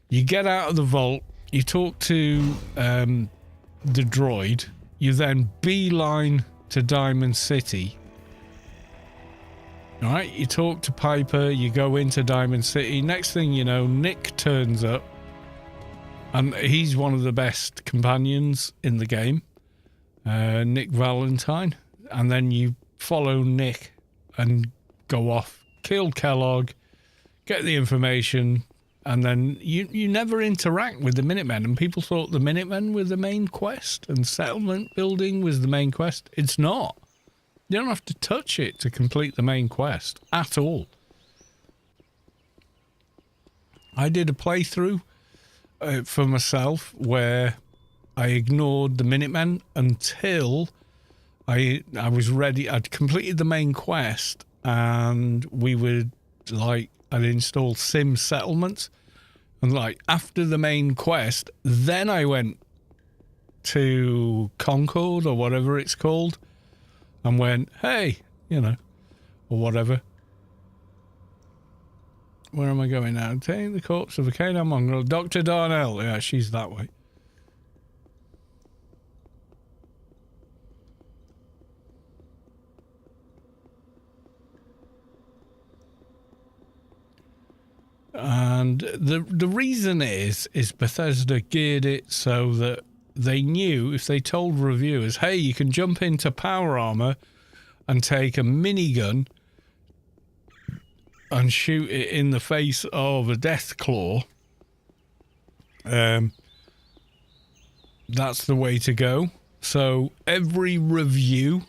You get out of the vault, you talk to the droid, you then beeline to Diamond City. Alright, you talk to Piper, you go into Diamond City. Next thing you know, Nick turns up, and he's one of the best companions in the game. Nick Valentine. And then you follow Nick and go off, kill Kellogg, get the information, and then you never interact with the Minutemen. And people thought the Minutemen were the main quest and settlement building was the main quest. It's not. You don't have to touch it to complete the main quest at all. I did a playthrough for myself where I ignored the Minutemen until I was ready. I'd completed the main quest, and we would, like, I'd installed Sim Settlements, and, like, after the main quest, then I went to Concord or whatever it's called, and went, hey, you know, or whatever. Where am I going now? Take the corpse of a canine mongrel. Dr. Darnell. Yeah, she's that way. And the reason is Bethesda geared it so that they knew if they told reviewers, hey, you can jump into power armor and take a minigun and shoot it in the face of a death claw, that's the way to go. So every review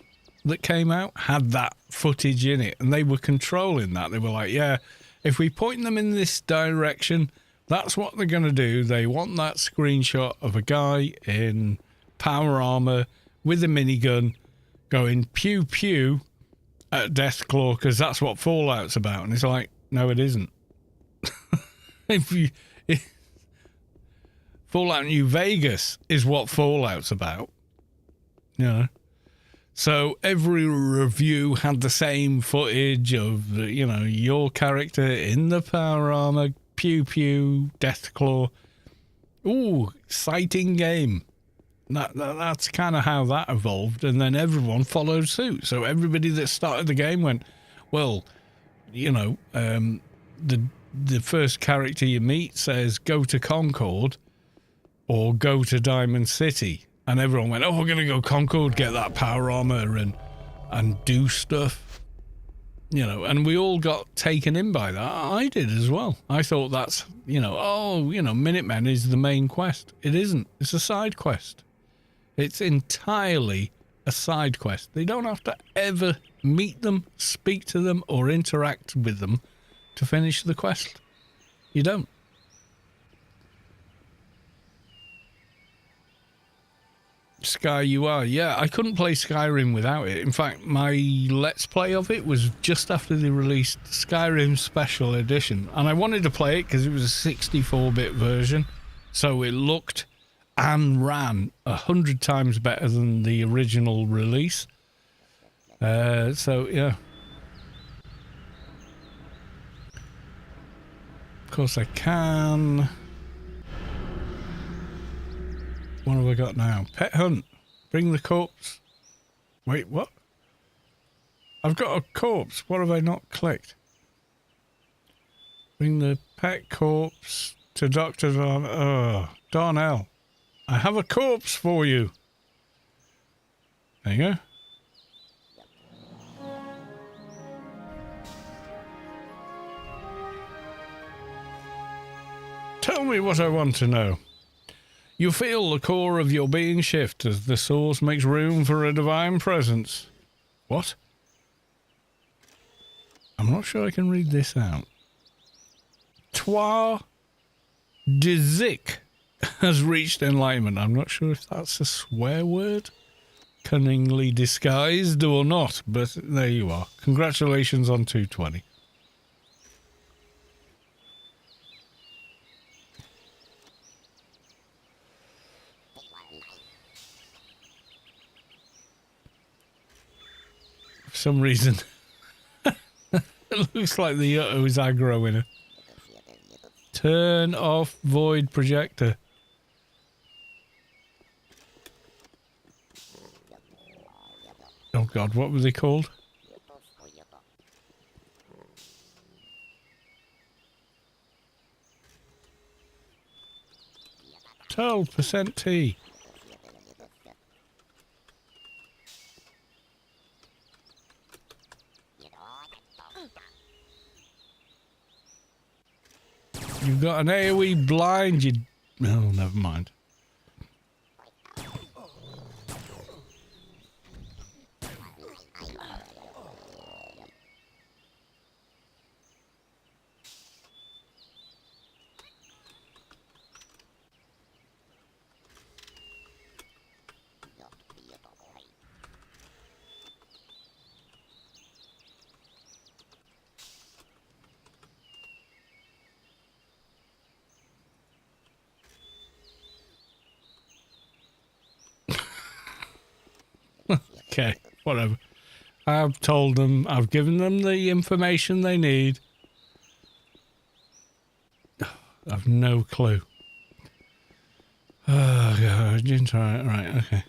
that came out had that footage in it, and they were controlling that. They were like, yeah, if we point them in this direction, that's what they're going to do. They want that screenshot of a guy in power armor with a minigun going pew pew at Deathclaw, because that's what Fallout's about. And it's like, no, it isn't. Fallout New Vegas is what Fallout's about. You know? So every review had the same footage of, you know, your character in the power armor, pew pew, Deathclaw. Ooh, exciting game. That's kind of how that evolved, and then everyone followed suit. So everybody that started the game went, well, you know, the first character you meet says go to Concord or go to Diamond City, and everyone went, oh, we're gonna go Concord, get that power armor and do stuff, you know. And we all got taken in by that. I did as well. I thought that's, you know, oh, you know, Minutemen is the main quest. It isn't. It's a side quest. It's entirely a side quest. They don't have to ever meet them, speak to them, or interact with them to finish the quest. You don't. Sky UI. Yeah, I couldn't play Skyrim without it. In fact, my Let's Play of it was just after they released Skyrim Special Edition. And I wanted to play it because it was a 64-bit version. So it looked and ran 100 times better than the original release. So, yeah. Of course I can. What have I got now? Pet hunt. Bring the corpse. Wait, what? I've got a corpse. What have I not clicked? Bring the pet corpse to Dr. Darnell. I have a corpse for you. There you go. Tell me what I want to know. You feel the core of your being shift as the source makes room for a divine presence. What? I'm not sure I can read this out. Toi de Zik has reached enlightenment. I'm not sure if that's a swear word, cunningly disguised or not, but there you are. Congratulations on 220. For some reason, it looks like the Yutto is aggro in her. Turn off void projector. Oh God, what were they called? %T. You've got an AoE blind, you... Oh, never mind. Okay, whatever. I've told them, I've given them the information they need. I've no clue. Oh, God. Right, okay.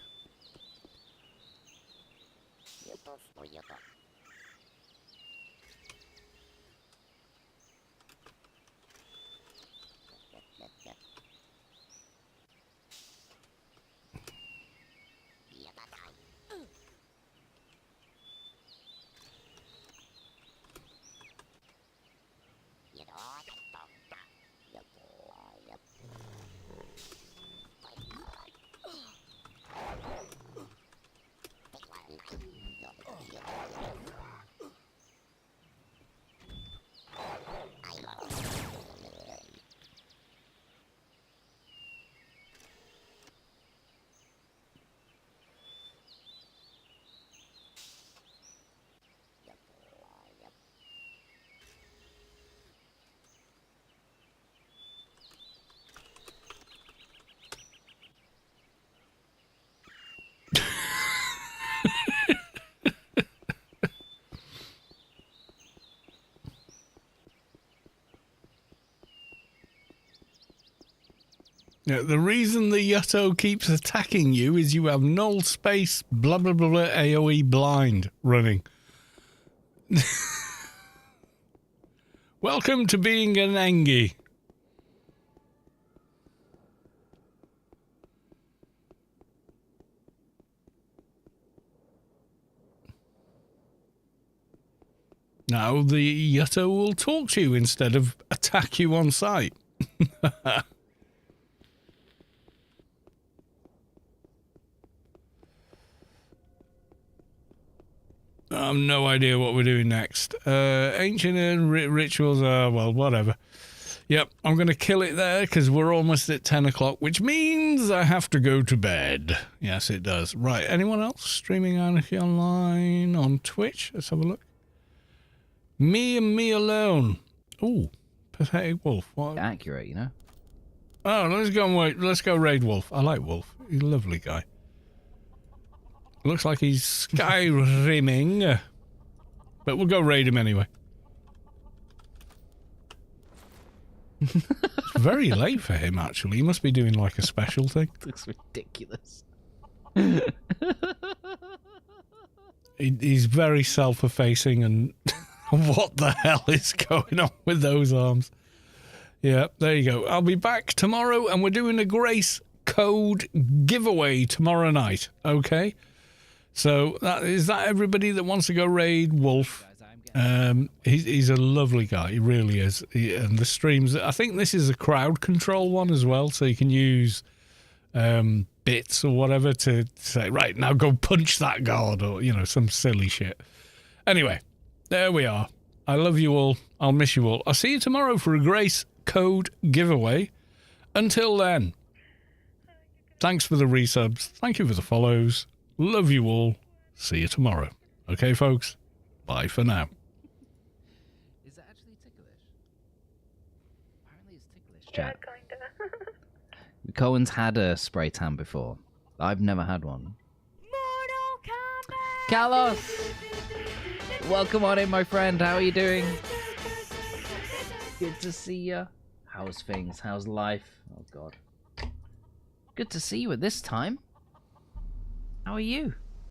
Yeah, the reason the Yutto keeps attacking you is you have null space blah blah blah blah AoE blind running. Welcome to being an Engi. Now the Yutto will talk to you instead of attack you on sight. I have no idea what we're doing next. Ancient and rituals are, well, whatever. Yep, I'm going to kill it there because we're almost at 10 o'clock, which means I have to go to bed. Yes, it does. Right, anyone else streaming Anarchy online on Twitch? Let's have a look. Me and me alone. Ooh, Pathetic Wolf. What?
Accurate, you know?
Oh, let's go raid Wolf. I like Wolf. He's a lovely guy. Looks like he's Skyrimming, but we'll go raid him anyway. It's very late for him, actually. He must be doing like a special thing.
Looks ridiculous.
He's very self-effacing, and what the hell is going on with those arms? Yeah, there you go. I'll be back tomorrow, and we're doing a Grace Code giveaway tomorrow night, okay? So is that everybody that wants to go raid Wolf? He's a lovely guy, he really is. And the streams, I think this is a crowd control one as well, so you can use bits or whatever to say, right, now go punch that guard, or, you know, some silly shit. Anyway, there we are. I love you all. I'll miss you all. I'll see you tomorrow for a Grace Code giveaway. Until then, thanks for the resubs. Thank you for the follows. Love you all. See you tomorrow. Okay, folks? Bye for now.
Is that actually ticklish? Apparently it's ticklish, chat.
Yeah, kinda.
Cohen's had a spray tan before. I've never had one.
Mortal Kombat!
Carlos! Welcome on in, my friend. How are you doing? Good to see you. How's things? How's life? Oh, God. Good to see you at this time. How are you?